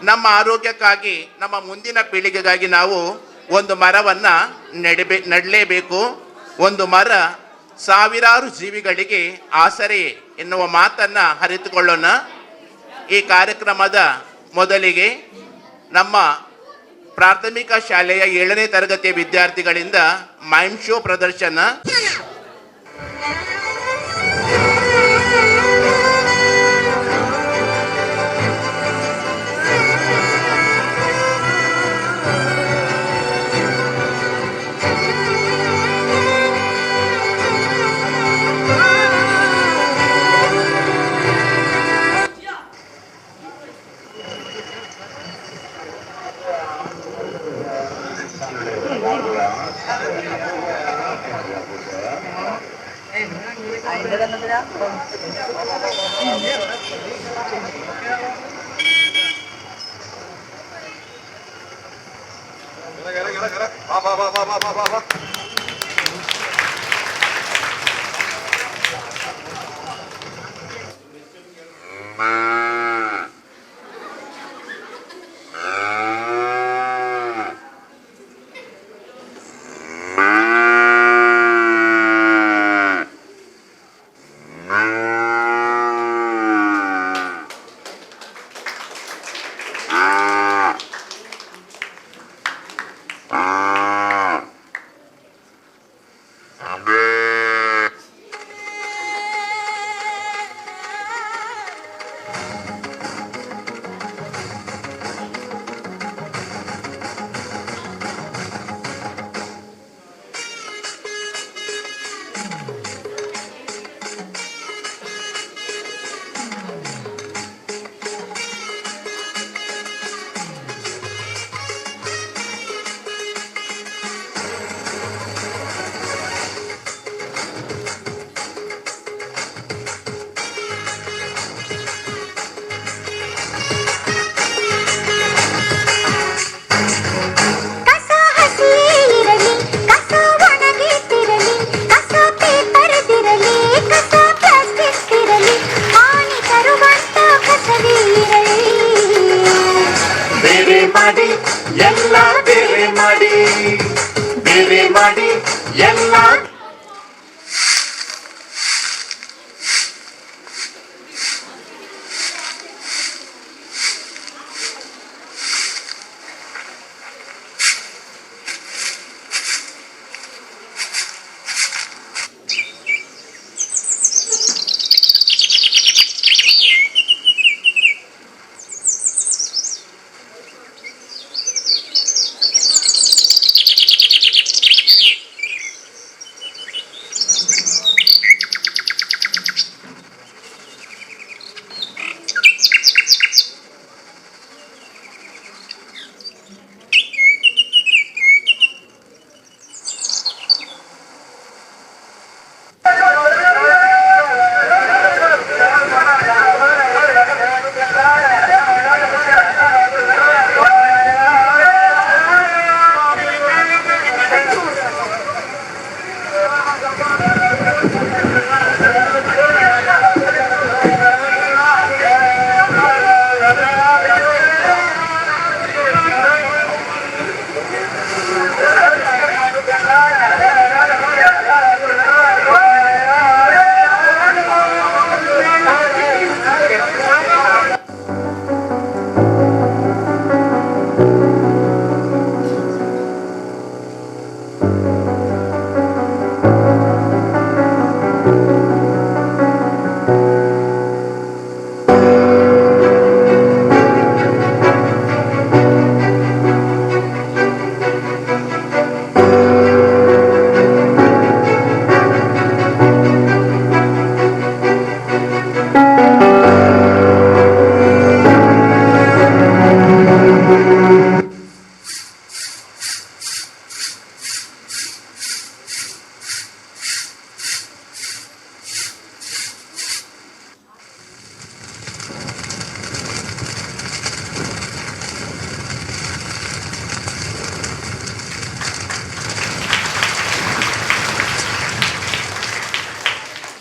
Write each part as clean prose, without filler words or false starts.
ನಮ್ಮ ಆರೋಗ್ಯಕ್ಕಾಗಿ, ನಮ್ಮ ಮುಂದಿನ ಪೀಳಿಗೆಗಾಗಿ ನಾವು ಒಂದು ಮರವನ್ನ ನೆಡಲೇಬೇಕು. ಒಂದು ಮರ ಸಾವಿರಾರು ಜೀವಿಗಳಿಗೆ ಆಸರೆ ಎನ್ನುವ ಮಾತನ್ನ ಅರಿತುಕೊಳ್ಳೋಣ. ಈ ಕಾರ್ಯಕ್ರಮದ ಮೊದಲಿಗೆ ನಮ್ಮ ಪ್ರಾಥಮಿಕ ಶಾಲೆಯ 7ನೇ ತರಗತಿಯ ವಿದ್ಯಾರ್ಥಿಗಳಿಂದ ಮೈಮ್ ಶೋ ಪ್ರದರ್ಶನ.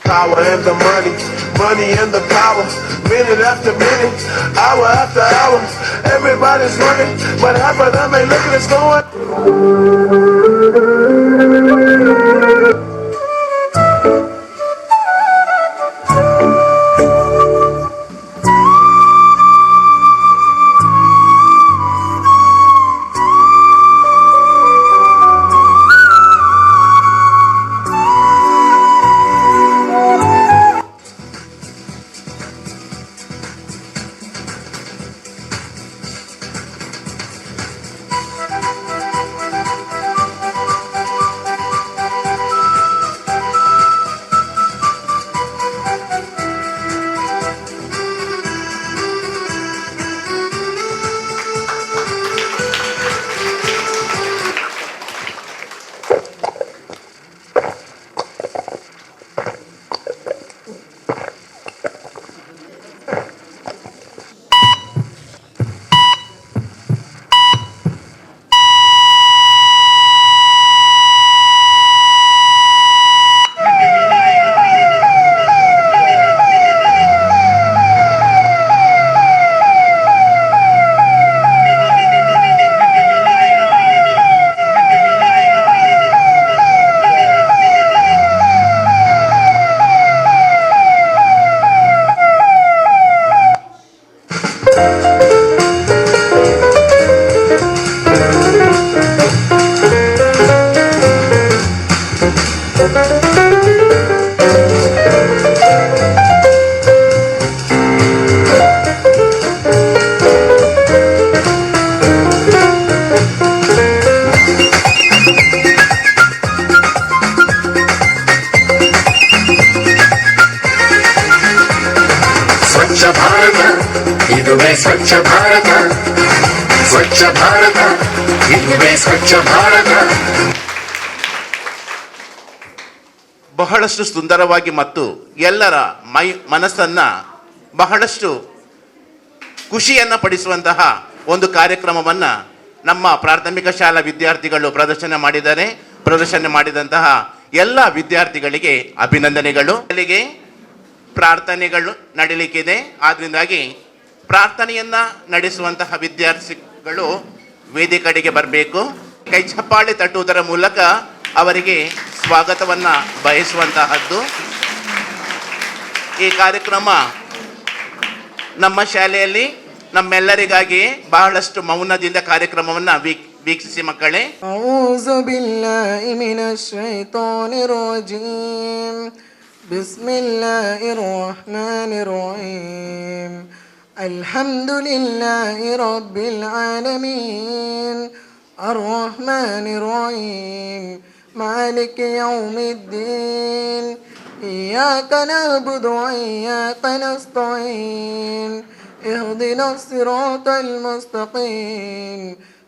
power and the money, money and the power. Minute after minute, hour after hour, everybody's running, but half of them ain't looking, it's going. ಇದುವೇ ಸ್ವಚ್ಛ ಭಾರತ, ಸ್ವಚ್ಛ ಭಾರತ, ಇದುವೇ ಸ್ವಚ್ಛ ಭಾರತ. ಬಹಳಷ್ಟು ಸುಂದರವಾಗಿ ಮತ್ತು ಎಲ್ಲರ ಮನಸ್ಸನ್ನ ಬಹಳಷ್ಟು ಖುಷಿಯನ್ನ ಪಡಿಸುವಂತಹ ಒಂದು ಕಾರ್ಯಕ್ರಮವನ್ನ ನಮ್ಮ ಪ್ರಾಥಮಿಕ ಶಾಲಾ ವಿದ್ಯಾರ್ಥಿಗಳು ಪ್ರದರ್ಶನ ಮಾಡಿದಂತಹ ಎಲ್ಲ ವಿದ್ಯಾರ್ಥಿಗಳಿಗೆ ಅಭಿನಂದನೆಗಳು. ಅಲ್ಲಿಗೆ ಪ್ರಾರ್ಥನೆಗಳು ನಡೀಲಿಕ್ಕಿದೆ. ಆದ್ರಿಂದಾಗಿ ಪ್ರಾರ್ಥನೆಯನ್ನ ನಡೆಸುವಂತಹ ವಿದ್ಯಾರ್ಥಿಗಳು ವೇದಿಕೆಗೆ ಬರಬೇಕು. ಕೈ ಚಪ್ಪಾಳೆ ತಟ್ಟುವುದರ ಮೂಲಕ ಅವರಿಗೆ ಸ್ವಾಗತವನ್ನ ಬಯಸುವಂತಹದ್ದು. ಈ ಕಾರ್ಯಕ್ರಮ ನಮ್ಮ ಶಾಲೆಯಲ್ಲಿ ನಮ್ಮೆಲ್ಲರಿಗಾಗಿ ಬಹಳಷ್ಟು ಮೌನದಿಂದ ಕಾರ್ಯಕ್ರಮವನ್ನ ವೀಕ್ಷಿಸಿ ಮಕ್ಕಳೇ. ಅಊಜು ಬಿಲ್ಲಾಹಿ ಮಿನಶ್ ಶೈತಾನಿರ್ ರಜೀಮ್. ಬಿಸ್ಮಿಲ್ಲಾಹಿರ್ ರಹ್ಮಾನಿರ್ ರಹೀಮ್. ಅಲ್ಹಮ್ದುಲಿಲ್ಲಾಹಿ ರಬ್ಬಿಲ್ ಆಲಮೀನ್. ಅರ್ರಹ್ಮಾನಿರ್ ರಹೀಮ್. ಮಾಲಿಕಿ ಯೌಮಿದ್ದೀನ್. ಇಯ್ಯಾಕ ನಅಬುದು ವ ಇಯ್ಯಾಕ ನಸ್ತഈನ್. اهدنا الصراط المستقيم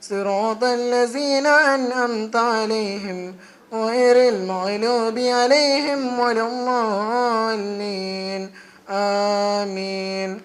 صراط الذين أنعمت عليهم غير المغلوب عليهم ولا الضالين آمين.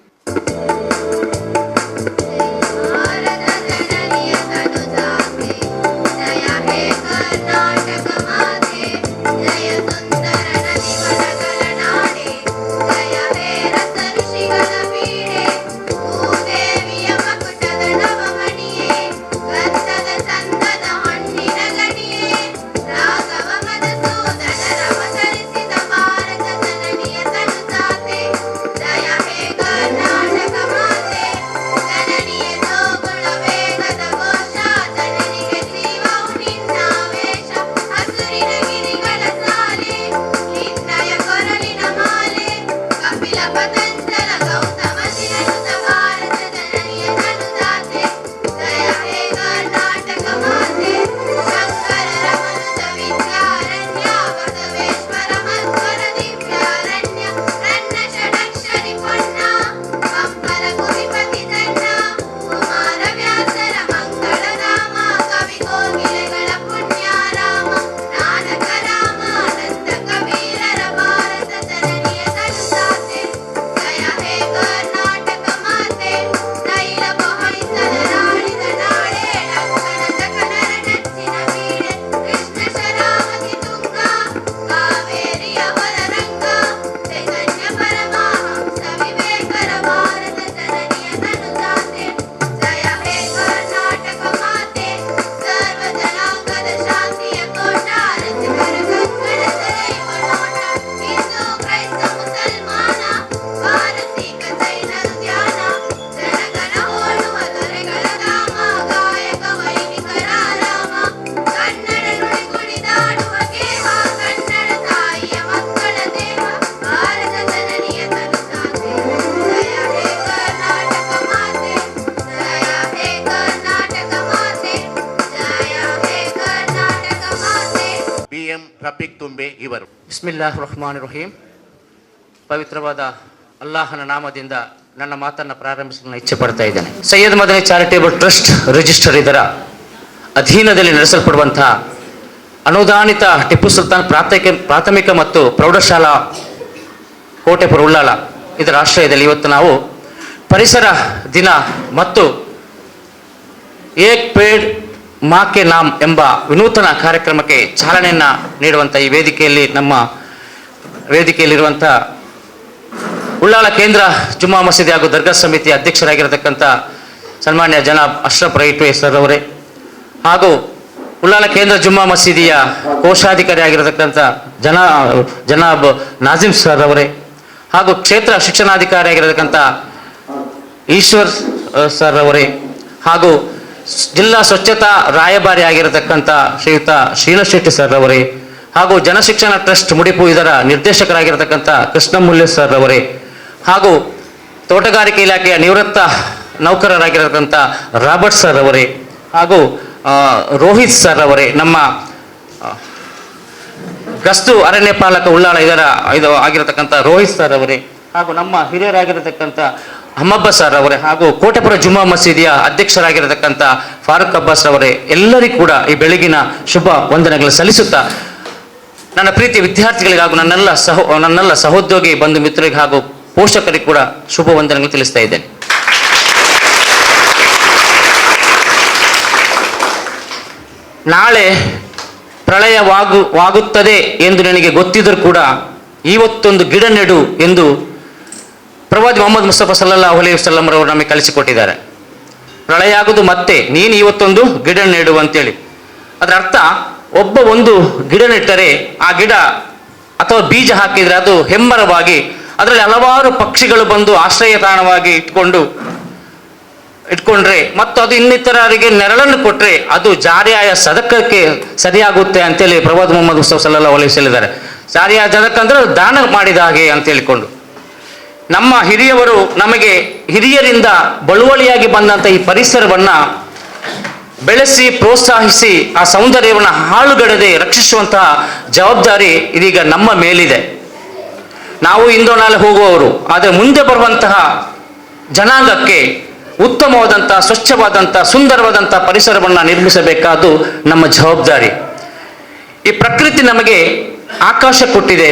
BM ರಫೀಕ್ ತುಂಬೆ ಇವರು. ಬಿಸ್ಮಿಲ್ಲಾಹ್ ರಹ್ಮಾನ್ ರಹೀಂ. ಪವಿತ್ರವಾದ ಅಲ್ಲಾಹನ ನಾಮದಿಂದ ನನ್ನ ಮಾತನ್ನು ಪ್ರಾರಂಭಿಸಲು ಇಚ್ಛೆ ಪಡ್ತಾ ಇದ್ದೇನೆ. Syed Madani charitable trust register ಇದರ ಅಧೀನದಲ್ಲಿ ನಡೆಸಲ್ಪಡುವಂತಹ ಅನುದಾನಿತ ಟಿಪ್ಪು ಸುಲ್ತಾನ್ ಪ್ರಾಥಮಿಕ ಮತ್ತು ಪ್ರೌಢಶಾಲಾ ಕೋಟೆಪುರ ಉಳ್ಳಾಲ ಇದರ ಆಶ್ರಯದಲ್ಲಿ ಇವತ್ತು ನಾವು ಪರಿಸರ ದಿನ ಮತ್ತು ಏಕ್ ಪೇಡ್ ಮಾ ಕೆ ನಾಮ್ ಎಂಬ ವಿನೂತನ ಕಾರ್ಯಕ್ರಮಕ್ಕೆ ಚಾಲನೆಯನ್ನು ನೀಡುವಂಥ ಈ ವೇದಿಕೆಯಲ್ಲಿರುವಂಥ ಉಳ್ಳಾಲ ಕೇಂದ್ರ ಜುಮ್ಮಾ ಮಸೀದಿ ಹಾಗೂ ದರ್ಗಾ ಸಮಿತಿಯ ಅಧ್ಯಕ್ಷರಾಗಿರತಕ್ಕಂಥ ಸನ್ಮಾನ್ಯ ಜನಾಬ್ ಅಶ್ರಫ್ ರೈಟ್ವೆ ಸರ್ ಅವರೇ, ಹಾಗೂ ಉಳ್ಳಾಲ ಕೇಂದ್ರ ಜುಮ್ಮಾ ಮಸೀದಿಯ ಕೋಶಾಧಿಕಾರಿ ಆಗಿರತಕ್ಕಂಥ ಜನಾಬ್ ನಾಜಿಮ್ ಸರ್ ಅವರೇ, ಹಾಗೂ ಕ್ಷೇತ್ರ ಶಿಕ್ಷಣಾಧಿಕಾರಿ ಆಗಿರತಕ್ಕಂಥ ಈಶ್ವರ್ ಸರ್ ಅವರೇ, ಹಾಗೂ ಜಿಲ್ಲಾ ಸ್ವಚ್ಛತಾ ರಾಯಭಾರಿ ಆಗಿರತಕ್ಕಂಥ ಶ್ರೀಯುತ ಶೀಲಶೆಟ್ಟಿ ಸರ್ ಅವರೇ, ಹಾಗೂ ಜನಶಿಕ್ಷಣ ಟ್ರಸ್ಟ್ ಮುಡಿಪು ಇದರ ನಿರ್ದೇಶಕರಾಗಿರತಕ್ಕಂಥ ಕೃಷ್ಣಮೂಲ್ಯ ಸರ್ ಅವರೇ, ಹಾಗೂ ತೋಟಗಾರಿಕೆ ಇಲಾಖೆಯ ನಿವೃತ್ತ ನೌಕರರಾಗಿರತಕ್ಕಂಥ ರಾಬರ್ಟ್ ಸರ್ ಅವರೇ, ಹಾಗೂ ರೋಹಿತ್ ಸರ್ ಅವರೇ, ನಮ್ಮ ಗಸ್ತು ಅರಣ್ಯ ಪಾಲಕ ಉಳ್ಳಾಳ ಇದು ಆಗಿರತಕ್ಕಂಥ ರೋಹಿತ್ ಸರ್ ಅವರೇ, ಹಾಗೂ ನಮ್ಮ ಹಿರಿಯರಾಗಿರತಕ್ಕಂಥ ಹಮ್ಮಬ್ಬ ಸರ್ ಅವರೇ, ಹಾಗೂ ಕೋಟೆಪುರ ಜುಮ್ಮಾ ಮಸೀದಿಯ ಅಧ್ಯಕ್ಷರಾಗಿರತಕ್ಕಂಥ ಫಾರೂಕ್ ಅಬ್ಬಾಸ್ ಅವರೇ, ಎಲ್ಲರಿಗೂ ಕೂಡ ಈ ಬೆಳಗಿನ ಶುಭ ವಂದನೆಗಳು ಸಲ್ಲಿಸುತ್ತಾ ನನ್ನ ಪ್ರೀತಿ ವಿದ್ಯಾರ್ಥಿಗಳಿಗೆ ಹಾಗೂ ನನ್ನೆಲ್ಲ ಸಹೋದ್ಯೋಗಿ ಬಂಧು ಮಿತ್ರರಿಗೆ ಹಾಗೂ ಪೋಷಕರಿಗೆ ಕೂಡ ಶುಭ ವಂದನೆಗಳು ತಿಳಿಸ್ತಾ ಇದ್ದೇನೆ. ನಾಳೆ ಪ್ರಳಯವಾಗುತ್ತದೆ ಎಂದು ನನಗೆ ಗೊತ್ತಿದ್ದರೂ ಕೂಡ ಇವತ್ತೊಂದು ಗಿಡ ನೆಡು ಎಂದು ಪ್ರವಾದಿ ಮೊಹಮ್ಮದ್ ಮುಸ್ತಫಾ ಸಲ್ಲಲ್ಲಾಹು ಅಲೈಹಿ ವಸಲ್ಲಂ ರವರು ನಮಗೆ ಕಲಿಸಿಕೊಟ್ಟಿದ್ದಾರೆ. ಪ್ರಳಯ ಆಗುವುದು ಮತ್ತೆ ನೀನು ಇವತ್ತೊಂದು ಗಿಡ ನೆಡು ಅಂತೇಳಿ. ಅದರ ಅರ್ಥ ಒಬ್ಬ ಒಂದು ಗಿಡ ನೆಟ್ಟರೆ ಆ ಗಿಡ ಅಥವಾ ಬೀಜ ಹಾಕಿದರೆ ಅದು ಹೆಮ್ಮರವಾಗಿ ಅದರಲ್ಲಿ ಹಲವಾರು ಪಕ್ಷಿಗಳು ಬಂದು ಆಶ್ರಯ ತಾಣವಾಗಿ ಇಟ್ಕೊಂಡ್ರೆ ಮತ್ತು ಅದು ಇನ್ನಿತರರಿಗೆ ನೆರಳನ್ನು ಕೊಟ್ಟರೆ ಅದು ಜಾರಿಯಾಯ ಸದಕಕ್ಕೆ ಸರಿಯಾಗುತ್ತೆ ಅಂತೇಳಿ ಪ್ರವಾದಿ ಮೊಹಮ್ಮದ್ ಮುಸ್ತಫಾ ಸಲ್ಲಲ್ಲಾಹು ಅಲೈಹಿ ವಸಲ್ಲಂ ಹೇಳಿದ್ದಾರೆ. ಜಾರಿಯಾಯ ಸದಕ ಅಂದ್ರೆ ದಾನ ಮಾಡಿದ ಹಾಗೆ ಅಂತ ಹೇಳಿಕೊಂಡು ನಮ್ಮ ಹಿರಿಯವರು ನಮಗೆ ಹಿರಿಯರಿಂದ ಬಳುವಳಿಯಾಗಿ ಬಂದಂಥ ಈ ಪರಿಸರವನ್ನ ಬೆಳೆಸಿ ಪ್ರೋತ್ಸಾಹಿಸಿ ಆ ಸೌಂದರ್ಯವನ್ನು ಹಾಳುಗಡದೆ ರಕ್ಷಿಸುವಂತಹ ಜವಾಬ್ದಾರಿ ಇದೀಗ ನಮ್ಮ ಮೇಲಿದೆ. ನಾವು ಇಂದು ನಾಳೆ ಹೋಗುವವರು, ಆದರೆ ಮುಂದೆ ಬರುವಂತಹ ಜನಾಂಗಕ್ಕೆ ಉತ್ತಮವಾದಂಥ ಸ್ವಚ್ಛವಾದಂಥ ಸುಂದರವಾದಂಥ ಪರಿಸರವನ್ನು ನಿರ್ಮಿಸಬೇಕಾದ್ದು ನಮ್ಮ ಜವಾಬ್ದಾರಿ. ಈ ಪ್ರಕೃತಿ ನಮಗೆ ಆಕಾಶ ಕೊಟ್ಟಿದೆ,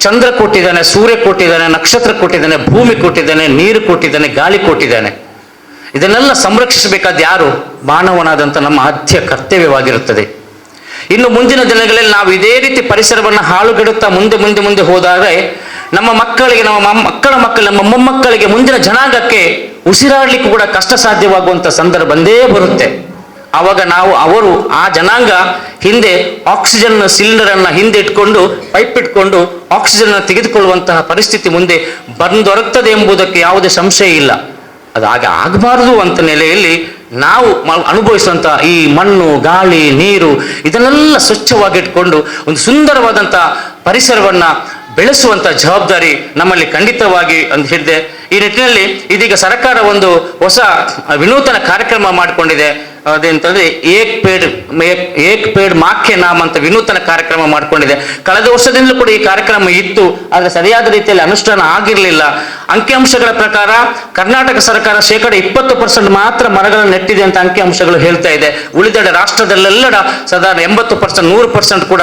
ಚಂದ್ರ ಕೊಟ್ಟಿದ್ದಾನೆ, ಸೂರ್ಯ ಕೊಟ್ಟಿದ್ದಾನೆ, ನಕ್ಷತ್ರ ಕೊಟ್ಟಿದ್ದಾನೆ, ಭೂಮಿ ಕೊಟ್ಟಿದ್ದಾನೆ, ನೀರು ಕೊಟ್ಟಿದ್ದಾನೆ, ಗಾಳಿ ಕೊಟ್ಟಿದ್ದಾನೆ. ಇದನ್ನೆಲ್ಲ ಸಂರಕ್ಷಿಸಬೇಕಾದ ಯಾರು? ಮಾನವನಾದಂಥ ನಮ್ಮ ಆದ್ಯ ಕರ್ತವ್ಯವಾಗಿರುತ್ತದೆ. ಇನ್ನು ಮುಂದಿನ ದಿನಗಳಲ್ಲಿ ನಾವು ಇದೇ ರೀತಿ ಪರಿಸರವನ್ನು ಹಾಳುಗೆಡುತ್ತಾ ಮುಂದೆ ಹೋದಾಗ ನಮ್ಮ ಮಕ್ಕಳಿಗೆ, ನಮ್ಮ ಮಕ್ಕಳ ನಮ್ಮ ಮೊಮ್ಮಕ್ಕಳಿಗೆ, ಮುಂದಿನ ಜನಾಂಗಕ್ಕೆ ಉಸಿರಾಡಲಿಕ್ಕೂ ಕೂಡ ಕಷ್ಟ ಸಾಧ್ಯವಾಗುವಂಥ ಸಂದರ್ಭ ಬಂದೇ ಬರುತ್ತೆ. ಆವಾಗ ಅವರು ಆ ಜನಾಂಗ ಹಿಂದೆ ಆಕ್ಸಿಜನ್ ಸಿಲಿಂಡರನ್ನು ಹಿಂದೆ ಇಟ್ಕೊಂಡು ಪೈಪ್ ಇಟ್ಕೊಂಡು ಆಕ್ಸಿಜನ್ ತೆಗೆದುಕೊಳ್ಳುವಂತಹ ಪರಿಸ್ಥಿತಿ ಮುಂದೆ ಬಂದೊರಗ್ತದೆ ಎಂಬುದಕ್ಕೆ ಯಾವುದೇ ಸಂಶಯ ಇಲ್ಲ. ಅದು ಹಾಗೆ ಆಗಬಾರದು ಅಂತ ನೆಲೆಯಲ್ಲಿ ನಾವು ಅನುಭವಿಸುವಂಥ ಈ ಮಣ್ಣು, ಗಾಳಿ, ನೀರು ಇದನ್ನೆಲ್ಲ ಸ್ವಚ್ಛವಾಗಿಟ್ಕೊಂಡು ಒಂದು ಸುಂದರವಾದಂಥ ಪರಿಸರವನ್ನು ಬೆಳೆಸುವಂಥ ಜವಾಬ್ದಾರಿ ನಮ್ಮಲ್ಲಿ ಖಂಡಿತವಾಗಿ ಅಂತ ಹೇಳಿದೆ. ಈ ನಿಟ್ಟಿನಲ್ಲಿ ಇದೀಗ ಸರ್ಕಾರ ಒಂದು ಹೊಸ ವಿನೂತನ ಕಾರ್ಯಕ್ರಮ ಮಾಡಿಕೊಂಡಿದೆ. ಅದೇಂತಂದ್ರೆ ಏಕ್ ಪೇಡ್ ಮಾ ಕೆ ನಾಮ್ ಅಂತ ವಿನೂತನ ಕಾರ್ಯಕ್ರಮ ಮಾಡಿಕೊಂಡಿದೆ. ಕಳೆದ ವರ್ಷದಿಂದಲೂ ಕೂಡ ಈ ಕಾರ್ಯಕ್ರಮ ಇತ್ತು, ಆದರೆ ಸರಿಯಾದ ರೀತಿಯಲ್ಲಿ ಅನುಷ್ಠಾನ ಆಗಿರಲಿಲ್ಲ. ಅಂಕಿಅಂಶಗಳ ಪ್ರಕಾರ ಕರ್ನಾಟಕ ಸರ್ಕಾರ 20% ಮಾತ್ರ ಮರಗಳನ್ನು ನೆಟ್ಟಿದೆ ಅಂತ ಅಂಕಿಅಂಶಗಳು ಹೇಳ್ತಾ ಇದೆ. ಉಳಿದೆಡೆ ರಾಷ್ಟ್ರದಲ್ಲೆಲ್ಲಡ ಸಾಧಾರಣ 80%, 100% ಕೂಡ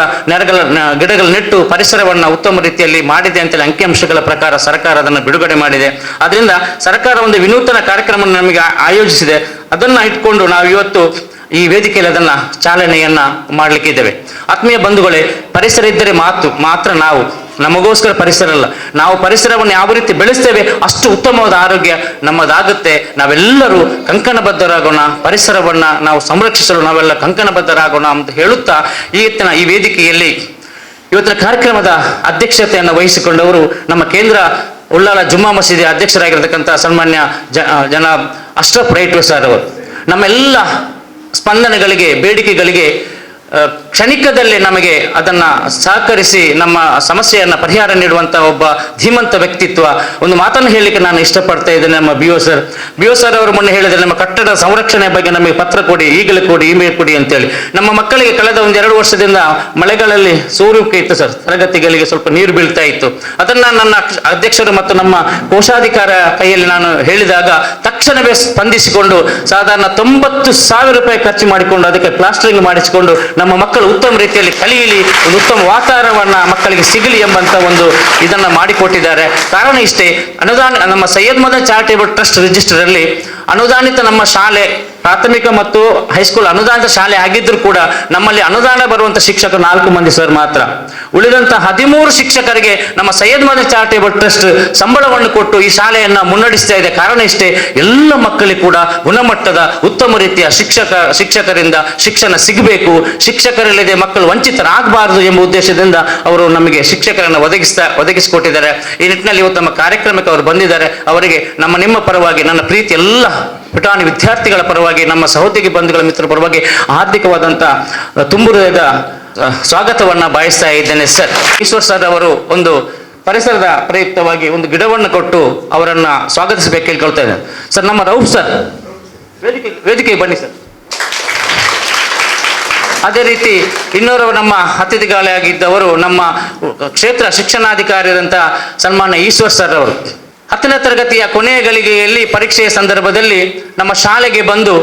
ಗಿಡಗಳು ನೆಟ್ಟು ಪರಿಸರವನ್ನು ಉತ್ತಮ ರೀತಿಯಲ್ಲಿ ಮಾಡಿದೆ ಅಂತೇಳಿ ಅಂಕಿಅಂಶಗಳ ಪ್ರಕಾರ ಸರ್ಕಾರ ಅದನ್ನು ಬಿಡುಗಡೆ ಮಾಡಿದೆ. ಅದರಿಂದ ಸರ್ಕಾರ ಒಂದು ವಿನೂತನ ಕಾರ್ಯಕ್ರಮ ನಮಗೆ ಆಯೋಜಿಸಿದೆ. ಅದನ್ನು ಇಟ್ಕೊಂಡು ನಾವು ಇವತ್ತು ಈ ವೇದಿಕೆಯಲ್ಲಿ ಅದನ್ನ ಚಾಲನೆಯನ್ನ ಮಾಡಲಿಕ್ಕಿದ್ದೇವೆ. ಆತ್ಮೀಯ ಬಂಧುಗಳೇ, ಪರಿಸರ ಇದ್ದರೆ ಮಾತ್ರ ನಾವು, ನಮಗೋಸ್ಕರ ಪರಿಸರ ಅಲ್ಲ, ನಾವು ಪರಿಸರವನ್ನು ಯಾವ ರೀತಿ ಬೆಳೆಸ್ತೇವೆ ಅಷ್ಟು ಉತ್ತಮವಾದ ಆರೋಗ್ಯ ನಮ್ಮದಾಗುತ್ತೆ. ನಾವೆಲ್ಲರೂ ಕಂಕಣಬದ್ಧರಾಗೋಣ, ಪರಿಸರವನ್ನ ನಾವು ಸಂರಕ್ಷಿಸಲು ನಾವೆಲ್ಲ ಕಂಕಣಬದ್ಧರಾಗೋಣ ಅಂತ ಹೇಳುತ್ತಾ ಈ ವೇದಿಕೆಯಲ್ಲಿ ಇವತ್ತಿನ ಕಾರ್ಯಕ್ರಮದ ಅಧ್ಯಕ್ಷತೆಯನ್ನು ವಹಿಸಿಕೊಂಡವರು ನಮ್ಮ ಕೇಂದ್ರ ಉಳ್ಳಾಲ ಜುಮ್ಮಾ ಮಸೀದಿ ಅಧ್ಯಕ್ಷರಾಗಿರತಕ್ಕಂಥ ಸನ್ಮಾನ್ಯ ಜನಾಬ್ ಅಶ್ರಫ್ ರೈಟ್ವೆ ಸರ್ ಅವರು. ನಮ್ಮೆಲ್ಲ ಸ್ಪಂದನೆಗಳಿಗೆ, ಬೇಡಿಕೆಗಳಿಗೆ ಕ್ಷಣಿಕದಲ್ಲಿ ನಮಗೆ ಅದನ್ನು ಸಹಕರಿಸಿ ನಮ್ಮ ಸಮಸ್ಯೆಯನ್ನು ಪರಿಹಾರ ನೀಡುವಂಥ ಒಬ್ಬ ಧೀಮಂತ ವ್ಯಕ್ತಿತ್ವ. ಒಂದು ಮಾತನ್ನು ಹೇಳಲಿಕ್ಕೆ ನಾನು ಇಷ್ಟಪಡ್ತಾ ಇದ್ದೇನೆ. ನಮ್ಮ ಬಿ ಒ ಸರ್ ಅವರು ಮೊನ್ನೆ ಹೇಳಿದರೆ, ನಮ್ಮ ಕಟ್ಟಡ ಸಂರಕ್ಷಣೆ ಬಗ್ಗೆ ನಮಗೆ ಪತ್ರ ಕೊಡಿ, ಈಗಲೇ ಕೊಡಿ, ಇಮೇಲ್ ಕೊಡಿ ಅಂತೇಳಿ. ನಮ್ಮ ಮಕ್ಕಳಿಗೆ ಕಳೆದ 1-2 ವರ್ಷದಿಂದ ಮಳೆಗಳಲ್ಲಿ ಸೋರುವಿಕೆ ಇತ್ತು ಸರ್, ತರಗತಿಗಳಿಗೆ ಸ್ವಲ್ಪ ನೀರು ಬೀಳ್ತಾ ಇತ್ತು. ಅದನ್ನು ನನ್ನ ಅಧ್ಯಕ್ಷರು ಮತ್ತು ನಮ್ಮ ಕೋಶಾಧಿಕಾರ ಕೈಯಲ್ಲಿ ನಾನು ಹೇಳಿದಾಗ ತಕ್ಷಣವೇ ಸ್ಪಂದಿಸಿಕೊಂಡು ಸಾಧಾರಣ 90,000 ರೂಪಾಯಿ ಖರ್ಚು ಮಾಡಿಕೊಂಡು ಅದಕ್ಕೆ ಪ್ಲಾಸ್ಟರಿಂಗ್ ಮಾಡಿಸಿಕೊಂಡು ನಮ್ಮ ಮಕ್ಕಳು ಉತ್ತಮ ರೀತಿಯಲ್ಲಿ ಕಲಿಯಲಿ, ಒಂದು ಉತ್ತಮ ವಾತಾವರಣ ಮಕ್ಕಳಿಗೆ ಸಿಗಲಿ ಎಂಬಂತ ಒಂದು ಇದನ್ನು ಮಾಡಿಕೊಟ್ಟಿದ್ದಾರೆ. ಕಾರಣ ಇಷ್ಟೇ, ಅನುದಾನ ನಮ್ಮ Syed Madan charitable trust register ಅಲ್ಲಿ ಅನುದಾನಿತ ನಮ್ಮ ಶಾಲೆ ಪ್ರಾಥಮಿಕ ಮತ್ತು ಹೈಸ್ಕೂಲ್ ಅನುದಾನಿತ ಶಾಲೆ ಆಗಿದ್ದರೂ ಕೂಡ ನಮ್ಮಲ್ಲಿ ಅನುದಾನ ಬರುವಂಥ ಶಿಕ್ಷಕರು 4 ಮಂದಿ ಸರ್ ಮಾತ್ರ. ಉಳಿದಂಥ 13 ಶಿಕ್ಷಕರಿಗೆ ನಮ್ಮ ಸೈಯದ್ ಮದನ್ ಚಾರಿಟೇಬಲ್ ಟ್ರಸ್ಟ್ ಸಂಬಳವನ್ನು ಕೊಟ್ಟು ಈ ಶಾಲೆಯನ್ನು ಮುನ್ನಡೆಸ್ತಾ ಇದೆ. ಕಾರಣ ಇಷ್ಟೇ, ಎಲ್ಲ ಮಕ್ಕಳಿಗೆ ಕೂಡ ಗುಣಮಟ್ಟದ ಉತ್ತಮ ರೀತಿಯ ಶಿಕ್ಷಕರಿಂದ ಶಿಕ್ಷಣ ಸಿಗಬೇಕು, ಶಿಕ್ಷಕರಿಲ್ಲದೆ ಮಕ್ಕಳು ವಂಚಿತರಾಗಬಾರದು ಎಂಬ ಉದ್ದೇಶದಿಂದ ಅವರು ನಮಗೆ ಶಿಕ್ಷಕರನ್ನು ಒದಗಿಸಿಕೊಟ್ಟಿದ್ದಾರೆ. ಈ ನಿಟ್ಟಿನಲ್ಲಿ ಇವತ್ತು ನಮ್ಮ ಕಾರ್ಯಕ್ರಮಕ್ಕೆ ಅವರು ಬಂದಿದ್ದಾರೆ. ಅವರಿಗೆ ನಿಮ್ಮ ಪರವಾಗಿ ನನ್ನ ಪ್ರೀತಿ ಎಲ್ಲ ಪುಟಾಣಿ ವಿದ್ಯಾರ್ಥಿಗಳ ಪರವಾಗಿ, ನಮ್ಮ ಸಹೋದ್ಯೋಗಿ ಬಂಧುಗಳ ಮಿತ್ರರ ಪರವಾಗಿ ಹಾರ್ದಿಕವಾದಂಥ ತುಂಬು ಹೃದಯದ ಸ್ವಾಗತವನ್ನು ಬಯಸ್ತಾ ಇದ್ದೇನೆ ಸರ್. ಈಶ್ವರ್ ಸರ್ ಅವರು ಒಂದು ಪರಿಸರದ ಪ್ರಯುಕ್ತವಾಗಿ ಒಂದು ಗಿಡವನ್ನು ಕೊಟ್ಟು ಅವರನ್ನು ಸ್ವಾಗತಿಸಬೇಕು ಕೇಳ್ಕೊಳ್ತಾ ಇದ್ದೇನೆ ಸರ್. ನಮ್ಮ ರೌಫ್ ಸರ್ ವೇದಿಕೆಗೆ ಬನ್ನಿ ಸರ್. ಅದೇ ರೀತಿ ಇನ್ನೋರು ನಮ್ಮ ಅತಿಥಿಗಳಾಗಿದ್ದವರು ನಮ್ಮ ಕ್ಷೇತ್ರ ಶಿಕ್ಷಣಾಧಿಕಾರಿಯಾದಂಥ ಸನ್ಮಾನ್ಯ ಈಶ್ವರ್ ಸರ್ ಅವರು 10ನೇ ತರಗತಿಯ ಕೊನೆಯ ಗಳಿಗೆಯಲ್ಲಿ ಪರೀಕ್ಷೆಯ ಸಂದರ್ಭದಲ್ಲಿ ನಮ್ಮ ಶಾಲೆಗೆ ಬಂದು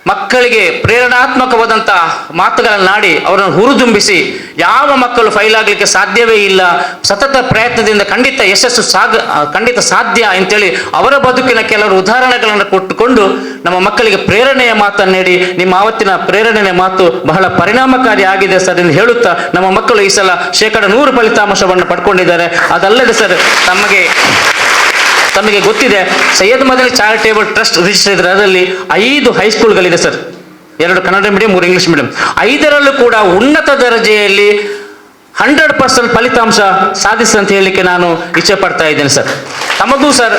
ಮಕ್ಕಳಿಗೆ ಪ್ರೇರಣಾತ್ಮಕವಾದಂಥ ಮಾತುಗಳನ್ನಾಡಿ ಅವರನ್ನು ಹುರಿದುಂಬಿಸಿ, ಯಾವ ಮಕ್ಕಳು ಫೈಲ್ ಆಗಲಿಕ್ಕೆ ಸಾಧ್ಯವೇ ಇಲ್ಲ, ಸತತ ಪ್ರಯತ್ನದಿಂದ ಖಂಡಿತ ಯಶಸ್ಸು ಖಂಡಿತ ಸಾಧ್ಯ ಅಂತೇಳಿ ಅವರ ಬದುಕಿನ ಕೆಲವರು ಉದಾಹರಣೆಗಳನ್ನು ಕೊಟ್ಟುಕೊಂಡು ನಮ್ಮ ಮಕ್ಕಳಿಗೆ ಪ್ರೇರಣೆಯ ಮಾತನ್ನು ನೀಡಿ, ನಿಮ್ಮ ಆವತ್ತಿನ ಪ್ರೇರಣೆಯ ಮಾತು ಬಹಳ ಪರಿಣಾಮಕಾರಿ ಆಗಿದೆ ಸರ್ ಎಂದು ಹೇಳುತ್ತಾ ನಮ್ಮ ಮಕ್ಕಳು ಈ ಸಲ 100% ಫಲಿತಾಂಶವನ್ನು ಪಡ್ಕೊಂಡಿದ್ದಾರೆ. ಅದಲ್ಲದೆ ಸರ್, ತಮಗೆ ಗೊತ್ತಿದೆ, Syed Madani charitable trust register ಇದ್ರೆ ಅದರಲ್ಲಿ 5 ಹೈಸ್ಕೂಲ್ಗಳಿದೆ sir, 2 Kannada medium, 3 English medium. 5ರಲ್ಲೂ ಕೂಡ ಉನ್ನತ ದರ್ಜೆಯಲ್ಲಿ 100% ಫಲಿತಾಂಶ ಸಾಧಿಸಿದಂತ ಹೇಳಲಿಕ್ಕೆ ನಾನು ಇಚ್ಛೆ ಪಡ್ತಾ ಇದ್ದೇನೆ ಸರ್. ತಮಗೂ ಸರ್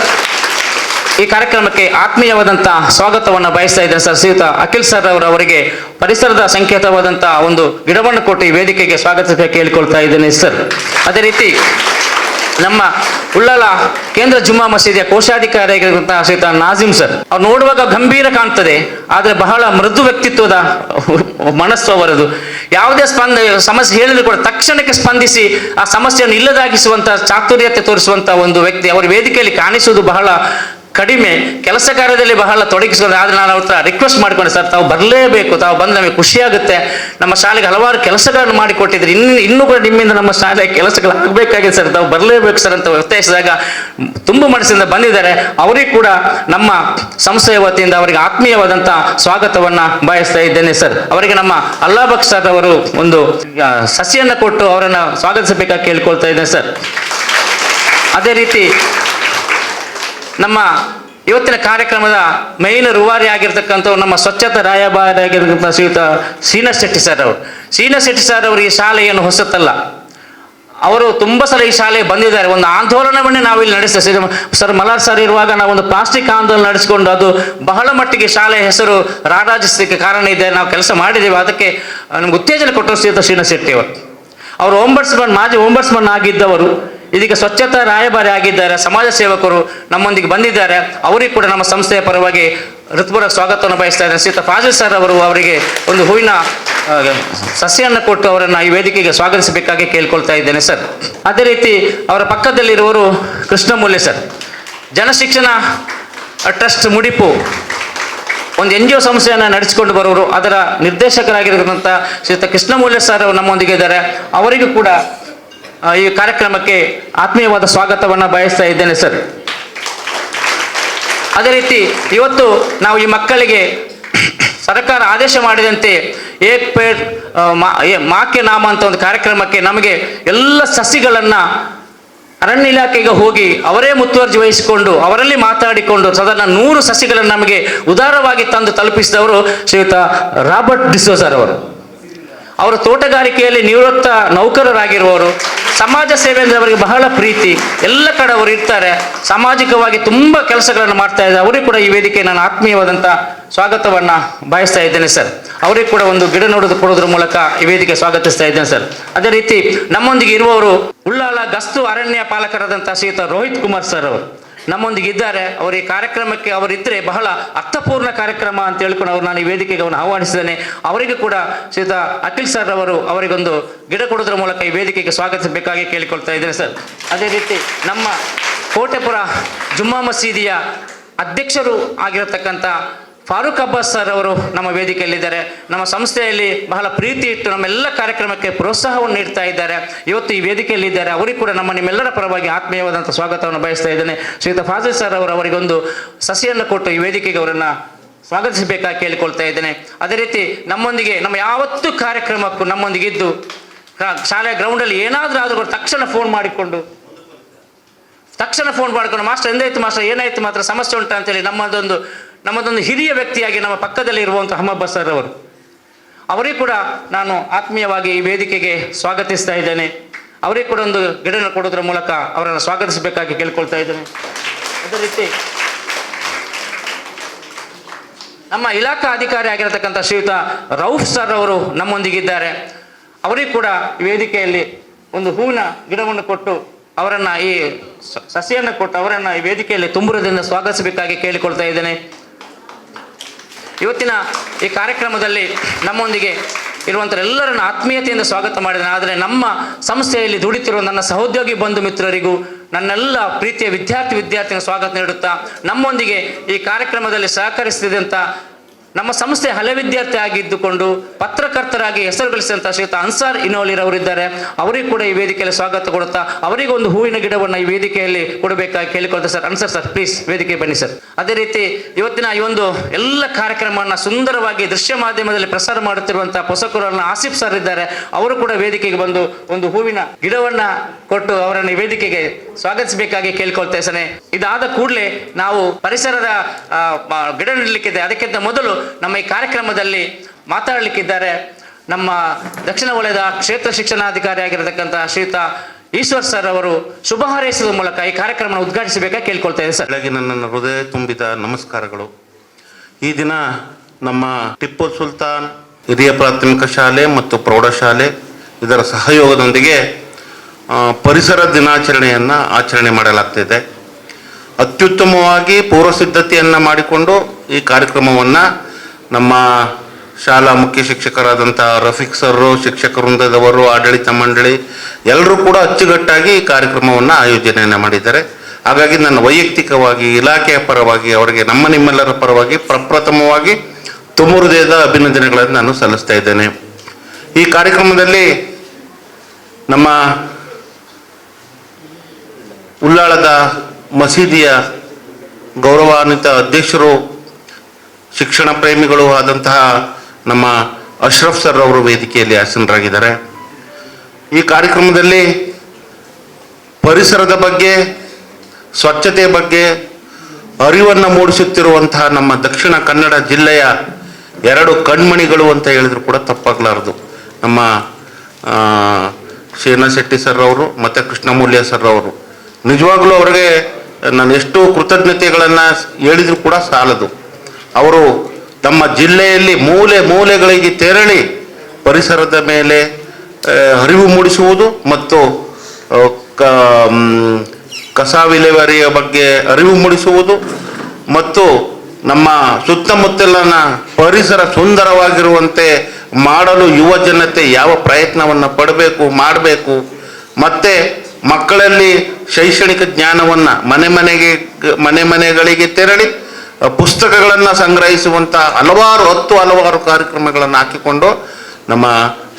ಈ ಕಾರ್ಯಕ್ರಮಕ್ಕೆ ಆತ್ಮೀಯವಾದಂಥ ಸ್ವಾಗತವನ್ನು ಬಯಸ್ತಾ ಇದ್ದೇನೆ ಸರ್. ಶ್ರೀಯುತ ಅಖಿಲ್ ಸರ್ ಅವರಿಗೆ ಪರಿಸರದ ಸಂಕೇತವಾದಂಥ ಒಂದು ಗಿಡವನ್ನು ಕೊಟ್ಟು ಈ ವೇದಿಕೆಗೆ ಸ್ವಾಗತಿಸಬೇಕು ಕೇಳಿಕೊಳ್ತಾ ಇದ್ದೇನೆ ಸರ್. ಅದೇ ರೀತಿ ನಮ್ಮ ಉಳ್ಳಾಲ ಕೇಂದ್ರ ಜುಮ್ಮಾ ಮಸೀದಿಯ ಕೋಶಾಧಿಕಾರಿಯಾಗಿರುವಂತಹ ಶ್ರೀಯುತ ನಾಜಿಮ್ ಸರ್, ಅವ್ರು ನೋಡುವಾಗ ಗಂಭೀರ ಕಾಣ್ತದೆ, ಆದರೆ ಬಹಳ ಮೃದು ವ್ಯಕ್ತಿತ್ವದ ಮನಸ್ಸು ಅವರದು. ಯಾವುದೇ ಸಮಸ್ಯೆ ಹೇಳಿದ್ರು ಕೂಡ ತಕ್ಷಣಕ್ಕೆ ಸ್ಪಂದಿಸಿ ಆ ಸಮಸ್ಯೆಯನ್ನು ಇಲ್ಲದಾಗಿಸುವಂಥ ಚಾತುರ್ಯತೆ ತೋರಿಸುವಂಥ ಒಂದು ವ್ಯಕ್ತಿ. ಅವರ ವೇದಿಕೆಯಲ್ಲಿ ಕಾಣಿಸುವುದು ಬಹಳ ಕಡಿಮೆ, ಕೆಲಸ ಕಾರ್ಯದಲ್ಲಿ ಬಹಳ ತೊಡಗಿಸ್ಕೊಂಡು. ಆದರೆ ನಾನು ಅವ್ರ ಹತ್ರ ರಿಕ್ವೆಸ್ಟ್ ಮಾಡಿಕೊಂಡೆ, ಸರ್ ತಾವು ಬರಲೇಬೇಕು, ತಾವು ಬಂದು ನಮಗೆ ಖುಷಿಯಾಗುತ್ತೆ, ನಮ್ಮ ಶಾಲೆಗೆ ಹಲವಾರು ಕೆಲಸಗಳನ್ನು ಮಾಡಿಕೊಟ್ಟಿದ್ರಿ, ಇನ್ನೂ ಕೂಡ ನಿಮ್ಮಿಂದ ನಮ್ಮ ಶಾಲೆ ಕೆಲಸಗಳು ಆಗಬೇಕಾಗಿದೆ ಸರ್, ತಾವು ಬರಲೇಬೇಕು ಸರ್ ಅಂತ ಒತ್ತಾಯಿಸಿದಾಗ ತುಂಬ ಮನಸ್ಸಿಂದ ಬಂದಿದ್ದಾರೆ. ಅವರಿಗೆ ಕೂಡ ನಮ್ಮ ಸಂಸ್ಥೆಯ ವತಿಯಿಂದ ಅವರಿಗೆ ಆತ್ಮೀಯವಾದಂಥ ಸ್ವಾಗತವನ್ನು ಬಯಸ್ತಾ ಇದ್ದೇನೆ ಸರ್. ಅವರಿಗೆ ನಮ್ಮ ಅಲ್ಲಾಬಕ್ ಸರ್ ಅವರು ಒಂದು ಸಸಿಯನ್ನು ಕೊಟ್ಟು ಅವರನ್ನು ಸ್ವಾಗತಿಸಬೇಕಾಗಿ ಕೇಳ್ಕೊಳ್ತಾ ಇದ್ದೇನೆ ಸರ್. ಅದೇ ರೀತಿ ನಮ್ಮ ಇವತ್ತಿನ ಕಾರ್ಯಕ್ರಮದ ಮೇನ್ ರೂವಾರಿ ಆಗಿರ್ತಕ್ಕಂಥ ನಮ್ಮ ಸ್ವಚ್ಛತಾ ರಾಯಭಾರಿ ಆಗಿರ್ತಕ್ಕಂಥ ಶ್ರೀಯುತ ಶ್ರೀನಾಥ್ ಶೆಟ್ಟಿ ಸರ್ ಅವರು. ಶ್ರೀನಾಥ್ ಶೆಟ್ಟಿ ಸರ್ ಅವರು ಈ ಶಾಲೆಯನ್ನು ಹೊಸತಲ್ಲ, ಅವರು ತುಂಬ ಸಲ ಈ ಶಾಲೆಗೆ ಬಂದಿದ್ದಾರೆ. ಒಂದು ಆಂದೋಲನವನ್ನೇ ನಾವು ಇಲ್ಲಿ ನಡೆಸ್ತೇವೆ ಸರ್. ಮಲಾರ್ ಸರ್ ಇರುವಾಗ ನಾವು ಒಂದು ಪ್ಲಾಸ್ಟಿಕ್ ಆಂದೋಲನ ನಡೆಸಿಕೊಂಡು ಅದು ಬಹಳ ಮಟ್ಟಿಗೆ ಶಾಲೆಯ ಹೆಸರು ರಾರಾಜಿಸಲಿಕ್ಕೆ ಕಾರಣ ಇದೆ. ನಾವು ಕೆಲಸ ಮಾಡಿದ್ದೇವೆ, ಅದಕ್ಕೆ ನಮ್ಗೆ ಉತ್ತೇಜನ ಕೊಟ್ಟರು ಶ್ರೀಯುತ ಶ್ರೀನಾಥ್ ಶೆಟ್ಟಿ ಅವರು ಮಾಜಿ ಓಂಬರ್ಸ್ಮನ್ ಆಗಿದ್ದವರು, ಇದೀಗ ಸ್ವಚ್ಛತಾ ರಾಯಭಾರಿ ಆಗಿದ್ದಾರೆ, ಸಮಾಜ ಸೇವಕರು ನಮ್ಮೊಂದಿಗೆ ಬಂದಿದ್ದಾರೆ. ಅವರಿಗೆ ಕೂಡ ನಮ್ಮ ಸಂಸ್ಥೆಯ ಪರವಾಗಿ ಹೃತ್ಪೂರ್ವಕ ಸ್ವಾಗತವನ್ನು ಬಯಸ್ತಾ ಇದ್ದಾರೆ. ಶ್ರೀಯುತ ಫಾಜಿಲ್ ಸರ್ ಅವರು ಅವರಿಗೆ ಒಂದು ಹೂವಿನ ಸಸ್ಯವನ್ನು ಕೊಟ್ಟು ಅವರನ್ನು ಈ ವೇದಿಕೆಗೆ ಸ್ವಾಗತಿಸಬೇಕಾಗಿ ಕೇಳ್ಕೊಳ್ತಾ ಇದ್ದೇನೆ ಸರ್. ಅದೇ ರೀತಿ ಅವರ ಪಕ್ಕದಲ್ಲಿರುವವರು ಕೃಷ್ಣಮೂಲ್ಯ ಸರ್, ಜನಶಿಕ್ಷಣ ಟ್ರಸ್ಟ್ ಮುಡಿಪು ಒಂದು NGO ಸಂಸ್ಥೆಯನ್ನು ನಡೆಸಿಕೊಂಡು ಬರುವರು. ಅದರ ನಿರ್ದೇಶಕರಾಗಿರತಕ್ಕಂಥ ಶ್ರೀಯುತ ಕೃಷ್ಣಮೂಲ್ಯ ಸರ್ ಅವರು ನಮ್ಮೊಂದಿಗೆ ಇದ್ದಾರೆ. ಅವರಿಗೂ ಕೂಡ ಈ ಕಾರ್ಯಕ್ರಮಕ್ಕೆ ಆತ್ಮೀಯವಾದ ಸ್ವಾಗತವನ್ನು ಬಯಸ್ತಾ ಇದ್ದೇನೆ ಸರ್. ಅದೇ ರೀತಿ ಇವತ್ತು ನಾವು ಈ ಮಕ್ಕಳಿಗೆ ಸರ್ಕಾರ ಆದೇಶ ಮಾಡಿದಂತೆ ಏಕ್ ಪೇಡ್ ಮಾಕೆ ನಾಮ ಅಂತ ಒಂದು ಕಾರ್ಯಕ್ರಮಕ್ಕೆ ನಮಗೆ ಎಲ್ಲ ಸಸಿಗಳನ್ನು ಅರಣ್ಯ ಇಲಾಖೆಗೆ ಹೋಗಿ ಅವರೇ ಮುತುವರ್ಜಿ ವಹಿಸಿಕೊಂಡು ಅವರಲ್ಲಿ ಮಾತಾಡಿಕೊಂಡು ಸಾಧಾರಣ 100 ಸಸಿಗಳನ್ನು ನಮಗೆ ಉದಾರವಾಗಿ ತಂದು ತಲುಪಿಸಿದವರು ಶ್ರೀಯುತ ರಾಬರ್ಟ್ ಡಿಸೋಜರ್ ಅವರು. ಅವರು ತೋಟಗಾರಿಕೆಯಲ್ಲಿ ನಿವೃತ್ತ ನೌಕರರಾಗಿರುವವರು. ಸಮಾಜ ಸೇವೆ ಅಂದರೆ ಅವರಿಗೆ ಬಹಳ ಪ್ರೀತಿ, ಎಲ್ಲ ಕಡೆ ಅವರು ಇರ್ತಾರೆ, ಸಾಮಾಜಿಕವಾಗಿ ತುಂಬ ಕೆಲಸಗಳನ್ನು ಮಾಡ್ತಾ ಇದ್ದಾರೆ. ಅವರಿಗೆ ಕೂಡ ಈ ವೇದಿಕೆ ನಾನು ಆತ್ಮೀಯವಾದಂಥ ಸ್ವಾಗತವನ್ನು ಬಯಸ್ತಾ ಇದ್ದೇನೆ ಸರ್. ಅವರಿಗೆ ಕೂಡ ಒಂದು ಗಿಡ ಕೊಡೋದ್ರ ಮೂಲಕ ಈ ವೇದಿಕೆ ಸ್ವಾಗತಿಸ್ತಾ ಇದ್ದೇನೆ ಸರ್. ಅದೇ ರೀತಿ ನಮ್ಮೊಂದಿಗೆ ಇರುವವರು ಉಳ್ಳಾಲ ಗಸ್ತು ಅರಣ್ಯ ಪಾಲಕರಾದಂಥ ಶ್ರೀಯುತ ರೋಹಿತ್ ಕುಮಾರ್ ಸರ್ ಅವರು ನಮ್ಮೊಂದಿಗೆ ಇದ್ದಾರೆ. ಅವರು ಈ ಕಾರ್ಯಕ್ರಮಕ್ಕೆ ಅವರಿದ್ದರೆ ಬಹಳ ಅರ್ಥಪೂರ್ಣ ಕಾರ್ಯಕ್ರಮ ಅಂತ ಹೇಳ್ಕೊಂಡು ನಾನು ಈ ವೇದಿಕೆಗೆ ಅವನು ಆಹ್ವಾನಿಸಿದ್ದೇನೆ. ಅವರಿಗೂ ಕೂಡ ಶ್ರೀಯುತ ಅಖಿಲ್ ಸರ್ ಅವರು ಅವರಿಗೊಂದು ಗಿಡ ಕೊಡೋದ್ರ ಮೂಲಕ ಈ ವೇದಿಕೆಗೆ ಸ್ವಾಗತಿಸಬೇಕಾಗಿ ಕೇಳಿಕೊಳ್ತಾ ಇದ್ದೇನೆ ಸರ್. ಅದೇ ರೀತಿ ನಮ್ಮ ಕೋಟೆಪುರ ಜುಮ್ಮಾ ಮಸೀದಿಯ ಅಧ್ಯಕ್ಷರು ಆಗಿರತಕ್ಕಂಥ ಫಾರೂಕ್ ಅಬ್ಬಾಸ್ ಸರ್ ಅವರು ನಮ್ಮ ವೇದಿಕೆಯಲ್ಲಿದ್ದಾರೆ. ನಮ್ಮ ಸಂಸ್ಥೆಯಲ್ಲಿ ಬಹಳ ಪ್ರೀತಿ ಇಟ್ಟು ನಮ್ಮೆಲ್ಲ ಕಾರ್ಯಕ್ರಮಕ್ಕೆ ಪ್ರೋತ್ಸಾಹವನ್ನು ನೀಡ್ತಾ ಇದ್ದಾರೆ. ಇವತ್ತು ಈ ವೇದಿಕೆಯಲ್ಲಿದ್ದಾರೆ. ಅವರಿಗೆ ಕೂಡ ನಿಮ್ಮೆಲ್ಲರ ಪರವಾಗಿ ಆತ್ಮೀಯವಾದಂಥ ಸ್ವಾಗತವನ್ನು ಬಯಸ್ತಾ ಇದ್ದೇನೆ. ಶ್ರೀಯುತ ಫಾಜಿಲ್ ಸರ್ ಅವರು ಅವರಿಗೊಂದು ಸಸಿಯನ್ನು ಕೊಟ್ಟು ಈ ವೇದಿಕೆಗೆ ಅವರನ್ನು ಸ್ವಾಗತಿಸಬೇಕಾಗಿ ಕೇಳಿಕೊಳ್ತಾ ಇದ್ದೇನೆ. ಅದೇ ರೀತಿ ನಮ್ಮೊಂದಿಗೆ ನಮ್ಮ ಯಾವತ್ತೂ ಕಾರ್ಯಕ್ರಮಕ್ಕೂ ನಮ್ಮೊಂದಿಗೆ ಇದ್ದು ಶಾಲೆಯ ಗ್ರೌಂಡಲ್ಲಿ ಏನಾದರೂ ತಕ್ಷಣ ಫೋನ್ ಮಾಡಿಕೊಂಡು ಮಾಸ್ಟರ್ ಎಂದಾಯ್ತು ಮಾಸ್ಟರ್ ಏನಾಯ್ತು ಮಾತ್ರ ಸಮಸ್ಯೆ ಉಂಟು ಅಂತೇಳಿ ನಮ್ಮದೊಂದು ಹಿರಿಯ ವ್ಯಕ್ತಿಯಾಗಿ ನಮ್ಮ ಪಕ್ಕದಲ್ಲಿ ಇರುವಂಥ ಅಹಮದ್ ಸರ್ ಅವರು ಅವರಿಗೂ ಕೂಡ ನಾನು ಆತ್ಮೀಯವಾಗಿ ಈ ವೇದಿಕೆಗೆ ಸ್ವಾಗತಿಸ್ತಾ ಇದ್ದೇನೆ. ಅವರಿಗೆ ಕೂಡ ಒಂದು ಗಿಡನ ಕೊಡೋದ್ರ ಮೂಲಕ ಅವರನ್ನು ಸ್ವಾಗತಿಸಬೇಕಾಗಿ ಕೇಳ್ಕೊಳ್ತಾ ಇದ್ದೇನೆ. ಅದೇ ರೀತಿ ನಮ್ಮ ಇಲಾಖಾ ಅಧಿಕಾರಿ ಆಗಿರತಕ್ಕಂಥ ಶ್ರೀಯುತ ರೌಫ್ ಸರ್ ಅವರು ನಮ್ಮೊಂದಿಗಿದ್ದಾರೆ. ಅವರಿಗೂ ಕೂಡ ಈ ವೇದಿಕೆಯಲ್ಲಿ ಒಂದು ಹೂವಿನ ಗಿಡವನ್ನು ಕೊಟ್ಟು ಅವರನ್ನು ಈ ಸಸಿಯನ್ನು ಕೊಟ್ಟು ಅವರನ್ನು ಈ ವೇದಿಕೆಯಲ್ಲಿ ತುಂಬುವುದರಿಂದ ಸ್ವಾಗತಿಸಬೇಕಾಗಿ ಕೇಳಿಕೊಳ್ತಾ ಇದ್ದೇನೆ. ಇವತ್ತಿನ ಈ ಕಾರ್ಯಕ್ರಮದಲ್ಲಿ ನಮ್ಮೊಂದಿಗೆ ಇರುವಂಥ ಎಲ್ಲರನ್ನು ಆತ್ಮೀಯತೆಯಿಂದ ಸ್ವಾಗತ ಮಾಡಿದ್ದೇನೆ. ಆದರೆ ನಮ್ಮ ಸಂಸ್ಥೆಯಲ್ಲಿ ದುಡಿತಿರುವ ನನ್ನ ಸಹೋದ್ಯೋಗಿ ಬಂಧು ಮಿತ್ರರಿಗೂ ನನ್ನೆಲ್ಲ ಪ್ರೀತಿಯ ವಿದ್ಯಾರ್ಥಿನ ಸ್ವಾಗತ ನೀಡುತ್ತಾ ನಮ್ಮೊಂದಿಗೆ ಈ ಕಾರ್ಯಕ್ರಮದಲ್ಲಿ ಸಹಕರಿಸುತ್ತಿದ್ದಂಥ ನಮ್ಮ ಸಂಸ್ಥೆ ಹಳೆ ವಿದ್ಯಾರ್ಥಿ ಆಗಿದ್ದುಕೊಂಡು ಪತ್ರಕರ್ತರಾಗಿ ಹೆಸರು ಗಳಿಸಿದಂಥ ಶ್ರೀಯುತ ಅನ್ಸಾರ್ ಇನೋಲಿರವರಿದ್ದಾರೆ. ಅವರಿಗೂ ಕೂಡ ಈ ವೇದಿಕೆಯಲ್ಲಿ ಸ್ವಾಗತ ಕೊಡುತ್ತಾ ಅವರಿಗೆ ಒಂದು ಹೂವಿನ ಗಿಡವನ್ನು ಈ ವೇದಿಕೆಯಲ್ಲಿ ಕೊಡಬೇಕಾಗಿ ಕೇಳಿಕೊಳ್ತಾರೆ ಸರ್. ಅನ್ಸರ್ ಸರ್ ಪ್ಲೀಸ್ ವೇದಿಕೆ ಬನ್ನಿ ಸರ್. ಅದೇ ರೀತಿ ಇವತ್ತಿನ ಈ ಒಂದು ಎಲ್ಲ ಕಾರ್ಯಕ್ರಮವನ್ನು ಸುಂದರವಾಗಿ ದೃಶ್ಯ ಮಾಧ್ಯಮದಲ್ಲಿ ಪ್ರಸಾರ ಮಾಡುತ್ತಿರುವಂಥ ಪೊಸಕೂರಿನ ಆಸಿಫ್ ಸರ್ ಇದ್ದಾರೆ. ಅವರು ಕೂಡ ವೇದಿಕೆಗೆ ಬಂದು ಒಂದು ಹೂವಿನ ಗಿಡವನ್ನು ಕೊಟ್ಟು ಅವರನ್ನು ಈ ವೇದಿಕೆಗೆ ಸ್ವಾಗತಿಸಬೇಕಾಗಿ ಕೇಳ್ಕೊಳ್ತಾ ಇದ್ದೇನೆ. ಇದಾದ ಕೂಡಲೇ ನಾವು ಪರಿಸರದ ಗಿಡ ನೆಡಲಿಕ್ಕಿದೆ. ಅದಕ್ಕಿಂತ ಮೊದಲು ನಮ್ಮ ಈ ಕಾರ್ಯಕ್ರಮದಲ್ಲಿ ಮಾತಾಡಲಿಕ್ಕಿದ್ದಾರೆ ನಮ್ಮ ದಕ್ಷಿಣ ವಲಯದ ಕ್ಷೇತ್ರ ಶಿಕ್ಷಣಾಧಿಕಾರಿ ಆಗಿರತಕ್ಕಂಥ ಶ್ರೀಯುತ ಈಶ್ವರ್ ಸರ್ ಅವರು ಶುಭ ಹಾರೈಸುವ ಮೂಲಕ ಈ ಕಾರ್ಯಕ್ರಮ ಉದ್ಘಾಟಿಸಬೇಕಾಗಿ ಕೇಳ್ಕೊಳ್ತಾ ಇದೆ ಸರ್. ಬೆಳಗ್ಗೆ ನನ್ನ ಹೃದಯ ತುಂಬಿದ ನಮಸ್ಕಾರಗಳು. ಈ ದಿನ ನಮ್ಮ ಟಿಪ್ಪು ಸುಲ್ತಾನ್ ಹಿರಿಯ ಪ್ರಾಥಮಿಕ ಶಾಲೆ ಮತ್ತು ಪ್ರೌಢಶಾಲೆ ಇದರ ಸಹಯೋಗದೊಂದಿಗೆ ಪರಿಸರ ದಿನಾಚರಣೆಯನ್ನು ಆಚರಣೆ ಮಾಡಲಾಗ್ತಿದೆ. ಅತ್ಯುತ್ತಮವಾಗಿ ಪೂರ್ವ ಸಿದ್ಧತೆಯನ್ನು ಮಾಡಿಕೊಂಡು ಈ ಕಾರ್ಯಕ್ರಮವನ್ನು ನಮ್ಮ ಶಾಲಾ ಮುಖ್ಯ ಶಿಕ್ಷಕರಾದಂಥ ರಫೀಕ್ ಸರ್ರು, ಶಿಕ್ಷಕ ವೃಂದದವರು, ಆಡಳಿತ ಮಂಡಳಿ ಎಲ್ಲರೂ ಕೂಡ ಅಚ್ಚುಕಟ್ಟಾಗಿ ಈ ಕಾರ್ಯಕ್ರಮವನ್ನು ಆಯೋಜನೆಯನ್ನು ಮಾಡಿದ್ದಾರೆ. ಹಾಗಾಗಿ ನನ್ನ ವೈಯಕ್ತಿಕವಾಗಿ ಇಲಾಖೆಯ ಪರವಾಗಿ ಅವರಿಗೆ ನಿಮ್ಮೆಲ್ಲರ ಪರವಾಗಿ ಪ್ರಪ್ರಥಮವಾಗಿ ತುಂಬ ಹೃದಯದ ಅಭಿನಂದನೆಗಳನ್ನು ನಾನು ಸಲ್ಲಿಸ್ತಾ ಇದ್ದೇನೆ. ಈ ಕಾರ್ಯಕ್ರಮದಲ್ಲಿ ನಮ್ಮ ಉಳ್ಳಾಳದ ಮಸೀದಿಯ ಗೌರವಾನ್ವಿತ ಅಧ್ಯಕ್ಷರು, ಶಿಕ್ಷಣ ಪ್ರೇಮಿಗಳು ಆದಂತಹ ನಮ್ಮ ಅಶ್ರಫ್ ಸರ್ ಅವರು ವೇದಿಕೆಯಲ್ಲಿ ಆಸೀನರಾಗಿದ್ದಾರೆ. ಈ ಕಾರ್ಯಕ್ರಮದಲ್ಲಿ ಪರಿಸರದ ಬಗ್ಗೆ, ಸ್ವಚ್ಛತೆಯ ಬಗ್ಗೆ ಅರಿವನ್ನು ಮೂಡಿಸುತ್ತಿರುವಂತಹ ನಮ್ಮ ದಕ್ಷಿಣ ಕನ್ನಡ ಜಿಲ್ಲೆಯ ಎರಡು ಕಣ್ಮಣಿಗಳು ಅಂತ ಹೇಳಿದ್ರು ಕೂಡ ತಪ್ಪಾಗಲಾರದು. ನಮ್ಮ ಶೇನಾ ಶೆಟ್ಟಿ ಸರ್ ಅವರು ಮತ್ತು ಕೃಷ್ಣಮೂಲ್ಯ ಸರ್ ಅವರು. ನಿಜವಾಗ್ಲೂ ಅವರಿಗೆ ನಾನು ಎಷ್ಟು ಕೃತಜ್ಞತೆಗಳನ್ನು ಹೇಳಿದ್ರು ಕೂಡ ಸಾಲದು. ಅವರು ತಮ್ಮ ಜಿಲ್ಲೆಯಲ್ಲಿ ಮೂಲೆಗಳಿಗೆ ತೆರಳಿ ಪರಿಸರದ ಮೇಲೆ ಅರಿವು ಮೂಡಿಸುವುದು ಮತ್ತು ಕಸ ವಿಲೇವಾರಿಯ ಬಗ್ಗೆ ಅರಿವು ಮೂಡಿಸುವುದು ಮತ್ತು ನಮ್ಮ ಸುತ್ತಮುತ್ತಲಿನ ಪರಿಸರ ಸುಂದರವಾಗಿರುವಂತೆ ಮಾಡಲು ಯುವ ಜನತೆ ಯಾವ ಪ್ರಯತ್ನವನ್ನು ಮಾಡಬೇಕು ಮತ್ತು ಮಕ್ಕಳಲ್ಲಿ ಶೈಕ್ಷಣಿಕ ಜ್ಞಾನವನ್ನು ಮನೆಗಳಿಗೆ ತೆರಳಿ ಪುಸ್ತಕಗಳನ್ನು ಸಂಗ್ರಹಿಸುವಂಥ ಹಲವಾರು ಕಾರ್ಯಕ್ರಮಗಳನ್ನು ಹಾಕಿಕೊಂಡು ನಮ್ಮ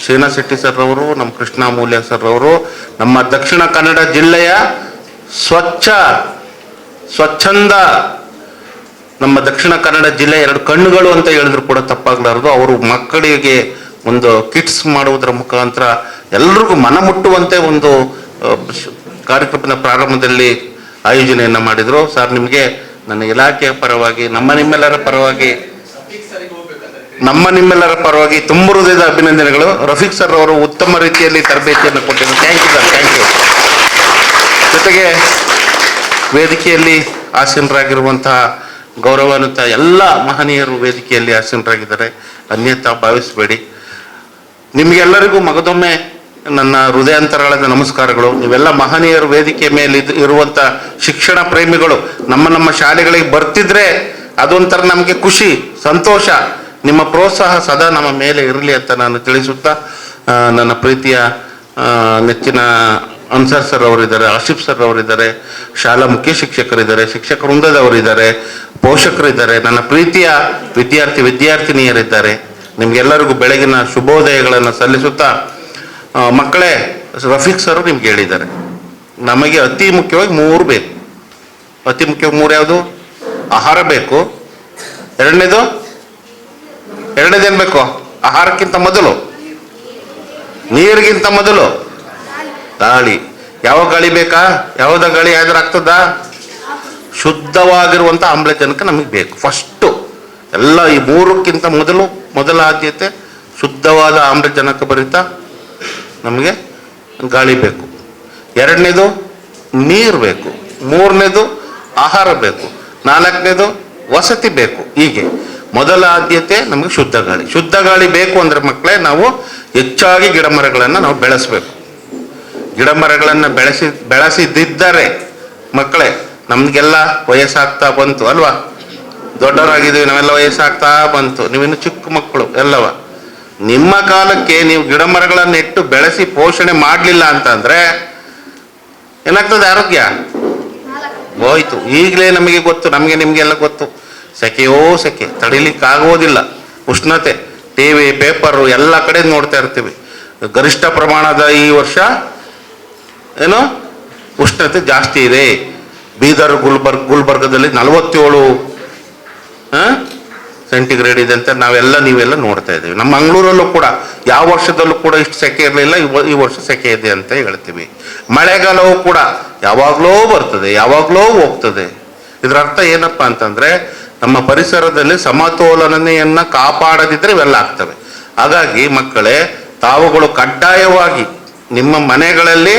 ಶೇನಾ ಶೆಟ್ಟಿ ಸರ್ ಅವರು, ನಮ್ಮ ಕೃಷ್ಣಮೂಲ್ಯ ಸರ್ ಅವರು ನಮ್ಮ ದಕ್ಷಿಣ ಕನ್ನಡ ಜಿಲ್ಲೆಯ ಸ್ವಚ್ಛಂದ ನಮ್ಮ ದಕ್ಷಿಣ ಕನ್ನಡ ಜಿಲ್ಲೆ ಎರಡು ಕಣ್ಣುಗಳು ಅಂತ ಹೇಳಿದ್ರು ಕೂಡ ತಪ್ಪಾಗಲಾರದು. ಅವರು ಮಕ್ಕಳಿಗೆ ಒಂದು ಕಿಟ್ಸ್ ಮಾಡುವುದರ ಮುಖಾಂತರ ಎಲ್ರಿಗೂ ಮನಮುಟ್ಟುವಂತೆ ಒಂದು ಕಾರ್ಯಕ್ರಮದ ಪ್ರಾರಂಭದಲ್ಲಿ ಆಯೋಜನೆಯನ್ನು ಮಾಡಿದರು. ಸರ್, ನಿಮಗೆ ನನ್ನ ಇಲಾಖೆಯ ಪರವಾಗಿ ನಿಮ್ಮೆಲ್ಲರ ಪರವಾಗಿ ತುಂಬ ಹೃದಯದ ಅಭಿನಂದನೆಗಳು. ರಫೀಕ್ ಸರ್ ಅವರು ಉತ್ತಮ ರೀತಿಯಲ್ಲಿ ತರಬೇತಿಯನ್ನು ಕೊಟ್ಟಿದ್ದಾರೆ. Thank you sir, thank you. ಜೊತೆಗೆ ವೇದಿಕೆಯಲ್ಲಿ ಆಸೀನರಾಗಿರುವಂತಹ ಗೌರವಾನ್ವಿತ ಎಲ್ಲ ಮಹನೀಯರು ವೇದಿಕೆಯಲ್ಲಿ ಆಸೀನರಾಗಿದ್ದಾರೆ, ಅನ್ಯತಾ ಭಾವಿಸಬೇಡಿ. ನಿಮಗೆಲ್ಲರಿಗೂ ಮಗದೊಮ್ಮೆ ನನ್ನ ಹೃದಯಾಂತರಾಳದ ನಮಸ್ಕಾರಗಳು. ನೀವೆಲ್ಲ ಮಹನೀಯರು ವೇದಿಕೆ ಮೇಲೆ ಇರುವಂಥ ಶಿಕ್ಷಣ ಪ್ರೇಮಿಗಳು ನಮ್ಮ ಶಾಲೆಗಳಿಗೆ ಬರ್ತಿದ್ರೆ ಅದೊಂಥರ ನಮಗೆ ಖುಷಿ, ಸಂತೋಷ. ನಿಮ್ಮ ಪ್ರೋತ್ಸಾಹ ಸದಾ ನಮ್ಮ ಮೇಲೆ ಇರಲಿ ಅಂತ ನಾನು ತಿಳಿಸುತ್ತಾ, ನನ್ನ ಪ್ರೀತಿಯ ನೆಚ್ಚಿನ ಅನ್ಸರ್ ಸರ್ ಅವರಿದ್ದಾರೆ, ಆಸಿಫ್ ಸರ್ ಅವರಿದ್ದಾರೆ, ಶಾಲಾ ಮುಖ್ಯ ಶಿಕ್ಷಕರಿದ್ದಾರೆ, ಶಿಕ್ಷಕ ವೃಂದದವರಿದ್ದಾರೆ, ಪೋಷಕರಿದ್ದಾರೆ, ನನ್ನ ಪ್ರೀತಿಯ ವಿದ್ಯಾರ್ಥಿನಿಯರಿದ್ದಾರೆ. ನಿಮಗೆಲ್ಲರಿಗೂ ಬೆಳಗಿನ ಶುಭೋದಯಗಳನ್ನು ಸಲ್ಲಿಸುತ್ತಾ, ಮಕ್ಕಳೇ, ರಫೀಕ್ ಸರ್ ನಿಮ್ಗೆ ಹೇಳಿದ್ದಾರೆ, ನಮಗೆ ಅತಿ ಮುಖ್ಯವಾಗಿ 3 ಬೇಕು. ಅತಿ ಮುಖ್ಯವಾಗಿ 3 ಯಾವುದು? ಆಹಾರ ಬೇಕು. ಎರಡನೇದೇನು ಬೇಕು? ಆಹಾರಕ್ಕಿಂತ ಮೊದಲು, ನೀರಿಗಿಂತ ಮೊದಲು ಗಾಳಿ. ಯಾವ ಗಾಳಿ ಬೇಕಾ? ಯಾವುದ ಗಾಳಿ ಆದ್ರೆ ಆಗ್ತದ? ಶುದ್ಧವಾಗಿರುವಂಥ ಆಮ್ಲಜನಕ ನಮಗೆ ಬೇಕು. ಫಸ್ಟು ಎಲ್ಲ ಈ 3ಕ್ಕಿಂತ ಮೊದಲ ಆದ್ಯತೆ ಶುದ್ಧವಾದ ಆಮ್ಲಜನಕ ಭರಿತ ನಮಗೆ ಗಾಳಿ ಬೇಕು. ಎರಡನೇದು ನೀರು ಬೇಕು. ಮೂರನೇದು ಆಹಾರ ಬೇಕು. ನಾಲ್ಕನೇದು ವಸತಿ ಬೇಕು. ಹೀಗೆ ಮೊದಲ ಆದ್ಯತೆ ನಮಗೆ ಶುದ್ಧ ಗಾಳಿ. ಶುದ್ಧ ಗಾಳಿ ಬೇಕು ಅಂದರೆ ಮಕ್ಕಳೇ, ನಾವು ಹೆಚ್ಚಾಗಿ ಗಿಡ ಮರಗಳನ್ನು ನಾವು ಬೆಳೆಸಬೇಕು. ಗಿಡ ಮರಗಳನ್ನು ಬೆಳೆಸಿದ್ದರೆ ಮಕ್ಕಳೇ, ನಮಗೆಲ್ಲ ವಯಸ್ಸಾಗ್ತಾ ಬಂತು ಅಲ್ವಾ? ದೊಡ್ಡವರಾಗಿದ್ದೀವಿ, ನಾವೆಲ್ಲ ವಯಸ್ಸಾಗ್ತಾ ಬಂತು, ನೀವಿನ್ನು ಚಿಕ್ಕ ಮಕ್ಕಳು ಎಲ್ಲವ. ನಿಮ್ಮ ಕಾಲಕ್ಕೆ ನೀವು ಗಿಡ ಮರಗಳನ್ನು ಇಟ್ಟು ಬೆಳೆಸಿ ಪೋಷಣೆ ಮಾಡಲಿಲ್ಲ ಅಂತಂದ್ರೆ ಏನಾಗ್ತದೆ? ಆರೋಗ್ಯ ಹೋಯ್ತು. ಈಗಲೇ ನಮಗೆ ಗೊತ್ತು, ನಮಗೆ ನಿಮಗೆಲ್ಲ ಗೊತ್ತು, ಸೆಕೆಯೋ ಸೆಕೆ, ತಡಿಲಿಕ್ಕೆ ಆಗೋದಿಲ್ಲ. ಉಷ್ಣತೆ ಟಿವಿ ಪೇಪರು ಎಲ್ಲ ಕಡೆ ನೋಡ್ತಾ ಇರ್ತೀವಿ. ಗರಿಷ್ಠ ಪ್ರಮಾಣದ ಈ ವರ್ಷ ಏನು ಉಷ್ಣತೆ ಜಾಸ್ತಿ ಇದೆ. ಬೀದರ್, ಗುಲ್ಬರ್ಗದಲ್ಲಿ 47 ಸೆಂಟಿಗ್ರೇಡ್ ಇದೆ ಅಂತ ನೀವೆಲ್ಲ ನೋಡ್ತಾ ಇದ್ದೀವಿ. ನಮ್ಮ ಮಂಗಳೂರಲ್ಲೂ ಕೂಡ ಯಾವ ವರ್ಷದಲ್ಲೂ ಕೂಡ ಇಷ್ಟು ಸೆಕೆ ಇರಲಿಲ್ಲ, ಈ ವರ್ಷ ಸೆಕೆ ಇದೆ ಅಂತ ಹೇಳ್ತೀವಿ. ಮಳೆಗಾಲವೂ ಕೂಡ ಯಾವಾಗಲೂ ಬರ್ತದೆ, ಯಾವಾಗಲೂ ಹೋಗ್ತದೆ. ಇದರ ಅರ್ಥ ಏನಪ್ಪ ಅಂತಂದ್ರೆ, ನಮ್ಮ ಪರಿಸರದಲ್ಲಿ ಸಮತೋಲನೆಯನ್ನು ಕಾಪಾಡದಿದ್ರೆ ಇವೆಲ್ಲ ಆಗ್ತವೆ. ಹಾಗಾಗಿ ಮಕ್ಕಳೇ, ತಾವುಗಳು ಕಡ್ಡಾಯವಾಗಿ ನಿಮ್ಮ ಮನೆಗಳಲ್ಲಿ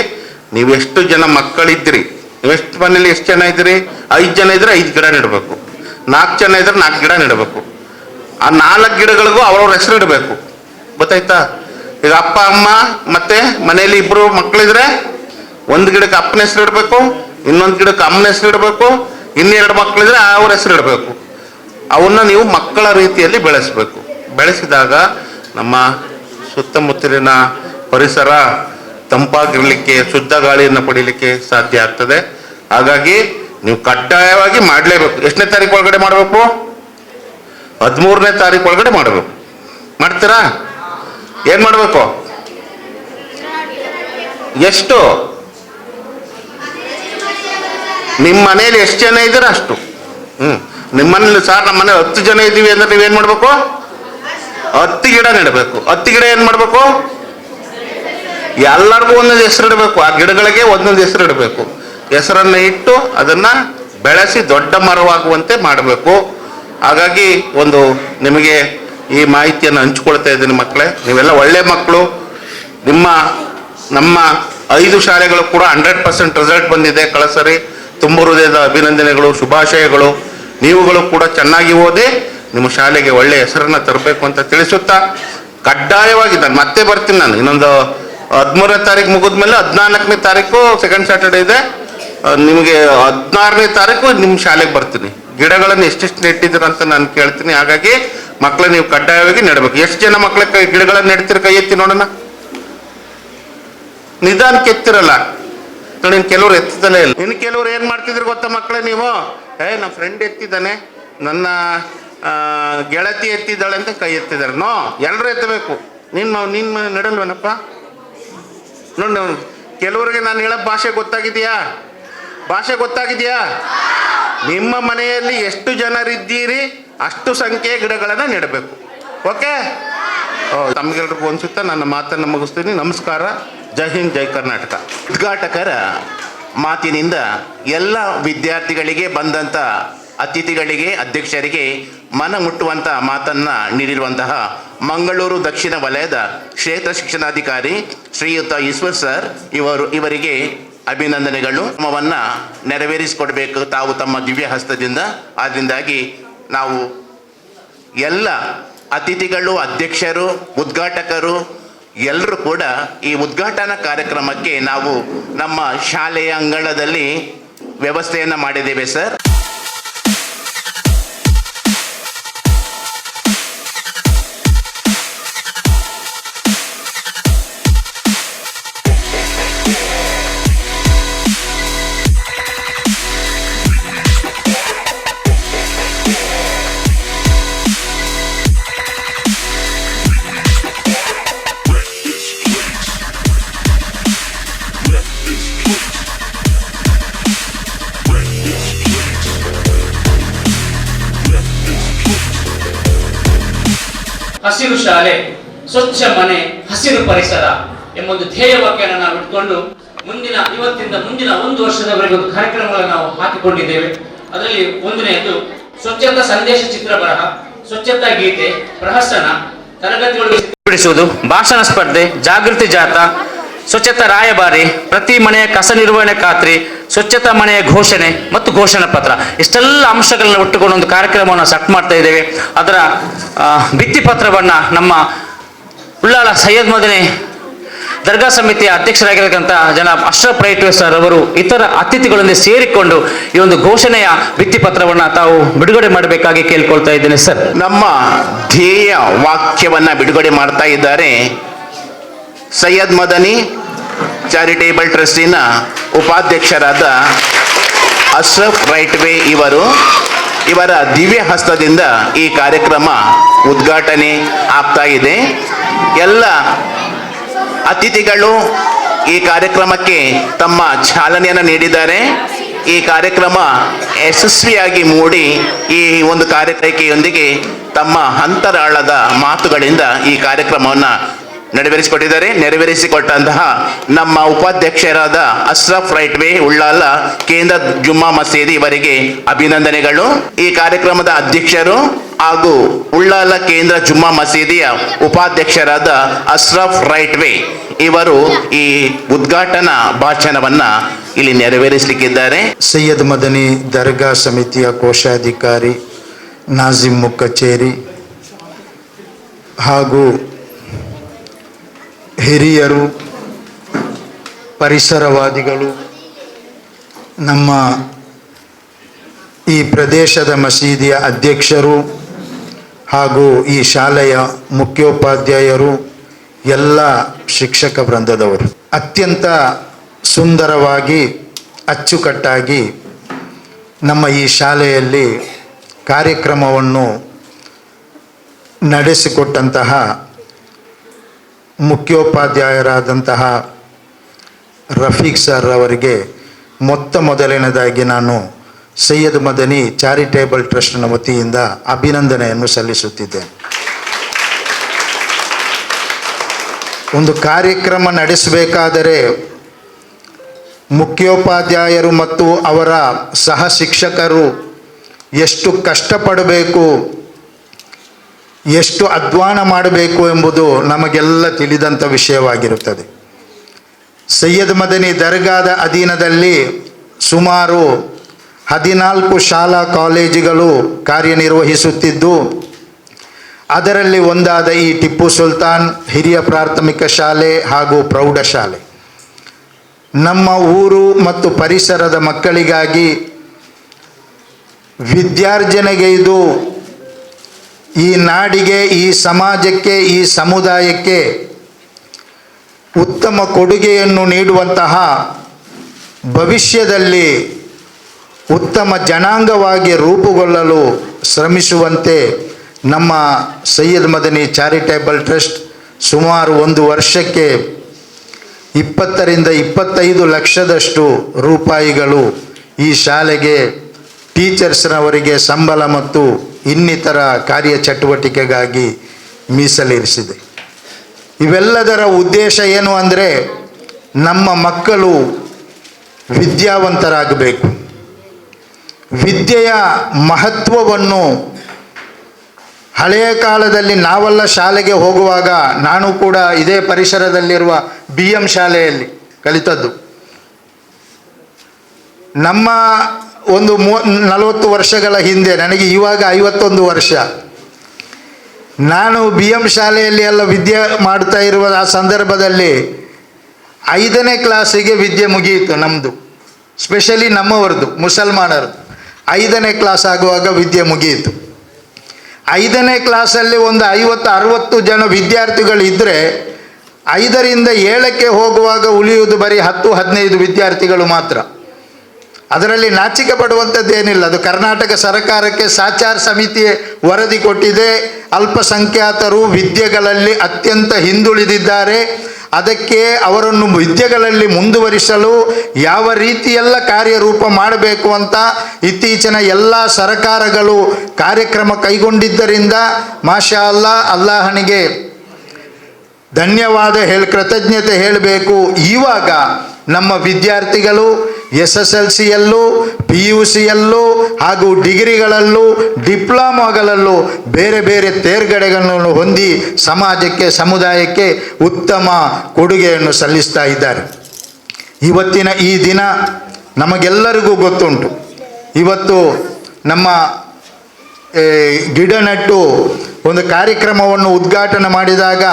ನೀವೆಷ್ಟು ಜನ ಮಕ್ಕಳಿದ್ರಿ, ನೀವೆಷ್ಟು ಮನೇಲಿ ಎಷ್ಟು ಜನ ಇದ್ದೀರಿ? 5 ಜನ ಇದ್ರೆ 5 ಗಿಡ ನೆಡಬೇಕು. 4 ಜನ ಇದ್ರೆ 4 ಗಿಡ ನೆಡಬೇಕು. ಆ 4 ಗಿಡಗಳಿಗೂ ಅವ್ರವ್ರ ಹೆಸರು ಇಡಬೇಕು. ಗೊತ್ತಾಯ್ತಾ? ಈಗ ಅಪ್ಪ ಅಮ್ಮ ಮತ್ತೆ ಮನೆಯಲ್ಲಿ 2 ಮಕ್ಕಳಿದ್ರೆ 1 ಗಿಡಕ್ಕೆ ಅಪ್ಪನ ಹೆಸರು ಇಡಬೇಕು, ಇನ್ನೊಂದು ಗಿಡಕ್ಕೆ ಅಮ್ಮನ ಹೆಸರು ಇಡಬೇಕು, 2 ಮಕ್ಕಳಿದ್ರೆ ಅವ್ರ ಹೆಸರು ಇಡಬೇಕು. ಅವನ್ನ ನೀವು ಮಕ್ಕಳ ರೀತಿಯಲ್ಲಿ ಬೆಳೆಸಬೇಕು. ಬೆಳೆಸಿದಾಗ ನಮ್ಮ ಸುತ್ತಮುತ್ತಲಿನ ಪರಿಸರ ತಂಪಾಗಿರಲಿಕ್ಕೆ, ಶುದ್ಧ ಗಾಳಿಯನ್ನು ಪಡೀಲಿಕ್ಕೆ ಸಾಧ್ಯ ಆಗ್ತದೆ. ಹಾಗಾಗಿ ನೀವು ಕಡ್ಡಾಯವಾಗಿ ಮಾಡಲೇಬೇಕು. ಎಷ್ಟನೇ ತಾರೀಕು ಒಳಗಡೆ ಮಾಡಬೇಕು? 13ನೇ ತಾರೀಕು ಒಳಗಡೆ ಮಾಡಬೇಕು. ಮಾಡ್ತೀರಾ? ಏನು ಮಾಡಬೇಕು? ಎಷ್ಟು? ನಿಮ್ಮ ಮನೇಲಿ ಎಷ್ಟು ಜನ ಇದ್ದೀರ ಅಷ್ಟು. ನಿಮ್ಮ ಮನೇಲಿ ಸರ್ ನಮ್ಮ ಮನೇಲಿ 10 ಜನ ಇದ್ದೀವಿ ಅಂದ್ರೆ ನೀವೇನು ಮಾಡಬೇಕು? 10 ಗಿಡ ನೆಡಬೇಕು. 10 ಗಿಡ ಏನು ಮಾಡಬೇಕು? ಎಲ್ಲರಿಗೂ ಒಂದೊಂದು ಹೆಸರು ಇಡಬೇಕು. ಆ ಗಿಡಗಳಿಗೆ ಒಂದೊಂದು ಹೆಸರು ಇಡಬೇಕು. ಹೆಸರನ್ನು ಇಟ್ಟು ಅದನ್ನು ಬೆಳೆಸಿ ದೊಡ್ಡ ಮರವಾಗುವಂತೆ ಮಾಡಬೇಕು. ಹಾಗಾಗಿ ನಿಮಗೆ ಈ ಮಾಹಿತಿಯನ್ನು ಹಂಚಿಕೊಳ್ತಾ ಇದ್ದೀನಿ ಮಕ್ಕಳೇ. ನೀವೆಲ್ಲ ಒಳ್ಳೆ ಮಕ್ಕಳು. ನಮ್ಮ 5 ಶಾಲೆಗಳು ಕೂಡ 100% ರಿಸಲ್ಟ್ ಬಂದಿದೆ ಕಳಸರಿ. ತುಂಬ ಹೃದಯದ ಅಭಿನಂದನೆಗಳು, ಶುಭಾಶಯಗಳು. ನೀವುಗಳು ಕೂಡ ಚೆನ್ನಾಗಿ ಓದಿ ನಿಮ್ಮ ಶಾಲೆಗೆ ಒಳ್ಳೆಯ ಹೆಸರನ್ನು ತರಬೇಕು ಅಂತ ತಿಳಿಸುತ್ತಾ, ಕಡ್ಡಾಯವಾಗಿ ನಾನು ಮತ್ತೆ ಬರ್ತೀನಿ. ನಾನು ಇನ್ನೊಂದು 13ನೇ ತಾರೀಕು ಮುಗಿದ್ಮೇಲೆ 14ನೇ ತಾರೀಕು ಸೆಕೆಂಡ್ ಸ್ಯಾಟರ್ಡೇ ಇದೆ. ನಿಮಗೆ 16ನೇ ತಾರೀಕು ನಿಮ್ಮ ಶಾಲೆಗೆ ಬರ್ತೀನಿ. ಗಿಡಗಳನ್ನು ಎಷ್ಟೆಷ್ಟು ನೆಟ್ಟಿದ್ದೀರ ಅಂತ ನಾನು ಕೇಳ್ತೀನಿ. ಹಾಗಾಗಿ ಮಕ್ಕಳು ನೀವು ಕಡ್ಡಾಯವಾಗಿ ನೆಡಬೇಕು. ಎಷ್ಟು ಜನ ಮಕ್ಕಳ ಗಿಡಗಳನ್ನು ನೆಡ್ತೀರ? ಕೈ ಎತ್ತಿ ನೋಡೋಣ. ನಿಧಾನಕ್ಕೆ ಎತ್ತಿರಲ್ಲ ನೋಡಿ, ಕೆಲವ್ರು ಎತ್ತದಲ್ಲೇ ಇಲ್ಲ. ಇನ್ನು ಕೆಲವ್ರು ಏನು ಮಾಡ್ತಿದ್ರು ಗೊತ್ತಾ ಮಕ್ಕಳೇ? ನೀವು ನಮ್ಮ ಫ್ರೆಂಡ್ ಎತ್ತಿದ್ದಾನೆ, ನನ್ನ ಗೆಳತಿ ಎತ್ತಿದ್ದಾಳೆ ಅಂತ ಕೈ ಎತ್ತಿದ್ದಾರೆ. ನೋ, ಎಲ್ಲರೂ ಎತ್ತಬೇಕು. ನಿನ್ನ ನೆಡಲ್ವೇನಪ್ಪ? ನೋಡಿ, ಕೆಲವರಿಗೆ ನಾನು ಹೇಳೋ ಭಾಷೆ ಗೊತ್ತಾಗಿದೆಯಾ? ನಿಮ್ಮ ಮನೆಯಲ್ಲಿ ಎಷ್ಟು ಜನರಿದ್ದೀರಿ ಅಷ್ಟು ಸಂಖ್ಯೆಯ ಗಿಡಗಳನ್ನು ನೆಡಬೇಕು. ಓಕೆ? ತಮಗೆಲ್ರಿಗೂ ಅನಿಸುತ್ತಾ ನನ್ನ ಮಾತನ್ನು ಮುಗಿಸ್ತೀನಿ. ನಮಸ್ಕಾರ. ಜೈ ಹಿಂದ್, ಜೈ ಕರ್ನಾಟಕ. ಉದ್ಘಾಟಕರ ಮಾತಿನಿಂದ ಎಲ್ಲ ವಿದ್ಯಾರ್ಥಿಗಳಿಗೆ, ಬಂದಂಥ ಅತಿಥಿಗಳಿಗೆ, ಅಧ್ಯಕ್ಷರಿಗೆ ಮನ ಮುಟ್ಟುವಂಥ ಮಾತನ್ನು ನೀಡಿರುವಂತಹ ಮಂಗಳೂರು ದಕ್ಷಿಣ ವಲಯದ ಕ್ಷೇತ್ರ ಶಿಕ್ಷಣಾಧಿಕಾರಿ ಶ್ರೀಯುತ ಈಶ್ವರ್ ಸರ್ ಇವರಿಗೆ ಅಭಿನಂದನೆಗಳು. ಕ್ರಮವನ್ನು ನೆರವೇರಿಸಿಕೊಡ್ಬೇಕು ತಾವು ತಮ್ಮ ದಿವ್ಯ ಹಸ್ತದಿಂದ. ಆದ್ದರಿಂದಾಗಿ ನಾವು ಎಲ್ಲ ಅತಿಥಿಗಳು, ಅಧ್ಯಕ್ಷರು, ಉದ್ಘಾಟಕರು ಎಲ್ಲರೂ ಕೂಡ ಈ ಉದ್ಘಾಟನಾ ಕಾರ್ಯಕ್ರಮಕ್ಕೆ ನಾವು ನಮ್ಮ ಶಾಲೆಯ ಅಂಗಳದಲ್ಲಿ ವ್ಯವಸ್ಥೆಯನ್ನು ಮಾಡಿದ್ದೇವೆ ಸರ್. ಹಸಿರು ಶಾಲೆ, ಸ್ವಚ್ಛ ಮನೆ, ಹಸಿರು ಪರಿಸರ ಎಂಬೊಂದು ಧ್ಯೇಯ ವಾಕ್ಯನ ನಾವು ಇಟ್ಕೊಂಡು ಇವತ್ತಿಂದ ಮುಂದಿನ 1 ವರ್ಷದವರೆಗೆ ಒಂದು ಕಾರ್ಯಕ್ರಮಗಳನ್ನು ನಾವು ಹಾಕಿಕೊಂಡಿದ್ದೇವೆ. ಅದರಲ್ಲಿ ಒಂದನೆಯದು ಸ್ವಚ್ಛತಾ ಸಂದೇಶ ಚಿತ್ರ ಬರಹ, ಸ್ವಚ್ಛತಾ ಗೀತೆ, ಪ್ರಹಸನ, ತರಗತಿಗಳು ಬಿಡಿಸುವುದು, ಭಾಷಣ ಸ್ಪರ್ಧೆ, ಜಾಗೃತಿ ಜಾಥಾ, ಸ್ವಚ್ಛತಾ ರಾಯಭಾರಿ, ಪ್ರತಿ ಮನೆಯ ಕಸ ನಿರ್ವಹಣೆ ಖಾತ್ರಿ, ಸ್ವಚ್ಛತಾ ಮನೆಯ ಘೋಷಣೆ ಮತ್ತು ಘೋಷಣಾ ಪತ್ರ, ಇಷ್ಟೆಲ್ಲ ಅಂಶಗಳನ್ನ ಒಟ್ಟುಕೊಂಡು ಒಂದು ಕಾರ್ಯಕ್ರಮವನ್ನು ಸೆಟ್ ಮಾಡ್ತಾ ಇದ್ದೇವೆ. ಅದರ ಭಿತ್ತಿ ಪತ್ರವನ್ನು ನಮ್ಮ ಉಳ್ಳಾಲ ಸೈಯದ್ ಮದನಿ ದರ್ಗಾ ಸಮಿತಿಯ ಅಧ್ಯಕ್ಷರಾಗಿರತಕ್ಕಂಥ ಜನಾಬ್ ಅಶ್ರಫ್ ರೈಟ್ವೆ ಸರ್ ಅವರು ಇತರ ಅತಿಥಿಗಳೊಂದಿಗೆ ಸೇರಿಕೊಂಡು ಈ ಒಂದು ಘೋಷಣೆಯ ಭಿತ್ತಿ ಪತ್ರವನ್ನು ತಾವು ಬಿಡುಗಡೆ ಮಾಡಬೇಕಾಗಿ ಕೇಳ್ಕೊಳ್ತಾ ಇದ್ದೇನೆ ಸರ್. ನಮ್ಮ ಧ್ಯೇಯ ವಾಕ್ಯವನ್ನು ಬಿಡುಗಡೆ ಮಾಡ್ತಾ ಇದ್ದಾರೆ ಸೈಯದ್ ಮದನಿ ಚಾರಿಟೇಬಲ್ ಟ್ರಸ್ಟಿನ ಉಪಾಧ್ಯಕ್ಷರಾದ ಅಶ್ರಫ್ ರೈಟ್ವೆ ಇವರು. ಇವರ ದಿವ್ಯ ಹಸ್ತದಿಂದ ಈ ಕಾರ್ಯಕ್ರಮ ಉದ್ಘಾಟನೆ ಆಗ್ತಾ ಇದೆ. ಎಲ್ಲ ಅತಿಥಿಗಳು ಈ ಕಾರ್ಯಕ್ರಮಕ್ಕೆ ತಮ್ಮ ಚಾಲನೆಯನ್ನು ನೀಡಿದ್ದಾರೆ. ಈ ಕಾರ್ಯಕ್ರಮ ಯಶಸ್ವಿಯಾಗಿ ಮೂಡಿ ಈ ಒಂದು ಕಾರ್ಯಕ್ರಮದೊಂದಿಗೆ ತಮ್ಮ ಅಂತರಾಳದ ಮಾತುಗಳಿಂದ ಈ ಕಾರ್ಯಕ್ರಮವನ್ನು ನೆರವೇರಿಸಿಕೊಟ್ಟಂತಹ ನಮ್ಮ ಉಪಾಧ್ಯಕ್ಷರಾದ ಅಶ್ರಫ್ ರೈಟ್ವೆ ಉಳ್ಳಾಲ ಕೇಂದ್ರ ಜುಮ್ಮಾ ಮಸೀದಿ ಇವರಿಗೆ ಅಭಿನಂದನೆಗಳು. ಈ ಕಾರ್ಯಕ್ರಮದ ಅಧ್ಯಕ್ಷರು ಹಾಗೂ ಉಳ್ಳಾಲ ಕೇಂದ್ರ ಜುಮ್ಮಾ ಮಸೀದಿಯ ಉಪಾಧ್ಯಕ್ಷರಾದ ಅಶ್ರಫ್ ರೈಟ್ವೆ ಇವರು ಈ ಉದ್ಘಾಟನಾ ಭಾಷಣವನ್ನ ಇಲ್ಲಿ ನೆರವೇರಿಸಲಿಕ್ಕಿದ್ದಾರೆ. ಸೈಯದ್ ಮದನಿ ದರ್ಗಾ ಸಮಿತಿಯ ಕೋಶಾಧಿಕಾರಿ ನಾಜಿಮ್ ಮುಕ್ಕಚೇರಿ ಹಾಗೂ ಹಿರಿಯರು, ಪರಿಸರವಾದಿಗಳು, ನಮ್ಮ ಈ ಪ್ರದೇಶದ ಮಸೀದಿಯ ಅಧ್ಯಕ್ಷರು ಹಾಗೂ ಈ ಶಾಲೆಯ ಮುಖ್ಯೋಪಾಧ್ಯಾಯರು, ಎಲ್ಲ ಶಿಕ್ಷಕ ವೃಂದದವರು ಅತ್ಯಂತ ಸುಂದರವಾಗಿ ಅಚ್ಚುಕಟ್ಟಾಗಿ ನಮ್ಮ ಈ ಶಾಲೆಯಲ್ಲಿ ಕಾರ್ಯಕ್ರಮವನ್ನು ನಡೆಸಿಕೊಟ್ಟಂತಹ ಮುಖ್ಯೋಪಾಧ್ಯಾಯರಾದಂತಹ ರಫೀಕ್ ಸರ್ ಅವರಿಗೆ ಮೊದಲನೇದಾಗಿ ನಾನು ಸೈಯದ್ ಮದನಿ ಚಾರಿಟೇಬಲ್ ಟ್ರಸ್ಟ್ನ ವತಿಯಿಂದ ಅಭಿನಂದನೆಯನ್ನು ಸಲ್ಲಿಸುತ್ತಿದ್ದೇನೆ. ಒಂದು ಕಾರ್ಯಕ್ರಮ ನಡೆಸಬೇಕಾದರೆ ಮುಖ್ಯೋಪಾಧ್ಯಾಯರು ಮತ್ತು ಅವರ ಸಹ ಶಿಕ್ಷಕರು ಎಷ್ಟು ಕಷ್ಟಪಡಬೇಕು, ಎಷ್ಟು ಅಧ್ವಾನ ಮಾಡಬೇಕು ಎಂಬುದು ನಮಗೆಲ್ಲ ತಿಳಿದಂಥ ವಿಷಯವಾಗಿರುತ್ತದೆ. ಸೈಯದ್ ಮದನಿ ದರ್ಗಾದ ಅಧೀನದಲ್ಲಿ ಸುಮಾರು 14 ಶಾಲಾ ಕಾಲೇಜುಗಳು ಕಾರ್ಯನಿರ್ವಹಿಸುತ್ತಿದ್ದು, ಅದರಲ್ಲಿ ಒಂದಾದ ಈ ಟಿಪ್ಪು ಸುಲ್ತಾನ್ ಹಿರಿಯ ಪ್ರಾಥಮಿಕ ಶಾಲೆ ಹಾಗೂ ಪ್ರೌಢಶಾಲೆ ನಮ್ಮ ಊರು ಮತ್ತು ಪರಿಸರದ ಮಕ್ಕಳಿಗಾಗಿ ವಿದ್ಯಾರ್ಜನೆಗೈದು ಈ ನಾಡಿಗೆ, ಈ ಸಮಾಜಕ್ಕೆ, ಈ ಸಮುದಾಯಕ್ಕೆ ಉತ್ತಮ ಕೊಡುಗೆಯನ್ನು ನೀಡುವಂತಹ, ಭವಿಷ್ಯದಲ್ಲಿ ಉತ್ತಮ ಜನಾಂಗವಾಗಿ ರೂಪುಗೊಳ್ಳಲು ಶ್ರಮಿಸುವಂತೆ ನಮ್ಮ ಸೈಯದ್ ಮದನಿ ಚಾರಿಟೇಬಲ್ ಟ್ರಸ್ಟ್ ಸುಮಾರು 1 ವರ್ಷಕ್ಕೆ 20 ರಿಂದ 25 ಲಕ್ಷದಷ್ಟು ರೂಪಾಯಿಗಳು ಈ ಶಾಲೆಗೆ ಟೀಚರ್ಸ್ನವರಿಗೆ ಸಂಬಳ ಮತ್ತು ಇನ್ನಿತರ ಕಾರ್ಯಚಟುವಟಿಕೆಗಾಗಿ ಮೀಸಲಿರಿಸಿದೆ. ಇವೆಲ್ಲದರ ಉದ್ದೇಶ ಏನು ಅಂದರೆ, ನಮ್ಮ ಮಕ್ಕಳು ವಿದ್ಯಾವಂತರಾಗಬೇಕು. ವಿದ್ಯೆಯ ಮಹತ್ವವನ್ನು ಹಳೆಯ ಕಾಲದಲ್ಲಿ ನಾವೆಲ್ಲ ಶಾಲೆಗೆ ಹೋಗುವಾಗ, ನಾನು ಕೂಡ ಇದೇ ಪರಿಸರದಲ್ಲಿರುವ BM ಶಾಲೆಯಲ್ಲಿ ಕಲಿತದ್ದು. ನಮ್ಮ ಒಂದು 40 ವರ್ಷಗಳ ಹಿಂದೆ, ನನಗೆ ಇವಾಗ 51 ವರ್ಷ, ನಾನು BM ಶಾಲೆಯಲ್ಲಿ ಎಲ್ಲ ವಿದ್ಯೆ ಮಾಡ್ತಾ ಇರುವ ಆ ಸಂದರ್ಭದಲ್ಲಿ 5ನೇ ಕ್ಲಾಸಿಗೆ ವಿದ್ಯೆ ಮುಗಿಯಿತು ನಮ್ಮದು, ಸ್ಪೆಷಲಿ ನಮ್ಮವರದು ಮುಸಲ್ಮಾನರದು 5ನೇ ಕ್ಲಾಸ್ ಆಗುವಾಗ ವಿದ್ಯೆ ಮುಗಿಯಿತು. 5ನೇ ಕ್ಲಾಸಲ್ಲಿ ಒಂದು 50-60 ಜನ ವಿದ್ಯಾರ್ಥಿಗಳು ಇದ್ದರೆ 5ರಿಂದ 7ಕ್ಕೆ ಹೋಗುವಾಗ ಉಳಿಯುವುದು ಬರೀ 10-15 ವಿದ್ಯಾರ್ಥಿಗಳು ಮಾತ್ರ. ಅದರಲ್ಲಿ ನಾಚಿಕೆ ಪಡುವಂಥದ್ದೇನಿಲ್ಲ. ಅದು ಕರ್ನಾಟಕ ಸರ್ಕಾರಕ್ಕೆ ಸಾಚಾರ್ ಸಮಿತಿ ವರದಿ ಕೊಟ್ಟಿದೆ. ಅಲ್ಪಸಂಖ್ಯಾತರು ವಿದ್ಯೆಗಳಲ್ಲಿ ಅತ್ಯಂತ ಹಿಂದುಳಿದಿದ್ದಾರೆ, ಅದಕ್ಕೆ ಅವರನ್ನು ವಿದ್ಯೆಗಳಲ್ಲಿ ಮುಂದುವರಿಸಲು ಯಾವ ರೀತಿಯೆಲ್ಲ ಕಾರ್ಯರೂಪ ಮಾಡಬೇಕು ಅಂತ ಇತ್ತೀಚಿನ ಎಲ್ಲ ಸರ್ಕಾರಗಳು ಕಾರ್ಯಕ್ರಮ ಕೈಗೊಂಡಿದ್ದರಿಂದ ಮಾಷಾ ಅಲ್ಲಾ, ಅಲ್ಲಾಹನಿಗೆ ಧನ್ಯವಾದ ಕೃತಜ್ಞತೆ ಹೇಳಬೇಕು. ಇವಾಗ ನಮ್ಮ ವಿದ್ಯಾರ್ಥಿಗಳು SSLCಯಲ್ಲೂ PUCಯಲ್ಲೂ ಹಾಗೂ ಡಿಗ್ರಿಗಳಲ್ಲೂ ಡಿಪ್ಲೊಮಾಗಳಲ್ಲೂ ಬೇರೆ ಬೇರೆ ತೇರ್ಗಡೆಗಳನ್ನು ಹೊಂದಿ ಸಮಾಜಕ್ಕೆ ಸಮುದಾಯಕ್ಕೆ ಉತ್ತಮ ಕೊಡುಗೆಯನ್ನು ಸಲ್ಲಿಸ್ತಾ ಇದ್ದಾರೆ. ಇವತ್ತಿನ ಈ ದಿನ ನಮಗೆಲ್ಲರಿಗೂ ಗೊತ್ತುಂಟು. ಇವತ್ತು ನಮ್ಮ ಗಿಡ ನೆಟ್ಟು ಒಂದು ಕಾರ್ಯಕ್ರಮವನ್ನು ಉದ್ಘಾಟನೆ ಮಾಡಿದಾಗ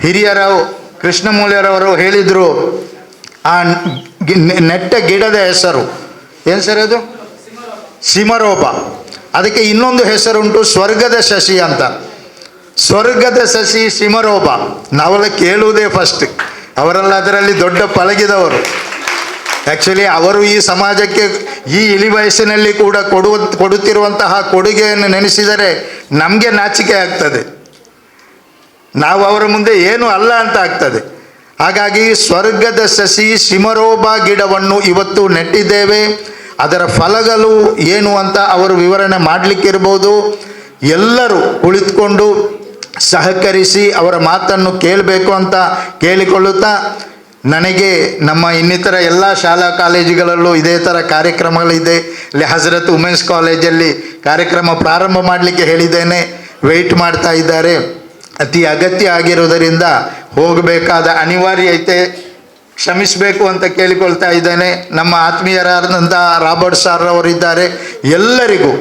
ಹಿರಿಯರು ಕೃಷ್ಣಮೂಲ್ಯರವರು ಹೇಳಿದರು, ಆ ನೆಟ್ಟ ಗಿಡದ ಹೆಸರು ಏನು ಸರ್ ಅದು? ಸಿಮರೋಪ. ಅದಕ್ಕೆ ಇನ್ನೊಂದು ಹೆಸರುಂಟು, ಸ್ವರ್ಗದ ಶಶಿ ಅಂತ. ಸ್ವರ್ಗದ ಶಶಿ ಸಿಮರೋಪ ನಾವೆಲ್ಲ ಕೇಳುವುದೇ ಫಸ್ಟ್. ಅವರೆಲ್ಲ ಅದರಲ್ಲಿ ದೊಡ್ಡ ಪಳಗಿದವರು. ಆ್ಯಕ್ಚುಲಿ ಅವರು ಈ ಸಮಾಜಕ್ಕೆ ಈ ಇಳಿ ವಯಸ್ಸಿನಲ್ಲಿ ಕೂಡ ಕೊಡುತ್ತಿರುವಂತಹ ಕೊಡುಗೆಯನ್ನು ನೆನೆಸಿದರೆ ನಮಗೆ ನಾಚಿಕೆ ಆಗ್ತದೆ. ನಾವು ಅವರ ಮುಂದೆ ಏನು ಅಲ್ಲ ಅಂತ ಆಗ್ತದೆ. ಹಾಗಾಗಿ ಸ್ವರ್ಗದ ಸಸಿ ಸಿಮರೋಬ ಗಿಡವನ್ನು ಇವತ್ತು ನೆಟ್ಟಿದ್ದೇವೆ. ಅದರ ಫಲಗಳು ಏನು ಅಂತ ಅವರು ವಿವರಣೆ ಮಾಡಲಿಕ್ಕಿರ್ಬೋದು. ಎಲ್ಲರೂ ಕುಳಿತುಕೊಂಡು ಸಹಕರಿಸಿ ಅವರ ಮಾತನ್ನು ಕೇಳಬೇಕು ಅಂತ ಕೇಳಿಕೊಳ್ಳುತ್ತಾ, ನನಗೆ ನಮ್ಮ ಇನ್ನಿತರ ಎಲ್ಲ ಶಾಲಾ ಕಾಲೇಜುಗಳಲ್ಲೂ ಇದೇ ಥರ ಕಾರ್ಯಕ್ರಮಗಳಿದೆ. ಇಲ್ಲಿ ಹಜರತ್ ವುಮೆನ್ಸ್ ಕಾಲೇಜಲ್ಲಿ ಕಾರ್ಯಕ್ರಮ ಪ್ರಾರಂಭ ಮಾಡಲಿಕ್ಕೆ ಹೇಳಿದ್ದೇನೆ, ವೆಯ್ಟ್ ಮಾಡ್ತಾ ಇದ್ದಾರೆ. ಅತಿ ಅಗತ್ಯ ಆಗಿರುವುದರಿಂದ ಹೋಗಬೇಕಾದ ಅನಿವಾರ್ಯತೆ, ಕ್ಷಮಿಸಬೇಕು ಅಂತ ಕೇಳಿಕೊಳ್ತಾ ಇದ್ದೇನೆ. ನಮ್ಮ ಆತ್ಮೀಯರಾದಂಥ ರಾಬರ್ಟ್ ಸರ್ ಅವರಿದ್ದಾರೆ. ಎಲ್ಲರಿಗೂ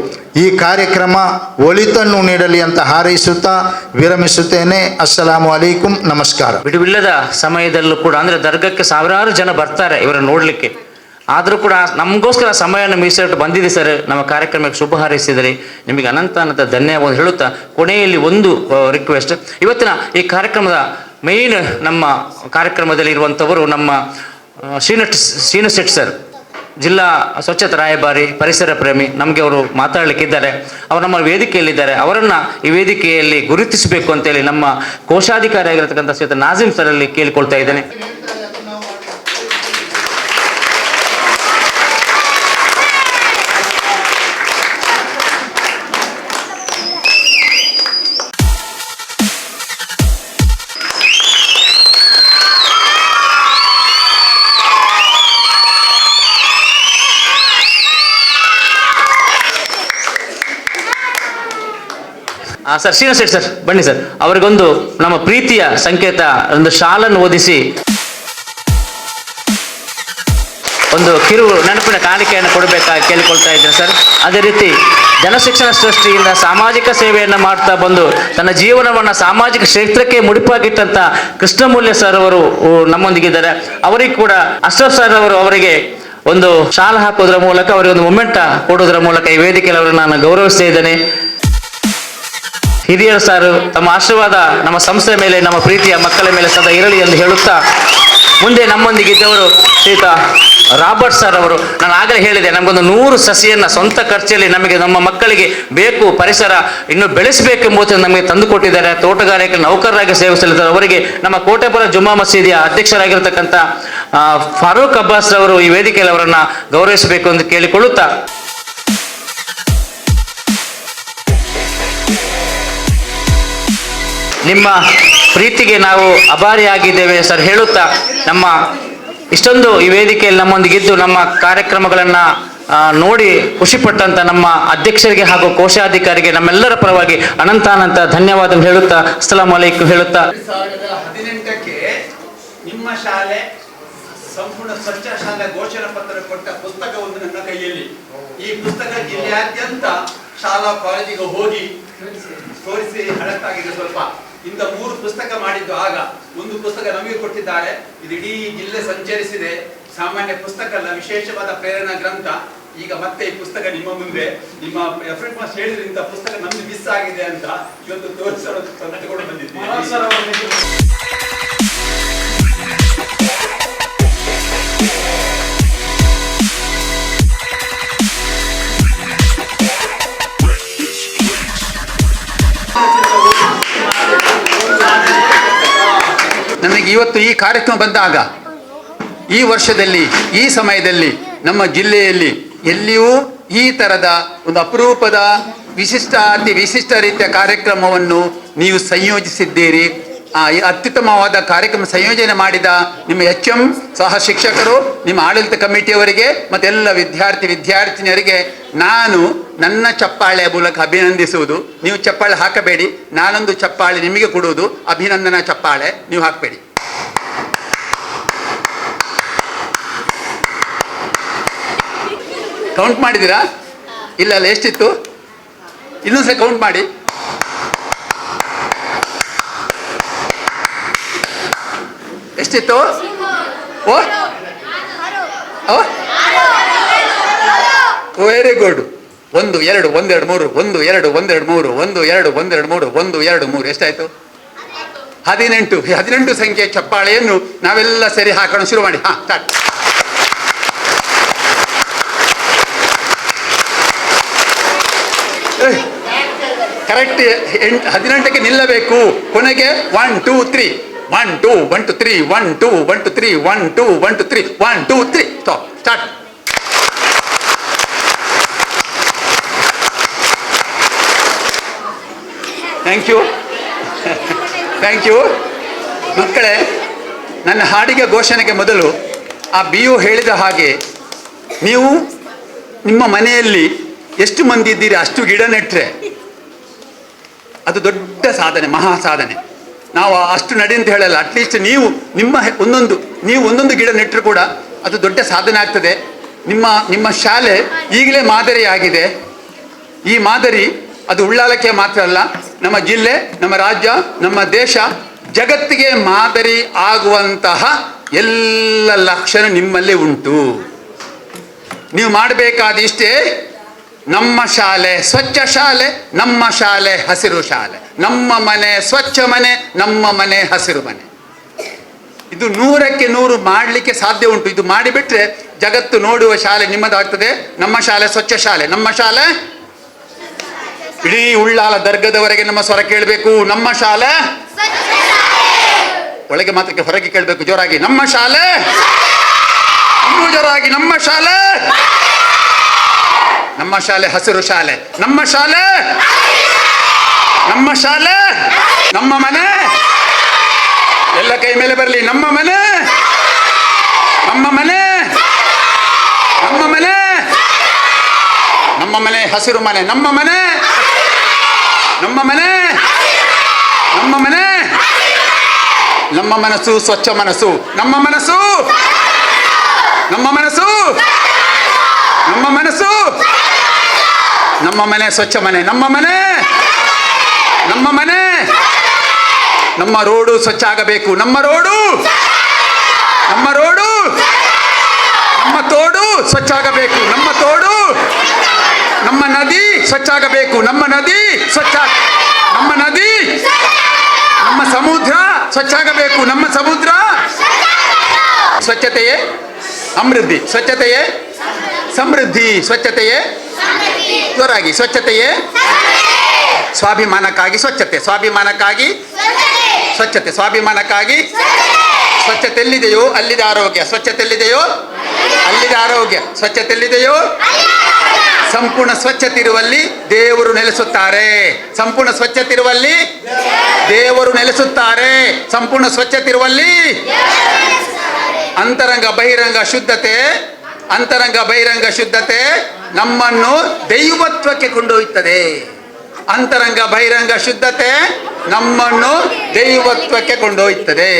ಈ ಕಾರ್ಯಕ್ರಮ ಒಳಿತನ್ನು ನೀಡಲಿ ಅಂತ ಹಾರೈಸುತ್ತಾ ವಿರಮಿಸುತ್ತೇನೆ. ಅಸ್ಸಲಾಮು ಅಲೈಕುಂ, ನಮಸ್ಕಾರ. ಬಿಡುವಿಲ್ಲದ ಸಮಯದಲ್ಲೂ ಕೂಡ, ಅಂದರೆ ದರ್ಗಕ್ಕೆ ಸಾವಿರಾರು ಜನ ಬರ್ತಾರೆ ಇವರನ್ನು ನೋಡಲಿಕ್ಕೆ. ಆದರೂ ಕೂಡ ನಮಗೋಸ್ಕರ ಸಮಯವನ್ನು ಮೀಸಲಿಟ್ಟು ಬಂದಿದೆ ಸರ್, ನಮ್ಮ ಕಾರ್ಯಕ್ರಮಕ್ಕೆ ಶುಭ ಹಾರೈಸಿದರೆ ನಿಮಗೆ ಅನಂತ ಧನ್ಯವಾದ ಹೇಳುತ್ತಾ, ಕೊನೆಯಲ್ಲಿ ಒಂದು ರಿಕ್ವೆಸ್ಟ್. ಇವತ್ತಿನ ಈ ಕಾರ್ಯಕ್ರಮದ ಮೇಯ್ನ್ ನಮ್ಮ ಕಾರ್ಯಕ್ರಮದಲ್ಲಿ ಇರುವಂಥವರು ನಮ್ಮ ಶ್ರೀನಸ್ ಶೆಟ್ಟಿ ಸರ್, ಜಿಲ್ಲಾ ಸ್ವಚ್ಛತಾ ರಾಯಭಾರಿ, ಪರಿಸರ ಪ್ರೇಮಿ. ನಮಗೆ ಅವರು ಮಾತಾಡಲಿಕ್ಕಿದ್ದಾರೆ. ಅವರು ನಮ್ಮ ವೇದಿಕೆಯಲ್ಲಿದ್ದಾರೆ. ಅವರನ್ನು ಈ ವೇದಿಕೆಯಲ್ಲಿ ಗುರುತಿಸಬೇಕು ಅಂತೇಳಿ ನಮ್ಮ ಕೋಶಾಧಿಕಾರಿ ಆಗಿರತಕ್ಕಂಥ ಶ್ರೀಯುತ ನಾಜಿಮ್ ಸರಲ್ಲಿ ಕೇಳಿಕೊಳ್ತಾ ಇದ್ದೇನೆ. ಸರ್ ಶ್ರೀನಿವಾಸ್ ಶೆಟ್ಟಿ ಸರ್ ಬನ್ನಿ ಸರ್. ಅವರಿಗೊಂದು ನಮ್ಮ ಪ್ರೀತಿಯ ಸಂಕೇತ ಒಂದು ಶಾಲನ್ನು ಓದಿಸಿ ಒಂದು ಕಿರು ನೆನಪಿನ ಕಾಣಿಕೆಯನ್ನು ಕೊಡಬೇಕಾಗಿ ಕೇಳಿಕೊಳ್ತಾ ಇದ್ದೇನೆ ಸರ್. ಅದೇ ರೀತಿ ಜನಶಿಕ್ಷಣ ಟ್ರಸ್ಟಿಯಿಂದ ಸಾಮಾಜಿಕ ಸೇವೆಯನ್ನು ಮಾಡ್ತಾ ಬಂದು ತನ್ನ ಜೀವನವನ್ನು ಸಾಮಾಜಿಕ ಕ್ಷೇತ್ರಕ್ಕೆ ಮುಡಿಪಾಗಿಟ್ಟಂಥ ಕೃಷ್ಣಮೂಲ್ಯ ಸರ್ ಅವರು ನಮ್ಮೊಂದಿಗಿದ್ದಾರೆ. ಅವರಿಗೆ ಕೂಡ ಅಶ್ರಫ್ ಸರ್ ಅವರು ಅವರಿಗೆ ಒಂದು ಶಾಲೆ ಹಾಕೋದ್ರ ಮೂಲಕ ಅವರಿಗೆ ಒಂದು ಮೊಮೆಂಟ ಕೊಡೋದ್ರ ಮೂಲಕ ಈ ವೇದಿಕೆಯಲ್ಲಿ ಅವರನ್ನು ನಾನು ಗೌರವಿಸ್ತಾ ಇದ್ದೇನೆ. ಹಿರಿಯರು ಸಾರು ತಮ್ಮ ಆಶೀರ್ವಾದ ನಮ್ಮ ಸಂಸ್ಥೆಯ ಮೇಲೆ, ನಮ್ಮ ಪ್ರೀತಿಯ ಮಕ್ಕಳ ಮೇಲೆ ಸದಾ ಇರಲಿ ಎಂದು ಹೇಳುತ್ತಾ, ಮುಂದೆ ನಮ್ಮೊಂದಿಗಿದ್ದವರು ಶ್ರೀಯುತ ರಾಬರ್ಟ್ ಸರ್ ಅವರು. ನಾನು ಆಗಲೇ ಹೇಳಿದೆ, ನಮಗೊಂದು 100 ಸಸಿಯನ್ನು ಸ್ವಂತ ಖರ್ಚಲ್ಲಿ ನಮಗೆ ನಮ್ಮ ಮಕ್ಕಳಿಗೆ ಬೇಕು, ಪರಿಸರ ಇನ್ನೂ ಬೆಳೆಸಬೇಕೆಂಬುದನ್ನು ನಮಗೆ ತಂದುಕೊಟ್ಟಿದ್ದಾರೆ. ತೋಟಗಾರಿಕೆ ನೌಕರರಾಗಿ ಸೇವಿಸಲಿದ್ದಾರೆ. ಅವರಿಗೆ ನಮ್ಮ ಕೋಟೆಪುರ ಜುಮ್ಮಾ ಮಸೀದಿಯ ಅಧ್ಯಕ್ಷರಾಗಿರ್ತಕ್ಕಂಥ ಫಾರೂಕ್ ಅಬ್ಬಾಸ್ ರವರು ಈ ವೇದಿಕೆಯಲ್ಲಿ ಅವರನ್ನು ಗೌರವಿಸಬೇಕು ಎಂದು ಕೇಳಿಕೊಳ್ಳುತ್ತಾ, ನಿಮ್ಮ ಪ್ರೀತಿಗೆ ನಾವು ಅಭಾರಿಯಾಗಿದ್ದೇವೆ ಸರ್ ಹೇಳುತ್ತಾ, ನಮ್ಮ ಇಷ್ಟೊಂದು ಈ ವೇದಿಕೆಯಲ್ಲಿ ನಮ್ಮೊಂದಿಗಿದ್ದು ನಮ್ಮ ಕಾರ್ಯಕ್ರಮಗಳನ್ನು ನೋಡಿ ಖುಷಿಪಟ್ಟಂತ ನಮ್ಮ ಅಧ್ಯಕ್ಷರಿಗೆ ಹಾಗೂ ಕೋಶಾಧಿಕಾರಿಗೆ ನಮ್ಮೆಲ್ಲರ ಪರವಾಗಿ ಅನಂತ ಧನ್ಯವಾದ ಹೇಳುತ್ತಾ, ಅಸ್ಸಲಾಮು ಅಲೈಕುಂ ಹೇಳುತ್ತಾ, 2018ಕ್ಕೆ ನಿಮ್ಮ ಶಾಲೆ ಸಂಪೂರ್ಣ ಸ್ವಚ್ಛ ಶಾಲೆ ಘೋಷಣಾ ಪತ್ರ ಕೊಟ್ಟ ಪುಸ್ತಕ ಒಂದು ನನ್ನ ಕೈಯಲ್ಲಿ. ಈ ಪುಸ್ತಕ ಜಿಲ್ಲೆಯಾದ್ಯಂತ ಶಾಲಾ ಕಾಲೇಜಿಗೆ ಹೋಗಿ ತೋರಿಸಿ ಹಳತ್ತಾಗಿದೆ ಸ್ವಲ್ಪ. ಇಂದ 3 ಪುಸ್ತಕ ಮಾಡಿದ್ದು ಆಗ. ಒಂದು ಪುಸ್ತಕ ನಮಗೆ ಕೊಟ್ಟಿದ್ದಾರೆ, ಇದು ಇಡೀ ಜಿಲ್ಲೆ ಸಂಚರಿಸಿದೆ. ಸಾಮಾನ್ಯ ಪುಸ್ತಕ ಅಲ್ಲ, ವಿಶೇಷವಾದ ಪ್ರೇರಣಾ ಗ್ರಂಥ. ಈಗ ಮತ್ತೆ ಈ ಪುಸ್ತಕ ನಿಮ್ಮ ಮುಂದೆ, ನಿಮ್ಮ ಎಫ್ರೆಂಟ್ ಮಾಸ್ ಹೇಳಿದ್ರೆ ಇಂಥ ಪುಸ್ತಕ ನಮ್ಗೆ ಮಿಸ್ ಆಗಿದೆ ಅಂತ ಇವತ್ತು ತೋರಿಸಲು ಕರ್ನಾಟಕಗಳು ಬಂದಿದ್ದೀವಿ. ನನಗೆ ಇವತ್ತು ಈ ಕಾರ್ಯಕ್ರಮ ಬಂದಾಗ, ಈ ವರ್ಷದಲ್ಲಿ, ಈ ಸಮಯದಲ್ಲಿ ನಮ್ಮ ಜಿಲ್ಲೆಯಲ್ಲಿ ಎಲ್ಲಿಯೂ ಈ ಥರದ ಒಂದು ಅಪರೂಪದ ವಿಶಿಷ್ಟ ರೀತಿಯ ಕಾರ್ಯಕ್ರಮವನ್ನು ನೀವು ಸಂಯೋಜಿಸಿದ್ದೀರಿ. ಈ ಅತ್ಯುತ್ತಮವಾದ ಕಾರ್ಯಕ್ರಮ ಸಂಯೋಜನೆ ಮಾಡಿದ ನಿಮ್ಮ HM ಸಹ ಶಿಕ್ಷಕರು, ನಿಮ್ಮ ಆಡಳಿತ ಕಮಿಟಿಯವರಿಗೆ ಮತ್ತೆಲ್ಲ ವಿದ್ಯಾರ್ಥಿನಿಯರಿಗೆ ನಾನು ನನ್ನ ಚಪ್ಪಾಳೆ ಮೂಲಕ ಅಭಿನಂದಿಸುವುದು. ನೀವು ಚಪ್ಪಾಳೆ ಹಾಕಬೇಡಿ, ನಾನೊಂದು ಚಪ್ಪಾಳೆ ನಿಮಗೆ ಕೊಡುವುದು. ಅಭಿನಂದನಾ ಚಪ್ಪಾಳೆ ನೀವು ಹಾಕಬೇಡಿ. ಕೌಂಟ್ ಮಾಡಿದ್ದೀರಾ? ಇಲ್ಲ ಎಷ್ಟಿತ್ತು? ಇನ್ನೂ ಸಹ ಕೌಂಟ್ ಮಾಡಿ. ಎಷ್ಟಿತ್ತು? Very good. 1 2 1 2 3 1 2 1 2 3 1 2 1 2 3 1 2 3 ಎಷ್ಟಾಯ್ತು? 18 ಸಂಖ್ಯೆ ಚಪ್ಪಾಳೆಯನ್ನು ನಾವೆಲ್ಲ ಸರಿ ಹಾಕೋಣ. ಶುರು ಮಾಡಿ. ಸ್ಟಾರ್ಟ್. ಕರೆಕ್ಟ್ 18ಕ್ಕೆ ನಿಲ್ಲಬೇಕು. ಕೊನೆಗೆ 1 2 3 1 2 1 2 3 1 2 1 2 3 1 2 1 2 3 1 2 3 ಸ್ಟಾಪ್. ಸ್ಟಾರ್ಟ್. ಥ್ಯಾಂಕ್ ಯು ಮಕ್ಕಳೇ. ನನ್ನ ಹಾಡಿಗೆ ಘೋಷಣೆಗೆ ಮೊದಲು ಆ BO ಹೇಳಿದ ಹಾಗೆ ನೀವು ನಿಮ್ಮ ಮನೆಯಲ್ಲಿ ಎಷ್ಟು ಮಂದಿ ಇದ್ದೀರಿ ಅಷ್ಟು ಗಿಡ ನೆಟ್ಟರೆ ಅದು ದೊಡ್ಡ ಸಾಧನೆ, ಮಹಾ ಸಾಧನೆ. ನಾವು ಅಷ್ಟು ನಡಿ ಅಂತ ಹೇಳಲ್ಲ, ಅಟ್ಲೀಸ್ಟ್ ನೀವು ಒಂದೊಂದು ಗಿಡ ನೆಟ್ಟರು ಕೂಡ ಅದು ದೊಡ್ಡ ಸಾಧನೆ ಆಗ್ತದೆ. ನಿಮ್ಮ ಶಾಲೆ ಈಗಲೇ ಮಾದರಿಯಾಗಿದೆ. ಈ ಮಾದರಿ ಅದು ಉಳ್ಳಾಲಕ್ಕೆ ಮಾತ್ರ ಅಲ್ಲ, ನಮ್ಮ ಜಿಲ್ಲೆ, ನಮ್ಮ ರಾಜ್ಯ, ನಮ್ಮ ದೇಶ, ಜಗತ್ತಿಗೆ ಮಾದರಿ ಆಗುವಂತಹ ಎಲ್ಲ ಲಕ್ಷಣ ನಿಮ್ಮಲ್ಲಿ ಉಂಟು. ನೀವು ಮಾಡಬೇಕಾದ ಇಷ್ಟೇ, ನಮ್ಮ ಶಾಲೆ ಸ್ವಚ್ಛ ಶಾಲೆ, ನಮ್ಮ ಶಾಲೆ ಹಸಿರು ಶಾಲೆ, ನಮ್ಮ ಮನೆ ಸ್ವಚ್ಛ ಮನೆ, ನಮ್ಮ ಮನೆ ಹಸಿರು ಮನೆ. ಇದು 100ಕ್ಕೆ 100 ಮಾಡಲಿಕ್ಕೆ ಸಾಧ್ಯ ಉಂಟು. ಇದು ಮಾಡಿಬಿಟ್ರೆ ಜಗತ್ತು ನೋಡುವ ಶಾಲೆ ನಿಮ್ಮದಾಗ್ತದೆ. ನಮ್ಮ ಶಾಲೆ ಸ್ವಚ್ಛ ಶಾಲೆ, ನಮ್ಮ ಶಾಲೆ ಇಡೀ ಉಳ್ಳಾಲ ದರ್ಗದವರೆಗೆ ನಮ್ಮ ಸ್ವರ ಕೇಳಬೇಕು. ನಮ್ಮ ಶಾಲೆ ಒಳಗೆ ಮಾತ್ರಕ್ಕೆ ಹೊರಗೆ ಕೇಳಬೇಕು ಜೋರಾಗಿ. ನಮ್ಮ ಶಾಲೆ ಇನ್ನೂ ಜೋರಾಗಿ. ನಮ್ಮ ಶಾಲೆ, ನಮ್ಮ ಶಾಲೆ ಹಸಿರು ಶಾಲೆ, ನಮ್ಮ ಶಾಲೆ, ನಮ್ಮ ಶಾಲೆ, ನಮ್ಮ ಮನೆ. ಎಲ್ಲ ಕೈ ಮೇಲೆ ಬರಲಿ. ನಮ್ಮ ಮನೆ, ನಮ್ಮ ಮನೆ, ನಮ್ಮ ಮನೆ, ನಮ್ಮ ಮನೆ ಹಸಿರು ಮನೆ, ನಮ್ಮ ಮನೆ, ನಮ್ಮ ಮನೆ, ನಮ್ಮ ಮನೆ, ನಮ್ಮ ಮನಸ್ಸು ಸ್ವಚ್ಛ ಮನಸ್ಸು, ನಮ್ಮ ಮನಸ್ಸು, ನಮ್ಮ ಮನಸ್ಸು, ನಮ್ಮ ಮನಸ್ಸು, ನಮ್ಮ ಮನೆ ಸ್ವಚ್ಛ ಮನೆ, ನಮ್ಮ ಮನೆ, ನಮ್ಮ ಮನೆ, ನಮ್ಮ ರೋಡು ಸ್ವಚ್ಛ ಆಗಬೇಕು. ನಮ್ಮ ರೋಡು, ನಮ್ಮ ರೋಡು, ನಮ್ಮ ತೋಡು ಸ್ವಚ್ಛ ಆಗಬೇಕು. ನಮ್ಮ ತೋಡು, ನಮ್ಮ ನದಿ ಸ್ವಚ್ಛ ಆಗಬೇಕು. ನಮ್ಮ ನದಿ ಸ್ವಚ್ಛ, ನಮ್ಮ ನದಿ, ನಮ್ಮ ಸಮುದ್ರ ಸ್ವಚ್ಛ ಆಗಬೇಕು. ನಮ್ಮ ಸಮುದ್ರ. ಸ್ವಚ್ಛತೆಯೇ ಸಮೃದ್ಧಿ, ಸ್ವಚ್ಛತೆಯೇ ಸಮೃದ್ಧಿ, ಸ್ವಚ್ಛತೆಯೇ ಜೋರಾಗಿ, ಸ್ವಚ್ಛತೆಯೇ ಸ್ವಾಭಿಮಾನಕ್ಕಾಗಿ ಸ್ವಚ್ಛತೆ, ಸ್ವಾಭಿಮಾನಕ್ಕಾಗಿ ಸ್ವಚ್ಛತೆ, ಸ್ವಾಭಿಮಾನಕ್ಕಾಗಿ ಸ್ವಚ್ಛತೆ ಎಲ್ಲಿದೆಯೋ ಅಲ್ಲಿದೆ ಆರೋಗ್ಯ, ಸ್ವಚ್ಛತೆ ಎಲ್ಲಿದೆಯೋ ಅಲ್ಲಿದೆ ಆರೋಗ್ಯ, ಸ್ವಚ್ಛತೆ ಎಲ್ಲಿದೆಯೋ. ಸಂಪೂರ್ಣ ಸ್ವಚ್ಛತೆ ಇರುವಲ್ಲಿ ದೇವರು ನೆಲೆಸುತ್ತಾರೆ. ಸಂಪೂರ್ಣ ಸ್ವಚ್ಛತೆ ಇರುವಲ್ಲಿ ದೇವರು ನೆಲೆಸುತ್ತಾರೆ. ಸಂಪೂರ್ಣ ಸ್ವಚ್ಛತೆ ಇರುವಲ್ಲಿ ಅಂತರಂಗ ಬಹಿರಂಗ ಶುದ್ಧತೆ, ಅಂತರಂಗ ಬಹಿರಂಗ ಶುದ್ಧತೆ ನಮ್ಮನ್ನು ದೈವತ್ವಕ್ಕೆ ಕೊಂಡೊಯ್ಯುತ್ತದೆ. ಅಂತರಂಗ ಬಹಿರಂಗ ಶುದ್ಧತೆ ನಮ್ಮನ್ನು ದೈವತ್ವಕ್ಕೆ ಕೊಂಡೊಯ್ಯುತ್ತದೆ.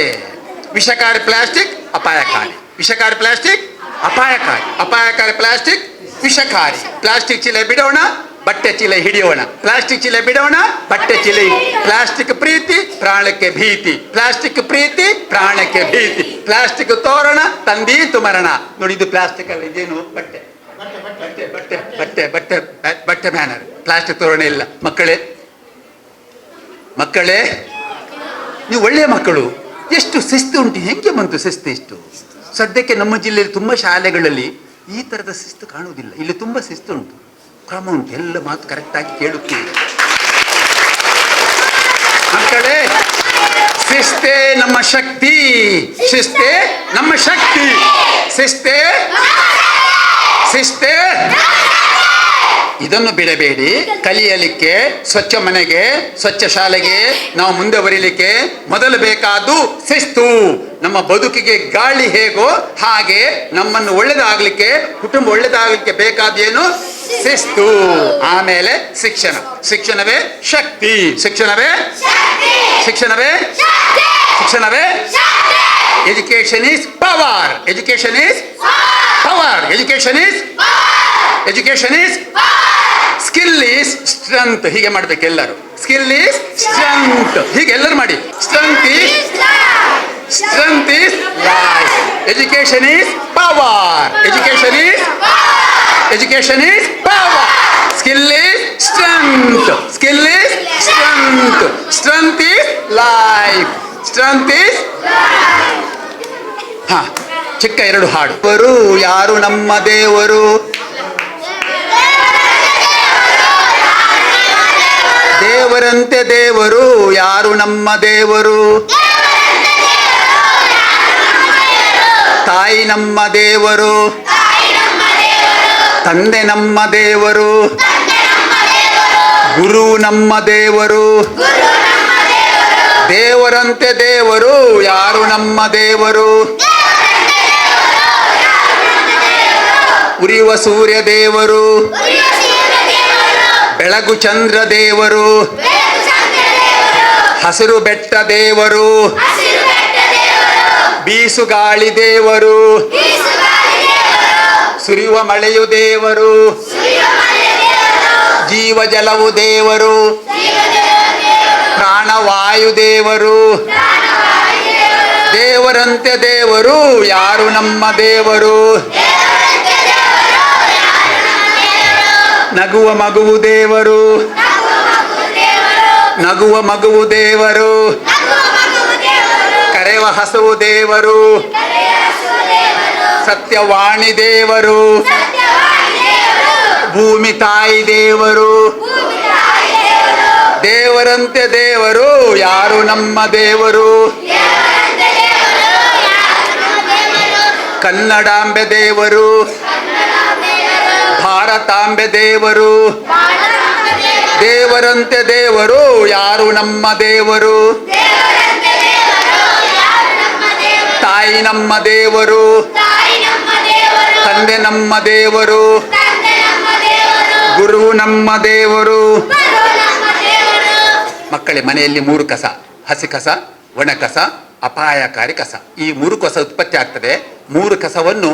ವಿಷಕಾರಿ ಪ್ಲಾಸ್ಟಿಕ್ ಅಪಾಯಕಾರಿ. ವಿಷಕಾರಿ ಪ್ಲಾಸ್ಟಿಕ್ ಅಪಾಯಕಾರಿ, ಅಪಾಯಕಾರಿ ಪ್ಲಾಸ್ಟಿಕ್ ವಿಷಕಾರಿ. ಪ್ಲಾಸ್ಟಿಕ್ ಚೀಲ ಬಿಡೋಣ, ಬಟ್ಟೆ ಚೀಲ ಹಿಡಿಯೋಣ. ಪ್ಲಾಸ್ಟಿಕ್ ಚೀಲ ಬಿಡೋಣ, ಬಟ್ಟೆ ಚೀಲ. ಪ್ಲಾಸ್ಟಿಕ್ ಪ್ರೀತಿ ಪ್ರಾಣಕ್ಕೆ ಭೀತಿ, ಪ್ಲಾಸ್ಟಿಕ್ ಪ್ರೀತಿ ಪ್ರಾಣಕ್ಕೆ ಭೀತಿ. ಪ್ಲಾಸ್ಟಿಕ್ ತೋರಣ ತಂದೀತು ಮರಣ. ನೋಡಿ, ಇದು ಪ್ಲಾಸ್ಟಿಕ್ ಅಲ್ಲಿ ಇದೇನು ಬಟ್ಟೆ ಬಟ್ಟೆ ಬಟ್ಟೆ ಬಟ್ಟೆ ಬಟ್ಟೆ ಬಟ್ಟೆ ಬ್ಯಾನರ್. ಪ್ಲಾಸ್ಟಿಕ್ ತೋರಣ ಇಲ್ಲ. ಮಕ್ಕಳೇ ನೀವು ಒಳ್ಳೆಯ ಮಕ್ಕಳು. ಎಷ್ಟು ಶಿಸ್ತು ಉಂಟು, ಹೆಂಗೆ ಬಂತು ಶಿಸ್ತು ಇಷ್ಟು? ಸದ್ಯಕ್ಕೆ ನಮ್ಮ ಜಿಲ್ಲೆಯಲ್ಲಿ ತುಂಬ ಶಾಲೆಗಳಲ್ಲಿ ಈ ಥರದ ಶಿಸ್ತು ಕಾಣುವುದಿಲ್ಲ. ಇಲ್ಲಿ ತುಂಬ ಶಿಸ್ತು ಉಂಟು, ಕ್ರಮ ಉಂಟು, ಎಲ್ಲ ಮಾತು ಕರೆಕ್ಟಾಗಿ ಕೇಳುತ್ತೀವಿ. ಮಕ್ಕಳೇ, ಶಿಸ್ತೇ ನಮ್ಮ ಶಕ್ತಿ, ಶಿಸ್ತೇ ನಮ್ಮ ಶಕ್ತಿ, ಶಿಸ್ತೇ ಶಿಸ್ತೇ. ಇದನ್ನು ಬಿಡಬೇಡಿ. ಕಲಿಯಲಿಕ್ಕೆ, ಸ್ವಚ್ಛ ಮನೆಗೆ, ಸ್ವಚ್ಛ ಶಾಲೆಗೆ ನಾವು ಮುಂದೆ ಬರೀಲಿಕ್ಕೆ ಮೊದಲು ಬೇಕಾದ್ದು ಶಿಸ್ತು. ನಮ್ಮ ಬದುಕಿಗೆ ಗಾಳಿ ಹೇಗೋ ಹಾಗೆ ನಮ್ಮನ್ನು ಒಳ್ಳೆದಾಗಲಿಕ್ಕೆ, ಕುಟುಂಬ ಒಳ್ಳೆದಾಗಲಿಕ್ಕೆ ಬೇಕಾದೇನು? ಶಿಸ್ತು. ಆಮೇಲೆ ಶಿಕ್ಷಣ. ಶಿಕ್ಷಣವೇ ಶಕ್ತಿ. ಶಿಕ್ಷಣವೇ ಶಿಕ್ಷಣವೇ ಶಿಕ್ಷಣವೇ education is power. Education is power. Education is education is skill is strength. ಹೀಗೆ ಮಾಡ್ಬೇಕು ಎಲ್ಲರೂ. Skill is strength. ಹೀಗೆ ಎಲ್ಲರೂ ಮಾಡಿ. Strength is life. Education is power. Education is power. Skill is strength. Skill is strength. Strength is life. Strength is ಚಿಕ್ಕ ಎರಡು ಹಾಡು. ಯಾರು ನಮ್ಮ ದೇವರು? ದೇವರಂತೆ ದೇವರು. ಯಾರು ನಮ್ಮ ದೇವರು? ತಾಯಿ ನಮ್ಮ ದೇವರು, ತಂದೆ ನಮ್ಮ ದೇವರು, ಗುರು ನಮ್ಮ ದೇವರು. ದೇವರಂತೆ ದೇವರು. ಯಾರು ನಮ್ಮ ದೇವರು? ಉರಿಯುವ ಸೂರ್ಯ ದೇವರು, ಬೆಳಗು ಚಂದ್ರ ದೇವರು, ಹಸಿರು ಬೆಟ್ಟ ದೇವರು, ಬೀಸು ಗಾಳಿ ದೇವರು, ಸುರಿಯುವ ಮಳೆಯು ದೇವರು, ಜೀವ ಜಲವು ದೇವರು, ಪ್ರಾಣವಾಯು ದೇವರು. ದೇವರಂತೆ ದೇವರು. ಯಾರು ನಮ್ಮ ದೇವರು? ನಗುವ ಮಗುವು ದೇವರು, ನಗುವ ಮಗುವು ದೇವರು, ಕರೆವ ಹಸುವು ದೇವರು, ಸತ್ಯವಾಣಿ ದೇವರು, ಭೂಮಿ ತಾಯಿ ದೇವರು. ದೇವರಂತೆ ದೇವರು. ಯಾರು ನಮ್ಮ ದೇವರು? ಕನ್ನಡಾಂಬೆ ದೇವರು, ಭಾರತಾಂಬೆ ದೇವರು. ದೇವರಂತೆ ದೇವರು. ಯಾರು ನಮ್ಮ ದೇವರು? ತಾಯಿ ನಮ್ಮ ದೇವರು, ತಂದೆ ನಮ್ಮ ದೇವರು, ಗುರು ನಮ್ಮ ದೇವರು. ಮಕ್ಕಳೇ, ಮನೆಯಲ್ಲಿ 3 ಕಸ: ಹಸಿ ಕಸ, ಒಣ ಕಸ, ಅಪಾಯಕಾರಿ ಕಸ. ಈ 3 ಕಸ ಉತ್ಪತ್ತಿ ಆಗ್ತದೆ. 3 ಕಸವನ್ನು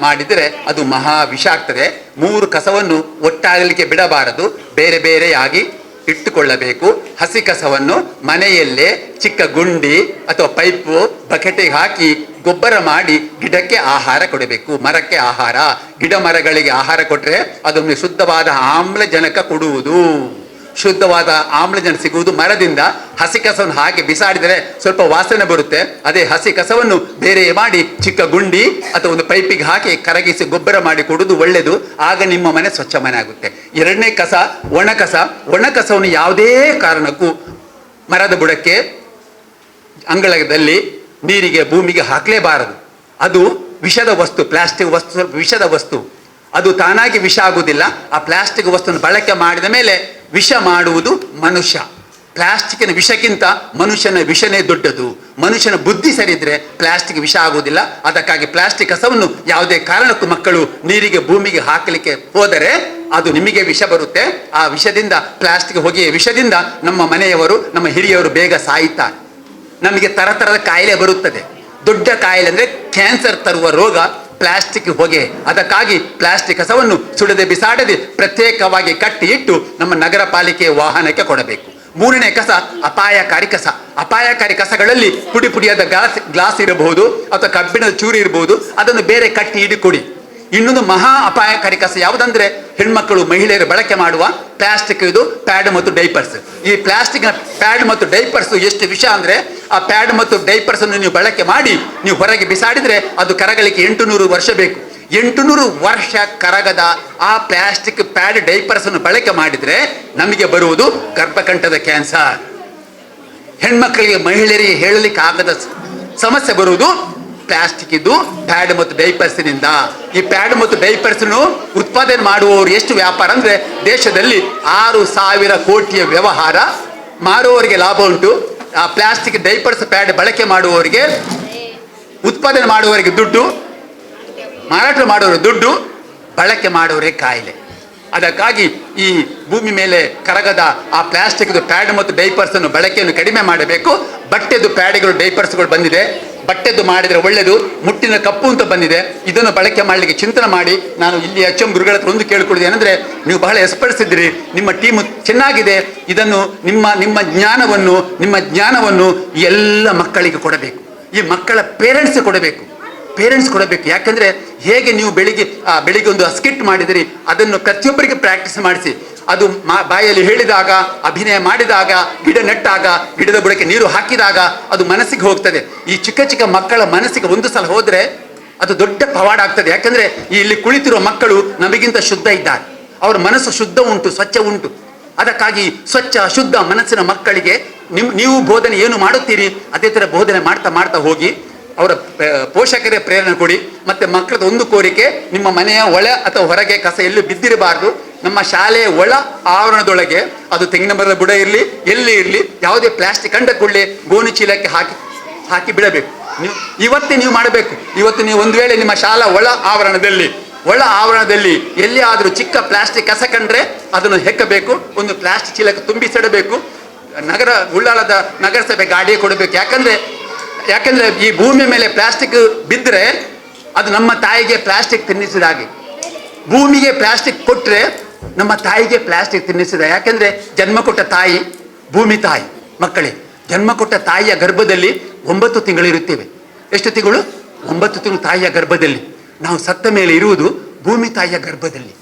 ಮಾಡಿದರೆ ಅದು ಮಹಾ ವಿಷ ಆಗ್ತದೆ. 3 ಕಸವನ್ನು ಒಟ್ಟಾಗಲಿಕ್ಕೆ ಬಿಡಬಾರದು, ಬೇರೆ ಬೇರೆಯಾಗಿ ಇಟ್ಟುಕೊಳ್ಳಬೇಕು. ಹಸಿ ಕಸವನ್ನು ಮನೆಯಲ್ಲೇ ಚಿಕ್ಕ ಗುಂಡಿ ಅಥವಾ ಪೈಪು ಬಕೆಟಿಗೆ ಹಾಕಿ ಗೊಬ್ಬರ ಮಾಡಿ ಗಿಡಕ್ಕೆ ಆಹಾರ ಕೊಡಬೇಕು. ಮರಕ್ಕೆ ಆಹಾರ, ಗಿಡ ಮರಗಳಿಗೆ ಆಹಾರ ಕೊಟ್ಟರೆ ಅದೊಂದು ಶುದ್ಧವಾದ ಆಮ್ಲಜನಕ ಕೊಡುವುದು. ಶುದ್ಧವಾದ ಆಮ್ಲಜನಕ ಸಿಗುವುದು ಮರದಿಂದ. ಹಸಿ ಕಸವನ್ನು ಹಾಗೆ ಬಿಸಾಡಿದರೆ ಸ್ವಲ್ಪ ವಾಸನೆ ಬರುತ್ತೆ. ಅದೇ ಹಸಿ ಕಸವನ್ನು ಬೇರೆ ಮಾಡಿ ಚಿಕ್ಕ ಗುಂಡಿ ಅಥವಾ ಒಂದು ಪೈಪಿಗೆ ಹಾಕಿ ಕರಗಿಸಿ ಗೊಬ್ಬರ ಮಾಡಿ ಕೊಡುವುದು ಒಳ್ಳೆಯದು. ಆಗ ನಿಮ್ಮ ಮನೆ ಸ್ವಚ್ಛ ಮನೆ ಆಗುತ್ತೆ. 2ನೇ ಕಸ ಒಣ ಕಸ. ಒಣ ಕಸವನ್ನು ಯಾವುದೇ ಕಾರಣಕ್ಕೂ ಮರದ ಬುಡಕ್ಕೆ, ಅಂಗಳದಲ್ಲಿ, ನೀರಿಗೆ, ಭೂಮಿಗೆ ಹಾಕಲೇಬಾರದು. ಅದು ವಿಷದ ವಸ್ತು. ಪ್ಲಾಸ್ಟಿಕ್ ವಸ್ತು ಸ್ವಲ್ಪ ವಿಷದ ವಸ್ತು. ಅದು ತಾನಾಗಿ ವಿಷ ಆಗುವುದಿಲ್ಲ. ಆ ಪ್ಲಾಸ್ಟಿಕ್ ವಸ್ತುವನ್ನು ಬಳಕೆ ಮಾಡಿದ ಮೇಲೆ ವಿಷ ಮಾಡುವುದು ಮನುಷ್ಯ. ಪ್ಲಾಸ್ಟಿಕ್ಕಿನ ವಿಷಕ್ಕಿಂತ ಮನುಷ್ಯನ ವಿಷನೇ ದೊಡ್ಡದು. ಮನುಷ್ಯನ ಬುದ್ಧಿ ಸರಿಯಿದ್ರೆ ಪ್ಲಾಸ್ಟಿಕ್ ವಿಷ ಆಗುವುದಿಲ್ಲ. ಅದಕ್ಕಾಗಿ ಪ್ಲಾಸ್ಟಿಕ್ ಕಸವನ್ನು ಯಾವುದೇ ಕಾರಣಕ್ಕೂ ಮಕ್ಕಳು ನೀರಿಗೆ, ಭೂಮಿಗೆ ಹಾಕಲಿಕ್ಕೆ ಹೋದರೆ ಅದು ನಿಮಗೆ ವಿಷ ಬರುತ್ತೆ. ಆ ವಿಷದಿಂದ, ಪ್ಲಾಸ್ಟಿಕ್ ಹೊಗೆಯ ವಿಷದಿಂದ ನಮ್ಮ ಮನೆಯವರು, ನಮ್ಮ ಹಿರಿಯವರು ಬೇಗ ಸಾಯುತ್ತಾರೆ. ನಮಗೆ ತರತರದ ಕಾಯಿಲೆ ಬರುತ್ತದೆ. ದೊಡ್ಡ ಕಾಯಿಲೆ ಅಂದರೆ ಕ್ಯಾನ್ಸರ್ ತರುವ ರೋಗ ಪ್ಲಾಸ್ಟಿಕ್ ಹೊಗೆ. ಅದಕ್ಕಾಗಿ ಪ್ಲಾಸ್ಟಿಕ್ ಕಸವನ್ನು ಸುಡದೆ ಬಿಸಾಡದೆ ಪ್ರತ್ಯೇಕವಾಗಿ ಕಟ್ಟಿ ಇಟ್ಟು ನಮ್ಮ ನಗರ ಪಾಲಿಕೆ ವಾಹನಕ್ಕೆ ಕೊಡಬೇಕು. ಮೂರನೇ ಕಸ ಅಪಾಯಕಾರಿ ಕಸ. ಅಪಾಯಕಾರಿ ಕಸಗಳಲ್ಲಿ ಪುಡಿ ಪುಡಿಯಾದ ಗ್ಲಾಸ್ ಇರಬಹುದು ಅಥವಾ ಕಬ್ಬಿಣದ ಚೂರಿ ಇರಬಹುದು, ಅದನ್ನು ಬೇರೆ ಕಟ್ಟಿ ಇಡಿ ಕೊಡಿ. ಇನ್ನೊಂದು ಮಹಾ ಅಪಾಯಕಾರಿ ಕಸ ಯಾವುದಂದ್ರೆ ಹೆಣ್ಮಕ್ಕಳು ಮಹಿಳೆಯರು ಬಳಕೆ ಮಾಡುವ ಪ್ಲಾಸ್ಟಿಕ್, ಇದು ಪ್ಯಾಡ್ ಮತ್ತು ಡೈಪರ್ಸ್. ಈ ಪ್ಲಾಸ್ಟಿಕ್ನ ಪ್ಯಾಡ್ ಮತ್ತು ಡೈಪರ್ಸ್ ಎಷ್ಟು ವಿಷ ಅಂದ್ರೆ, ಆ ಪ್ಯಾಡ್ ಮತ್ತು ಡೈಪರ್ಸ್ ಅನ್ನು ನೀವು ಬಳಕೆ ಮಾಡಿ ನೀವು ಹೊರಗೆ ಬಿಸಾಡಿದ್ರೆ ಅದು ಕರಗಲಿಕ್ಕೆ 800 ವರ್ಷ ಬೇಕು. 800 ವರ್ಷ ಕರಗದ ಆ ಪ್ಲಾಸ್ಟಿಕ್ ಪ್ಯಾಡ್ ಡೈಪರ್ಸ್ ಅನ್ನು ಬಳಕೆ ಮಾಡಿದ್ರೆ ನಮಗೆ ಬರುವುದು ಗರ್ಭಕಂಠದ ಕ್ಯಾನ್ಸರ್. ಹೆಣ್ಮಕ್ಕಳಿಗೆ ಮಹಿಳೆಯರಿಗೆ ಹೇಳಲಿಕ್ಕೆ ಆಗದ ಸಮಸ್ಯೆ ಬರುವುದು ಪ್ಲಾಸ್ಟಿಕ್ ಇದು ಪ್ಯಾಡ್ ಮತ್ತು ಡೈಪರ್ಸ್ನಿಂದ. ಈ ಪ್ಯಾಡ್ ಮತ್ತು ಡೈಪರ್ಸ್ ಉತ್ಪಾದನೆ ಮಾಡುವವರು ಎಷ್ಟು ವ್ಯಾಪಾರ ಅಂದ್ರೆ ದೇಶದಲ್ಲಿ 6,000 ಕೋಟಿಯ ವ್ಯವಹಾರ. ಮಾರುವವರಿಗೆ ಲಾಭ ಉಂಟು, ಆ ಪ್ಲಾಸ್ಟಿಕ್ ಡೈಪರ್ಸ್ ಪ್ಯಾಡ್ ಬಳಕೆ ಮಾಡುವವರಿಗೆ, ಉತ್ಪಾದನೆ ಮಾಡುವವರಿಗೆ ದುಡ್ಡು, ಮಾರಾಟ ಮಾಡುವವರಿಗೆ ದುಡ್ಡು, ಬಳಕೆ ಮಾಡುವವರಿಗೆ ಕಾಯಿಲೆ. ಅದಕ್ಕಾಗಿ ಈ ಭೂಮಿ ಮೇಲೆ ಕರಗದ ಆ ಪ್ಲಾಸ್ಟಿಕ್ ಪ್ಯಾಡ್ ಮತ್ತು ಡೈಪರ್ಸ್ ಅನ್ನು ಬಳಕೆಯನ್ನು ಕಡಿಮೆ ಮಾಡಬೇಕು. ಬಟ್ಟೆದು ಪ್ಯಾಡ್ಗಳು ಡೈಪರ್ಸ್ಗಳು ಬಂದಿದೆ, ಬಟ್ಟೆದು ಮಾಡಿದರೆ ಒಳ್ಳೆಯದು. ಮುಟ್ಟಿನ ಕಪ್ಪು ಅಂತ ಬಂದಿದೆ, ಇದನ್ನು ಬಳಕೆ ಮಾಡಲಿಕ್ಕೆ ಚಿಂತನೆ ಮಾಡಿ. ನಾನು ಇಲ್ಲಿ HM ಗುರುಗಳ ಹತ್ರ ಒಂದು ಕೇಳ್ಕೊಳ್ಳೋದು ಏನಂದ್ರೆ, ನೀವು ಬಹಳ ಎಕ್ಸ್ಪರ್ಟ್ಸ್ ಇದ್ದೀರಿ, ನಿಮ್ಮ ಟೀಮು ಚೆನ್ನಾಗಿದೆ, ಇದನ್ನು ನಿಮ್ಮ ಜ್ಞಾನವನ್ನು ಎಲ್ಲ ಮಕ್ಕಳಿಗೆ ಕೊಡಬೇಕು. ಈ ಮಕ್ಕಳ ಪೇರೆಂಟ್ಸ್ ಕೊಡಬೇಕು. ಯಾಕಂದ್ರೆ ಹೇಗೆ ನೀವು ಬೆಳಿಗ್ಗೆ ಒಂದು ಸ್ಕಿಟ್ ಮಾಡಿದಿರಿ, ಅದನ್ನು ಪ್ರತಿಯೊಬ್ಬರಿಗೆ ಪ್ರಾಕ್ಟೀಸ್ ಮಾಡಿಸಿ. ಅದು ಬಾಯಲ್ಲಿ ಹೇಳಿದಾಗ, ಅಭಿನಯ ಮಾಡಿದಾಗ, ಗಿಡ ನೆಟ್ಟಾಗ, ಗಿಡದ ಬುಡಕ್ಕೆ ನೀರು ಹಾಕಿದಾಗ ಅದು ಮನಸ್ಸಿಗೆ ಹೋಗ್ತದೆ. ಈ ಚಿಕ್ಕ ಚಿಕ್ಕ ಮಕ್ಕಳ ಮನಸ್ಸಿಗೆ ಒಂದು ಸಲ ಹೋದ್ರೆ ಅದು ದೊಡ್ಡ ಪವಾಡ ಆಗ್ತದೆ. ಯಾಕಂದ್ರೆ ಇಲ್ಲಿ ಕುಳಿತಿರುವ ಮಕ್ಕಳು ನಮಗಿಂತ ಶುದ್ಧ ಇದ್ದಾರೆ, ಅವರ ಮನಸ್ಸು ಶುದ್ಧ ಉಂಟು, ಸ್ವಚ್ಛ ಉಂಟು. ಅದಕ್ಕಾಗಿ ಸ್ವಚ್ಛ ಶುದ್ಧ ಮನಸ್ಸಿನ ಮಕ್ಕಳಿಗೆ ನೀವು ಬೋಧನೆ ಏನು ಮಾಡುತ್ತೀರಿ ಅದೇ ಥರ ಬೋಧನೆ ಮಾಡ್ತಾ ಹೋಗಿ. ಅವರ ಪೋಷಕರೇ ಪ್ರೇರಣೆ ಕೊಡಿ. ಮತ್ತೆ ಮಕ್ಕಳದ ಒಂದು ಕೋರಿಕೆ, ನಿಮ್ಮ ಮನೆಯ ಒಳ ಅಥವಾ ಹೊರಗೆ ಕಸ ಎಲ್ಲೂ ಬಿದ್ದಿರಬಾರ್ದು. ನಮ್ಮ ಶಾಲೆಯ ಒಳ ಆವರಣದೊಳಗೆ ಅದು ತೆಂಗಿನ ಮರದ ಬುಡ ಇರಲಿ, ಎಲ್ಲಿ ಇರಲಿ, ಯಾವುದೇ ಪ್ಲಾಸ್ಟಿಕ್ ಕಂಡ ಕೂಡಲೇ ಗೋಣಿ ಚೀಲಕ್ಕೆ ಹಾಕಿ ಬಿಡಬೇಕು. ಇವತ್ತೇ ನೀವು ಮಾಡಬೇಕು. ಇವತ್ತು ನೀವು ಒಂದು ವೇಳೆ ನಿಮ್ಮ ಶಾಲಾ ಒಳ ಆವರಣದಲ್ಲಿ ಎಲ್ಲಿಯಾದರೂ ಚಿಕ್ಕ ಪ್ಲಾಸ್ಟಿಕ್ ಕಸ ಕಂಡ್ರೆ ಅದನ್ನು ಹೆಕ್ಕಬೇಕು, ಒಂದು ಪ್ಲಾಸ್ಟಿಕ್ ಚೀಲಕ್ಕೆ ತುಂಬಿಸಿಡಬೇಕು. ಉಳ್ಳಾಲದ ನಗರಸಭೆ ಗಾಡಿಯೇ ಕೊಡಬೇಕು. ಯಾಕಂದ್ರೆ ಈ ಭೂಮಿಯ ಮೇಲೆ ಪ್ಲಾಸ್ಟಿಕ್ ಬಿದ್ದರೆ ಅದು ನಮ್ಮ ತಾಯಿಗೆ ಪ್ಲಾಸ್ಟಿಕ್ ತಿನ್ನಿಸಿದ ಹಾಗೆ. ಭೂಮಿಗೆ ಪ್ಲಾಸ್ಟಿಕ್ ಕೊಟ್ಟರೆ ನಮ್ಮ ತಾಯಿಗೆ ಪ್ಲಾಸ್ಟಿಕ್ ತಿನ್ನಿಸಿದ. ಯಾಕಂದ್ರೆ ಜನ್ಮ ಕೊಟ್ಟ ತಾಯಿ ಭೂಮಿ ತಾಯಿ. ಮಕ್ಕಳೇ, ಜನ್ಮ ಕೊಟ್ಟ ತಾಯಿಯ ಗರ್ಭದಲ್ಲಿ 9 ತಿಂಗಳು ಇರುತ್ತೇವೆ. ಎಷ್ಟು ತಿಂಗಳು? 9 ತಿಂಗಳು ತಾಯಿಯ ಗರ್ಭದಲ್ಲಿ. ನಾವು ಸತ್ತ ಮೇಲೆ ಇರುವುದು ಭೂಮಿ ತಾಯಿಯ ಗರ್ಭದಲ್ಲಿ,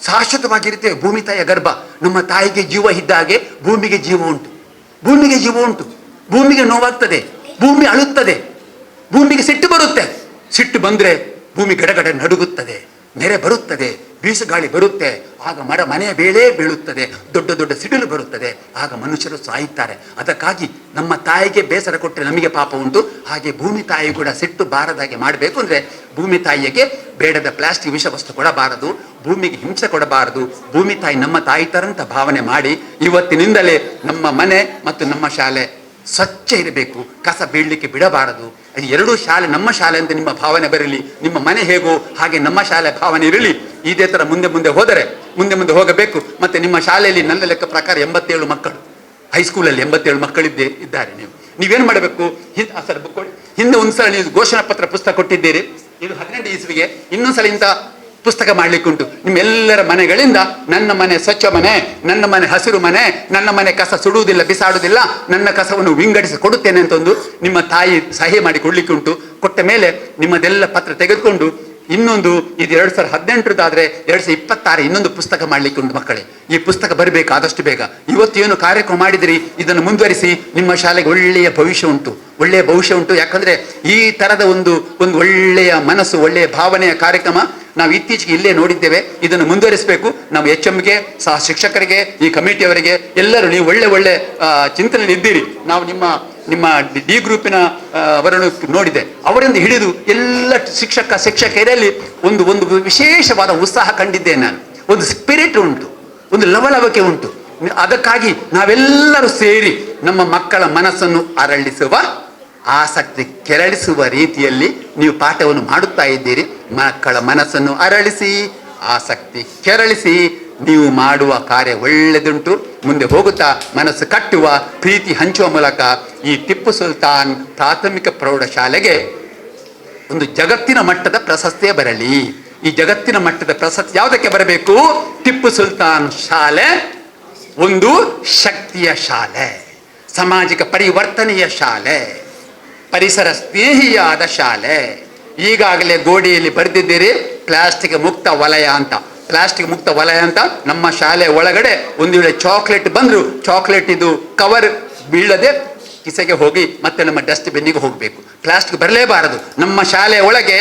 ಶಾಶ್ವತವಾಗಿರ್ತೇವೆ. ಭೂಮಿ ತಾಯಿಯ ಗರ್ಭ. ನಮ್ಮ ತಾಯಿಗೆ ಜೀವ ಇದ್ದ ಹಾಗೆ ಭೂಮಿಗೆ ಜೀವ ಉಂಟು. ಭೂಮಿಗೆ ನೋವಾಗ್ತದೆ, ಭೂಮಿ ಅಳುತ್ತದೆ, ಭೂಮಿಗೆ ಸಿಟ್ಟು ಬರುತ್ತೆ. ಸಿಟ್ಟು ಬಂದ್ರೆ ಭೂಮಿ ಗಡಗಡ ನಡುಗುತ್ತದೆ, ನೆರೆ ಬರುತ್ತದೆ, ಬೀಸುಗಾಳಿ ಬರುತ್ತೆ, ಆಗ ಮನೆಯ ಬೇಳೆ ಬೀಳುತ್ತದೆ, ದೊಡ್ಡ ಸಿಡಿಲು ಬರುತ್ತದೆ, ಆಗ ಮನುಷ್ಯರು ಸಾಯುತ್ತಾರೆ. ಅದಕ್ಕಾಗಿ ನಮ್ಮ ತಾಯಿಗೆ ಬೇಸರ ಕೊಟ್ಟರೆ ನಮಗೆ ಪಾಪ ಉಂಟು. ಹಾಗೆ ಭೂಮಿ ತಾಯಿ ಕೂಡ ಸಿಟ್ಟು ಬಾರದಾಗೆ ಮಾಡಬೇಕು. ಅಂದ್ರೆ ಭೂಮಿ ತಾಯಿಗೆ ಬೇಡದ ಪ್ಲಾಸ್ಟಿಕ್ ವಿಷ ವಸ್ತು ಕೊಡಬಾರದು, ಭೂಮಿಗೆ ಹಿಂಸೆ ಕೊಡಬಾರದು. ಭೂಮಿ ತಾಯಿ ನಮ್ಮ ತಾಯಿ ತರಂತ ಭಾವನೆ ಮಾಡಿ ಇವತ್ತಿನಿಂದಲೇ ನಮ್ಮ ಮನೆ ಮತ್ತು ನಮ್ಮ ಶಾಲೆ ಸ್ವಚ್ಛ ಇರಬೇಕು. ಕಸ ಬೀಳಲಿಕ್ಕೆ ಬಿಡಬಾರದು. ಎರಡೂ ಶಾಲೆ ನಮ್ಮ ಶಾಲೆ ಅಂತ ನಿಮ್ಮ ಭಾವನೆ ಬರಲಿ. ನಿಮ್ಮ ಮನೆ ಹೇಗೋ ಹಾಗೆ ನಮ್ಮ ಶಾಲೆ ಭಾವನೆ ಇರಲಿ. ಇದೇ ಥರ ಮುಂದೆ ಹೋಗಬೇಕು. ಮತ್ತೆ ನಿಮ್ಮ ಶಾಲೆಯಲ್ಲಿ ನನ್ನ ಲೆಕ್ಕ ಪ್ರಕಾರ 87 ಮಕ್ಕಳು, ಹೈಸ್ಕೂಲಲ್ಲಿ 87 ಮಕ್ಕಳಿದ್ದಾರೆ. ನೀವೇನು ಮಾಡಬೇಕು? ಹಿಂದೆ ಒಂದ್ಸಲ ನೀವು ಘೋಷಣಾ ಪತ್ರ ಪುಸ್ತಕ ಕೊಟ್ಟಿದ್ದೀರಿ, ಇದು 18 ಇಸ್ವಿಗೆ. ಇನ್ನೊಂದ್ಸಲ ಇಂಥ ಪುಸ್ತಕ ಮಾಡ್ಲಿಕ್ಕೆ ಉಂಟು. ನಿಮ್ಮೆಲ್ಲರ ಮನೆಗಳಿಂದ ನನ್ನ ಮನೆ ಸ್ವಚ್ಛ ಮನೆ, ನನ್ನ ಮನೆ ಹಸಿರು ಮನೆ, ನನ್ನ ಮನೆ ಕಸ ಸುಡುವುದಿಲ್ಲ, ಬಿಸಾಡುವುದಿಲ್ಲ, ನನ್ನ ಕಸವನ್ನು ವಿಂಗಡಿಸಿ ಕೊಡುತ್ತೇನೆ ಅಂತ ಒಂದು ನಿಮ್ಮ ತಾಯಿ ಸಹಿ ಮಾಡಿ ಕೊಡ್ಲಿಕ್ಕೆ ಉಂಟು. ಕೊಟ್ಟ ಮೇಲೆ ನಿಮ್ಮದೆಲ್ಲ ಪತ್ರ ತೆಗೆದುಕೊಂಡು ಇನ್ನೊಂದು, ಇದು 2018 2026 ಇನ್ನೊಂದು ಪುಸ್ತಕ ಮಾಡ್ಲಿಕ್ಕೆ ಉಂಟು. ಮಕ್ಕಳೇ, ಈ ಪುಸ್ತಕ ಬರಬೇಕು ಆದಷ್ಟು ಬೇಗ. ಇವತ್ತು ಏನು ಕಾರ್ಯಕ್ರಮ ಮಾಡಿದಿರಿ ಇದನ್ನು ಮುಂದುವರಿಸಿ. ನಿಮ್ಮ ಶಾಲೆಗೆ ಒಳ್ಳೆಯ ಭವಿಷ್ಯ ಉಂಟು. ಯಾಕಂದ್ರೆ ಈ ತರದ ಒಂದು ಒಳ್ಳೆಯ ಮನಸ್ಸು, ಒಳ್ಳೆಯ ಭಾವನೆಯ ಕಾರ್ಯಕ್ರಮ ನಾವು ಇತ್ತೀಚೆಗೆ ಇಲ್ಲೇ ನೋಡಿದ್ದೇವೆ. ಇದನ್ನು ಮುಂದುವರಿಸಬೇಕು. ನಾವು HMಗೆ, ಸಹ ಶಿಕ್ಷಕರಿಗೆ, ಈ ಕಮಿಟಿಯವರಿಗೆ ಎಲ್ಲರೂ ನೀವು ಒಳ್ಳೆ ಚಿಂತನೆಯಲ್ಲಿ ಇದ್ದೀರಿ. ನಾವು ನಿಮ್ಮ D ಗ್ರೂಪಿನ ಅವರನ್ನು ನೋಡಿದೆ. ಅವರಿಂದ ಹಿಡಿದು ಎಲ್ಲ ಶಿಕ್ಷಕರಲ್ಲಿ ಒಂದು ವಿಶೇಷವಾದ ಉತ್ಸಾಹ ಕಂಡಿದ್ದೇನೆ ನಾನು. ಒಂದು ಸ್ಪಿರಿಟ್ ಉಂಟು, ಒಂದು ಲವಲವಿಕೆ ಉಂಟು. ಅದಕ್ಕಾಗಿ ನಾವೆಲ್ಲರೂ ಸೇರಿ ನಮ್ಮ ಮಕ್ಕಳ ಮನಸ್ಸನ್ನು ಅರಳಿಸುವ, ಆಸಕ್ತಿ ಕೆರಳಿಸುವ ರೀತಿಯಲ್ಲಿ ನೀವು ಪಾಠವನ್ನು ಮಾಡುತ್ತಾ ಇದ್ದೀರಿ. ಮಕ್ಕಳ ಮನಸ್ಸನ್ನು ಅರಳಿಸಿ, ಆಸಕ್ತಿ ಕೆರಳಿಸಿ ನೀವು ಮಾಡುವ ಕಾರ್ಯ ಒಳ್ಳೆದುಂಟು. ಮುಂದೆ ಹೋಗುತ್ತಾ ಮನಸ್ಸು ಕಟ್ಟುವ, ಪ್ರೀತಿ ಹಂಚುವ ಮೂಲಕ ಈ ಟಿಪ್ಪು ಸುಲ್ತಾನ್ ಪ್ರಾಥಮಿಕ ಪ್ರೌಢಶಾಲೆಗೆ ಒಂದು ಜಗತ್ತಿನ ಮಟ್ಟದ ಪ್ರಶಸ್ತಿಯೇ ಬರಲಿ. ಈ ಜಗತ್ತಿನ ಮಟ್ಟದ ಪ್ರಶಸ್ತಿ ಯಾವುದಕ್ಕೆ ಬರಬೇಕು? ಟಿಪ್ಪು ಸುಲ್ತಾನ್ ಶಾಲೆ ಒಂದು ಶಕ್ತಿಯ ಶಾಲೆ, ಸಾಮಾಜಿಕ ಪರಿವರ್ತನೆಯ ಶಾಲೆ, ಪರಿಸರ ಸ್ನೇಹಿಯಾದ ಶಾಲೆ. ಈಗಾಗಲೇ ಗೋಡೆಯಲ್ಲಿ ಬರೆದಿದ್ದೀರಿ ಪ್ಲಾಸ್ಟಿಕ್ ಮುಕ್ತ ವಲಯ ಅಂತ. ಪ್ಲಾಸ್ಟಿಕ್ ಮುಕ್ತ ವಲಯ ಅಂತ ನಮ್ಮ ಶಾಲೆ ಒಳಗಡೆ ಒಂದು ವೇಳೆ ಚಾಕ್ಲೇಟ್ ಬಂದರೂ ಚಾಕ್ಲೇಟ್ ಇದು ಕವರ್ ಬೀಳದೆ ಕಿಸೆಗೆ ಹೋಗಿ ಮತ್ತೆ ನಮ್ಮ ಡಸ್ಟ್ಬಿನ್ನಿಗೆ ಹೋಗಬೇಕು. ಪ್ಲಾಸ್ಟಿಕ್ ಬರಲೇಬಾರದು. ನಮ್ಮ ಶಾಲೆ ಒಳಗೆ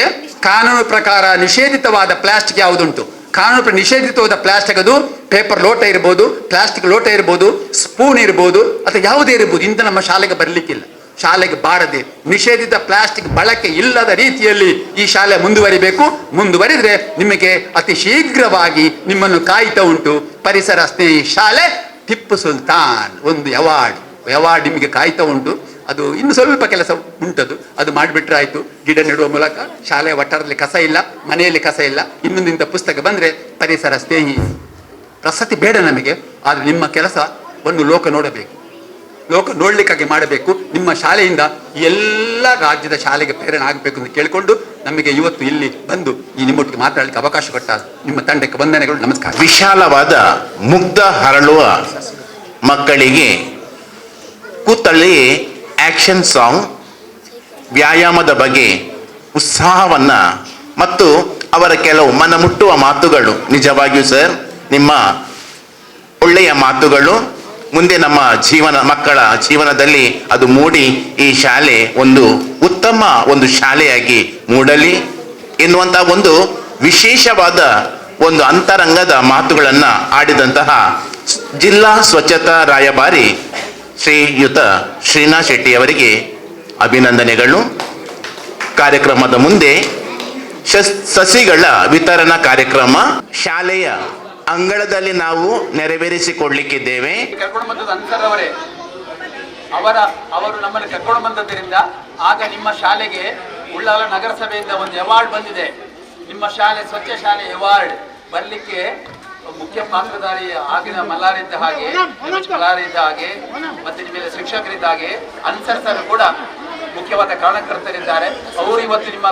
ಕಾನೂನು ಪ್ರಕಾರ ನಿಷೇಧಿತವಾದ ಪ್ಲಾಸ್ಟಿಕ್ ಯಾವುದುಂಟು, ಕಾನೂನು ನಿಷೇಧಿತವಾದ ಪ್ಲಾಸ್ಟಿಕ್ ಅದು ಪೇಪರ್ ಲೋಟ ಇರ್ಬೋದು, ಪ್ಲಾಸ್ಟಿಕ್ ಲೋಟ ಇರ್ಬೋದು, ಸ್ಪೂನ್ ಇರ್ಬೋದು, ಅಥವಾ ಯಾವುದೇ ಇರ್ಬೋದು, ಇಂಥ ನಮ್ಮ ಶಾಲೆಗೆ ಬರಲಿಕ್ಕಿಲ್ಲ. ಶಾಲೆಗೆ ಬಾರದೆ ನಿಷೇಧಿತ ಪ್ಲಾಸ್ಟಿಕ್ ಬಳಕೆ ಇಲ್ಲದ ರೀತಿಯಲ್ಲಿ ಈ ಶಾಲೆ ಮುಂದುವರಿಬೇಕು. ಮುಂದುವರಿದ್ರೆ ನಿಮಗೆ ಅತಿ ಶೀಘ್ರವಾಗಿ ನಿಮ್ಮನ್ನು ಕಾಯ್ತಾ ಉಂಟು ಪರಿಸರ ಸ್ನೇಹಿ ಶಾಲೆ ಟಿಪ್ಪು ಸುಲ್ತಾನ್ ಒಂದು ಅವಾರ್ಡ್ ನಿಮಗೆ ಕಾಯ್ತಾ ಉಂಟು. ಅದು ಇನ್ನು ಸ್ವಲ್ಪ ಕೆಲಸ ಉಂಟದು, ಅದು ಮಾಡಿಬಿಟ್ರೆ ಆಯಿತು. ಗಿಡ ನೆಡುವ ಮೂಲಕ ಶಾಲೆಯ ಒಟ್ಟಾರಲ್ಲಿ ಕಸ ಇಲ್ಲ, ಮನೆಯಲ್ಲಿ ಕಸ ಇಲ್ಲ. ಇನ್ನೊಂದಿಂಥ ಪುಸ್ತಕ ಬಂದರೆ ಪರಿಸರ ಸ್ನೇಹಿ ಪ್ರಶಸ್ತಿ ಬೇಡ ನಮಗೆ, ಆದರೆ ನಿಮ್ಮ ಕೆಲಸವನ್ನು ಲೋಕ ನೋಡಬೇಕು, ಲೋಕ ನೋಡ್ಲಿಕ್ಕಾಗಿ ಮಾಡಬೇಕು. ನಿಮ್ಮ ಶಾಲೆಯಿಂದ ಎಲ್ಲ ರಾಜ್ಯದ ಶಾಲೆಗೆ ಪ್ರೇರಣೆ ಆಗಬೇಕು ಅಂತ ಕೇಳಿಕೊಂಡು ನಮಗೆ ಇವತ್ತು ಇಲ್ಲಿ ಬಂದು ಈ ನಿಮ್ಮೊಟ್ಟಿಗೆ ಮಾತಾಡಲಿಕ್ಕೆ ಅವಕಾಶ ಕೊಟ್ಟ ನಿಮ್ಮ ತಂಡಕ್ಕೆ ವಂದನೆಗಳು, ನಮಸ್ಕಾರ. ವಿಶಾಲವಾದ ಮುಗ್ಧ ಹರಳುವ ಮಕ್ಕಳಿಗೆ ಕೂತಲ್ಲಿ ಆಕ್ಷನ್ ಸಾಂಗ್, ವ್ಯಾಯಾಮದ ಬಗ್ಗೆ ಉತ್ಸಾಹವನ್ನ ಮತ್ತು ಅವರ ಕೆಲವು ಮನಮುಟ್ಟುವ ಮಾತುಗಳು. ನಿಜವಾಗಿಯೂ ಸರ್, ನಿಮ್ಮ ಒಳ್ಳೆಯ ಮಾತುಗಳು ಮುಂದೆ ನಮ್ಮ ಮಕ್ಕಳ ಜೀವನದಲ್ಲಿ ಅದು ಮೂಡಿ ಈ ಶಾಲೆ ಒಂದು ಉತ್ತಮ ಒಂದು ಶಾಲೆಯಾಗಿ ಮೂಡಲಿ ಎನ್ನುವಂಥ ಒಂದು ವಿಶೇಷವಾದ ಒಂದು ಅಂತರಂಗದ ಮಾತುಗಳನ್ನ ಆಡಿದಂತಹ ಜಿಲ್ಲಾ ಸ್ವಚ್ಛತಾ ರಾಯಭಾರಿ ಶ್ರೀಯುತ ಶ್ರೀನಾಥ್ ಶೆಟ್ಟಿ ಅವರಿಗೆ ಅಭಿನಂದನೆಗಳು. ಕಾರ್ಯಕ್ರಮದ ಮುಂದೆ ಸಸಿಗಳ ವಿತರಣಾ ಕಾರ್ಯಕ್ರಮ ಶಾಲೆಯ ಅಂಗಳದಲ್ಲಿ ನಾವು ನೆರವೇರಿಸಿಕೊಡ್ಲಿಕ್ಕಿದ್ದೇವೆ. ಕರ್ಕೊಂಡು ಬಂದದ್ದು ಅನ್ಸರ್ ಅವರೇ. ಅವರು ನಮ್ಮನ್ನು ಕರ್ಕೊಂಡು ಬಂದದ್ದರಿಂದ ಆಗ ನಿಮ್ಮ ಶಾಲೆಗೆ ಉಳ್ಳಾಲ ನಗರಸಭೆಯಿಂದ ಒಂದು ಅವಾರ್ಡ್ ಬಂದಿದೆ. ನಿಮ್ಮ ಶಾಲೆ ಸ್ವಚ್ಛ ಶಾಲೆ ಅವಾರ್ಡ್ ಬರಲಿಕ್ಕೆ ಮುಖ್ಯ ಪಾತ್ರಧಾರಿ ಆಗಿನ ಮಲ್ಲಾರಿದ್ದ ಹಾಗೆ, ಮಲ್ಲಾರಿದ್ದ ಹಾಗೆ, ಮತ್ತೆ ನಿಮ್ಮೆಲ್ಲ ಶಿಕ್ಷಕರಿದ್ದ ಹಾಗೆ ಅನ್ಸರ್ ಸರ್ ಕೂಡ ಮುಖ್ಯವಾದ ಕಾರಣಕರ್ತರಿದ್ದಾರೆ. ಅವರು ಇವತ್ತು ನಿಮ್ಮ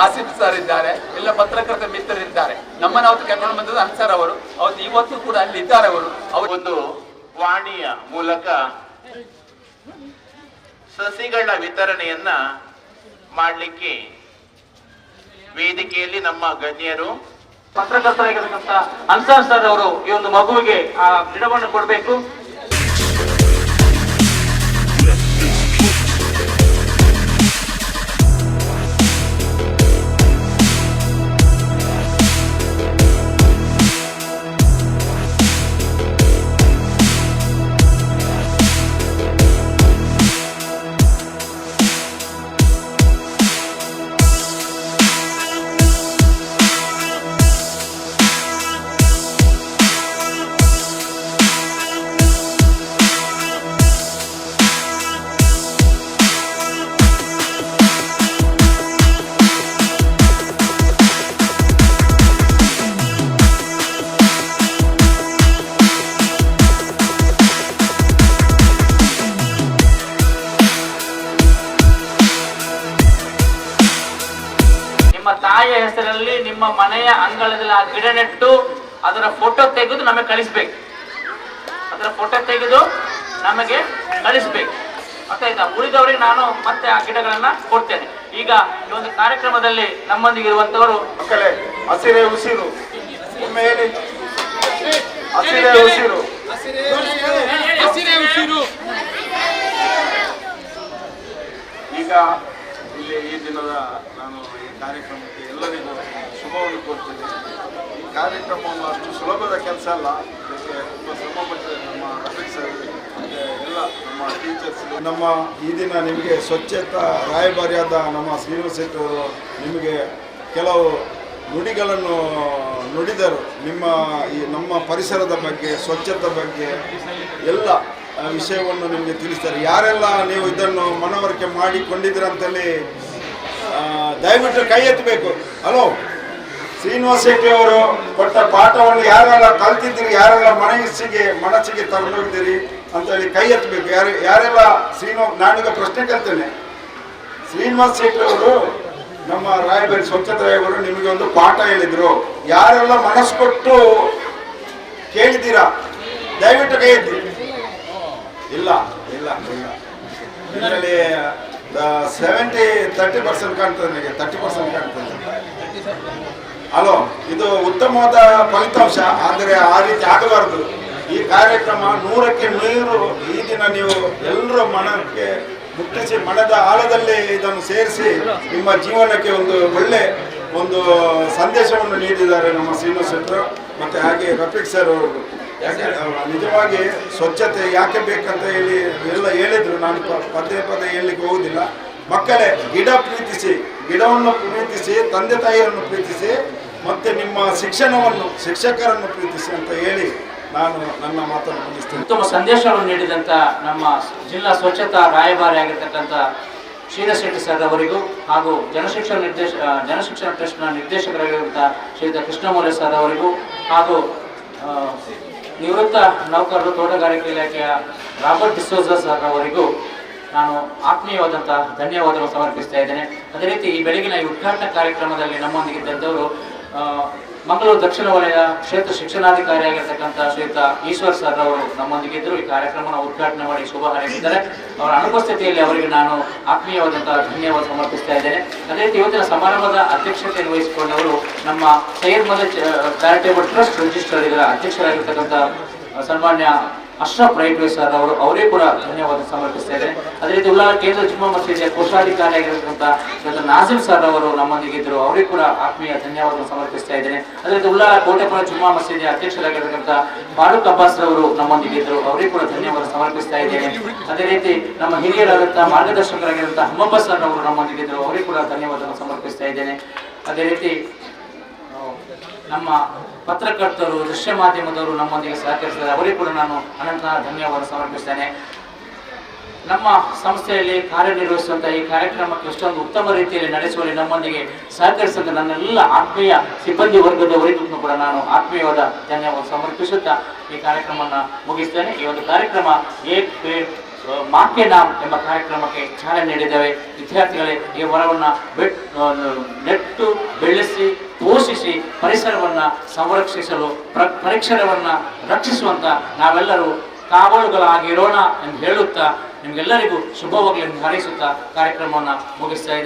ಆಸಿಫ್ ಸರ್ ಇದ್ದಾರೆ, ಎಲ್ಲ ಪತ್ರಕರ್ತ ಮಿತ್ರರಿದ್ದಾರೆ. ನಮ್ಮನ್ನು ಅವತ್ತು ಕರ್ಕೊಂಡು ಬಂದದ್ದು ಅನ್ಸರ್ ಅವರು. ಅವತ್ತು ಇವತ್ತು ಕೂಡ ಅಲ್ಲಿ ಇದ್ದಾರೆ. ಅವರು ಒಂದು ವಾಣಿಯ ಮೂಲಕ ಸಸಿಗಳ ವಿತರಣೆಯನ್ನ ಮಾಡಲಿಕ್ಕೆ ವೇದಿಕೆಯಲ್ಲಿ ನಮ್ಮ ಗಣ್ಯರು ಪತ್ರಕರ್ತರಾಗಿರ್ತಕ್ಕಂಥ ಅನ್ಸಾರ್ ಸರ್ ಅವರು ಈ ಒಂದು ಮಗುವಿಗೆ ಆ ಗಿಡವನ್ನು ಕೊಡಬೇಕು. ನಿಮ್ಮ ತಾಯಿಯ ಹೆಸರಲ್ಲಿ ನಿಮ್ಮ ಮನೆಯ ಅಂಗಳದಲ್ಲಿ ಆ ಗಿಡ ನೆಟ್ಟು ಅದರ ಫೋಟೋ ತೆಗೆದು ನಮಗೆ ಕಳಿಸ್ಬೇಕು. ಅದರ ಫೋಟೋ ತೆಗೆದು ನಮಗೆ ಕಳಿಸ್ಬೇಕು. ಗೊತ್ತಾಯ್ತಾ? ಉಳಿದವರಿಗೆ ನಾನು ಮತ್ತೆ ಆ ಗಿಡಗಳನ್ನ ಕೊಡ್ತೇನೆ. ಈಗ ಈ ಒಂದು ಕಾರ್ಯಕ್ರಮದಲ್ಲಿ ನಮ್ಮೊಂದಿಗೆ ಇರುವಂತವರು ಮಕ್ಕಳೇ, ಹಸಿರೇ ಉಸಿರು, ಮೇಲೆ ಹಸಿರೇ ಉಸಿರು. ಈಗ ಇಲ್ಲಿ ಈ ದಿನದ ನಾನು ಈ ಕಾರ್ಯಕ್ರಮಕ್ಕೆ ಎಲ್ಲರಿಗೂ ಶುಭವನ್ನು ಕೋರ್ತೇನೆ. ಈ ಕಾರ್ಯಕ್ರಮವನ್ನು ಅಷ್ಟು ಸುಲಭದ ಕೆಲಸ ಅಲ್ಲ, ಇದಕ್ಕೆ ತುಂಬ ಶ್ರಮ ಪಟ್ಟಿದೆ ನಮ್ಮ ರಫೀಕ್ ಸರ್ ಮತ್ತು ಎಲ್ಲ ನಮ್ಮ ಟೀಚರ್ಸ್. ನಮ್ಮ ಈ ದಿನ ನಿಮಗೆ ಸ್ವಚ್ಛತಾ ರಾಯಭಾರಿಯಾದ ನಮ್ಮ ಶ್ರೀನಿವಾಸ್ ಶೆಟ್ಟಿ ಅವರು ನಿಮಗೆ ಕೆಲವು ನುಡಿಗಳನ್ನು ನುಡಿದರು. ನಮ್ಮ ಪರಿಸರದ ಬಗ್ಗೆ, ಸ್ವಚ್ಛತೆ ಬಗ್ಗೆ ಎಲ್ಲ ವಿಷಯವನ್ನು ನಿಮಗೆ ತಿಳಿಸ್ತಾರೆ. ಯಾರೆಲ್ಲ ನೀವು ಇದನ್ನು ಮನವರಿಕೆ ಮಾಡಿಕೊಂಡಿದ್ದೀರಂತೇಳಿ ದಯವಿಟ್ಟು ಕೈ ಎತ್ತಬೇಕು. ಹಲೋ, ಶ್ರೀನಿವಾಸ್ ಶೆಟ್ಟಿ ಅವರು ಕೊಟ್ಟ ಪಾಠವನ್ನು ಯಾರೆಲ್ಲ ಕಲ್ತಿದ್ದೀರಿ, ಯಾರೆಲ್ಲ ಮನಸ್ಸಿಗೆ ತಗೊಂಡೋಗಿದ್ದೀರಿ ಅಂತೇಳಿ ಕೈ ಎತ್ತಬೇಕು. ಯಾರೆಲ್ಲ ನಾನೀಗ ಪ್ರಶ್ನೆ ಕೇಳ್ತೇನೆ. ಶ್ರೀನಿವಾಸ್ ಶೆಟ್ಟಿ ಅವರು ನಮ್ಮ ರಾಯಬೇರಿ ಸ್ವಚ್ಛತಾ ಅವರು ನಿಮಗೆ ಒಂದು ಪಾಠ ಹೇಳಿದ್ರು. ಯಾರೆಲ್ಲ ಮನಸ್ಸು ಕೊಟ್ಟು ಕೇಳಿದ್ದೀರಾ ದಯವಿಟ್ಟು ಕೈ ಎತ್ತಿ. ಇಲ್ಲ ಇಲ್ಲ ಇಲ್ಲ ಇದರಲ್ಲಿ 30% ಕಾಣ್ತದೆ, ನನಗೆ 30% ಕಾಣ್ತದೆ. ಅಲೋ, ಇದು ಉತ್ತಮವಾದ ಫಲಿತಾಂಶ. ಆದರೆ ಆ ರೀತಿ ಆಗಬಾರ್ದು. ಈ ಕಾರ್ಯಕ್ರಮ 100ಕ್ಕೆ 100 ಈ ದಿನ ನೀವು ಎಲ್ಲರೂ ಮನಕ್ಕೆ ಮುಟ್ಟಿಸಿ, ಮನದ ಆಳದಲ್ಲಿ ಇದನ್ನು ಸೇರಿಸಿ ನಿಮ್ಮ ಜೀವನಕ್ಕೆ ಒಂದು ಒಳ್ಳೆ ಒಂದು ಸಂದೇಶವನ್ನು ನೀಡಿದ್ದಾರೆ ನಮ್ಮ ಶ್ರೀನಿವಾಸ್ ಶೆಟ್ಟರು. ಮತ್ತು ಹಾಗೆ ರಫೀಕ್ ಸರ್ ಅವರು. ಯಾಕೆ ನಿಜವಾಗಿ ಸ್ವಚ್ಛತೆ ಯಾಕೆ ಬೇಕಂತ ಹೇಳಿ ಎಲ್ಲ ಹೇಳಿದರು. ನಾನು ಪದೇ ಪದೇ ಹೇಳಲಿಕ್ಕೆ ಹೋಗುವುದಿಲ್ಲ. ಮಕ್ಕಳೇ, ಗಿಡ ಪ್ರೀತಿಸಿ, ಗಿಡವನ್ನು ಪ್ರೀತಿಸಿ, ತಂದೆ ತಾಯಿಯನ್ನು ಪ್ರೀತಿಸಿ, ಮತ್ತು ನಿಮ್ಮ ಶಿಕ್ಷಕರನ್ನು ಪ್ರೀತಿಸಿ ಅಂತ ಹೇಳಿ ನಾನು ನನ್ನ ಮಾತನ್ನು ಮುಗಿಸ್ತೇನೆ. ಉತ್ತಮ ಸಂದೇಶವನ್ನು ನೀಡಿದಂಥ ನಮ್ಮ ಜಿಲ್ಲಾ ಸ್ವಚ್ಛತಾ ರಾಯಭಾರಿ ಆಗಿರ್ತಕ್ಕಂಥ ಶ್ರೀನಿವಾಸ್ ಶೆಟ್ಟಿ ಸರ್ ಅವರಿಗೂ ಹಾಗೂ ಜನಶಿಕ್ಷಣ ಟ್ರಸ್ಟ್ನ ನಿರ್ದೇಶಕರಾಗಿರುವಂಥ ಶ್ರೀಯುತ ಕೃಷ್ಣಮೌಲ್ಯ ಸರ್ ಅವರಿಗೂ ಹಾಗೂ ನಿವೃತ್ತ ನೌಕರರು ತೋಟಗಾರಿಕೆ ಇಲಾಖೆಯ ರಾಬರ್ಟ್ ಡಿಸೋಜ ಸರ್ ಅವರಿಗೂ ನಾನು ಆತ್ಮೀಯವಾದಂಥ ಧನ್ಯವಾದಗಳು ಸಮರ್ಪಿಸ್ತಾ ಇದ್ದೇನೆ. ಅದೇ ರೀತಿ ಈ ಬೆಳಗಿನ ಈ ಉದ್ಘಾಟನಾ ಕಾರ್ಯಕ್ರಮದಲ್ಲಿ ನಮ್ಮೊಂದಿಗಿದ್ದಂಥವರು ಮಂಗಳೂರು ದಕ್ಷಿಣ ವಲಯ ಕ್ಷೇತ್ರ ಶಿಕ್ಷಣಾಧಿಕಾರಿ ಆಗಿರ್ತಕ್ಕಂಥ ಶ್ರೀಯುತ ಈಶ್ವರ್ ಸರ್ ಅವರು ನಮ್ಮೊಂದಿಗಿದ್ದರು. ಈ ಕಾರ್ಯಕ್ರಮನ ಉದ್ಘಾಟನೆ ಮಾಡಿ ಶುಭ ಹಾರೈಸಿದ್ದಾರೆ. ಅವರ ಅನುಪಸ್ಥಿತಿಯಲ್ಲಿ ಅವರಿಗೆ ನಾನು ಆತ್ಮೀಯವಾದಂತಹ ಧನ್ಯವಾದ ಸಮರ್ಪಿಸ್ತಾ ಇದ್ದೇನೆ. ಅದೇ ರೀತಿ ಇವತ್ತಿನ ಸಮಾರಂಭದ ಅಧ್ಯಕ್ಷತೆಯನ್ನು ವಹಿಸಿಕೊಂಡವರು ನಮ್ಮ Syed mother charitable trust register ಇದರ ಅಧ್ಯಕ್ಷರಾಗಿರ್ತಕ್ಕಂಥ ಸನ್ಮಾನ್ಯ ಅಶ್ರಫ್ ರೈಟ್ವೆ ಸರ್ ಅವರು, ಅವರೇ ಕೂಡ ಧನ್ಯವಾದ ಸಮರ್ಪಿಸ್ತಾ ಇದ್ದಾರೆ. ಅದೇ ರೀತಿ ಉಳ್ಳಾಲ ಕೇಂದ್ರ ಜುಮ್ಮಾ ಮಸೀದಿಯ ಕೋಶಾಧಿಕಾರಿ ಆಗಿರತಕ್ಕಂಥ ನಾಜಿಮ್ ಸರ್ ಅವರು ನಮ್ಮೊಂದಿಗಿದ್ದರು. ಅವರಿಗೆ ಕೂಡ ಆತ್ಮೀಯ ಧನ್ಯವಾದ ಸಮರ್ಪಿಸ್ತಾ ಇದ್ದೇನೆ. ಅದೇ ರೀತಿ ಉಳ್ಳಾಲ ಕೋಟೆಪುರ ಜುಮ್ಮಾ ಮಸೀದಿಯ ಅಧ್ಯಕ್ಷರಾಗಿರತಕ್ಕಂಥ ಫಾರೂಕ್ ಅಬ್ಬಾಸ್ ಅವರು ನಮ್ಮೊಂದಿಗಿದ್ದರು. ಅವರಿಗೆ ಕೂಡ ಧನ್ಯವಾದ ಸಮರ್ಪಿಸ್ತಾ ಇದ್ದೇನೆ. ಅದೇ ರೀತಿ ನಮ್ಮ ಹಿರಿಯರಾದಂತಹ ಮಾರ್ಗದರ್ಶಕರಾಗಿರುವಂತಹ ಹಮ್ಮಪ್ಪ ಸರ್ ಅವರು ನಮ್ಮೊಂದಿಗಿದ್ದರು. ಅವರಿಗೆ ಕೂಡ ಧನ್ಯವಾದ ಸಮರ್ಪಿಸ್ತಾ ಇದ್ದೇನೆ. ಅದೇ ರೀತಿ ನಮ್ಮ ಪತ್ರಕರ್ತರು, ದೃಶ್ಯ ಮಾಧ್ಯಮದವರು ನಮ್ಮೊಂದಿಗೆ ಸಹಕರಿಸಿದ್ದಾರೆ. ಅವರಿಗೆ ಕೂಡ ನಾನು ಅನಂತ ಧನ್ಯವಾದ ಸಮರ್ಪಿಸ್ತೇನೆ. ನಮ್ಮ ಸಂಸ್ಥೆಯಲ್ಲಿ ಕಾರ್ಯನಿರ್ವಹಿಸುವಂಥ ಈ ಕಾರ್ಯಕ್ರಮಕ್ಕೆ ಇಷ್ಟೊಂದು ಉತ್ತಮ ರೀತಿಯಲ್ಲಿ ನಡೆಸುವಲ್ಲಿ ನಮ್ಮೊಂದಿಗೆ ಸಹಕರಿಸಿದ ನನ್ನೆಲ್ಲ ಆತ್ಮೀಯ ಸಿಬ್ಬಂದಿ ವರ್ಗದವರಿಗೂ ಕೂಡ ನಾನು ಆತ್ಮೀಯವಾದ ಧನ್ಯವಾದ ಸಮರ್ಪಿಸುತ್ತಾ ಈ ಕಾರ್ಯಕ್ರಮವನ್ನು ಮುಗಿಸ್ತೇನೆ. ಈ ಒಂದು ಕಾರ್ಯಕ್ರಮ ಏಕ್ ಪೇಡ್ ಮಾಕೆ ನಾಮ್ ಎಂಬ ಕಾರ್ಯಕ್ರಮಕ್ಕೆ ಚಾಲನೆ ನೀಡಿದ್ದೇವೆ. ವಿದ್ಯಾರ್ಥಿಗಳೇ, ಈ ವರವನ್ನು ನೆಟ್ಟು ಬೆಳೆಸಿ ಪೋಷಿಸಿ ಪರಿಸರವನ್ನು ಸಂರಕ್ಷಿಸಲು ಪರಿಸರವನ್ನು ರಕ್ಷಿಸುವಂತ ನಾವೆಲ್ಲರೂ ಕಾವಲುಗಳಾಗಿರೋಣ ಎಂದು ಹೇಳುತ್ತಾ ನಿಮಗೆಲ್ಲರಿಗೂ ಶುಭವಾಗಲಿ ಎಂದು ಹಾರೈಸುತ್ತಾ ಕಾರ್ಯಕ್ರಮವನ್ನು ಮುಗಿಸ್ತಾ ಇದ್ದೇನೆ.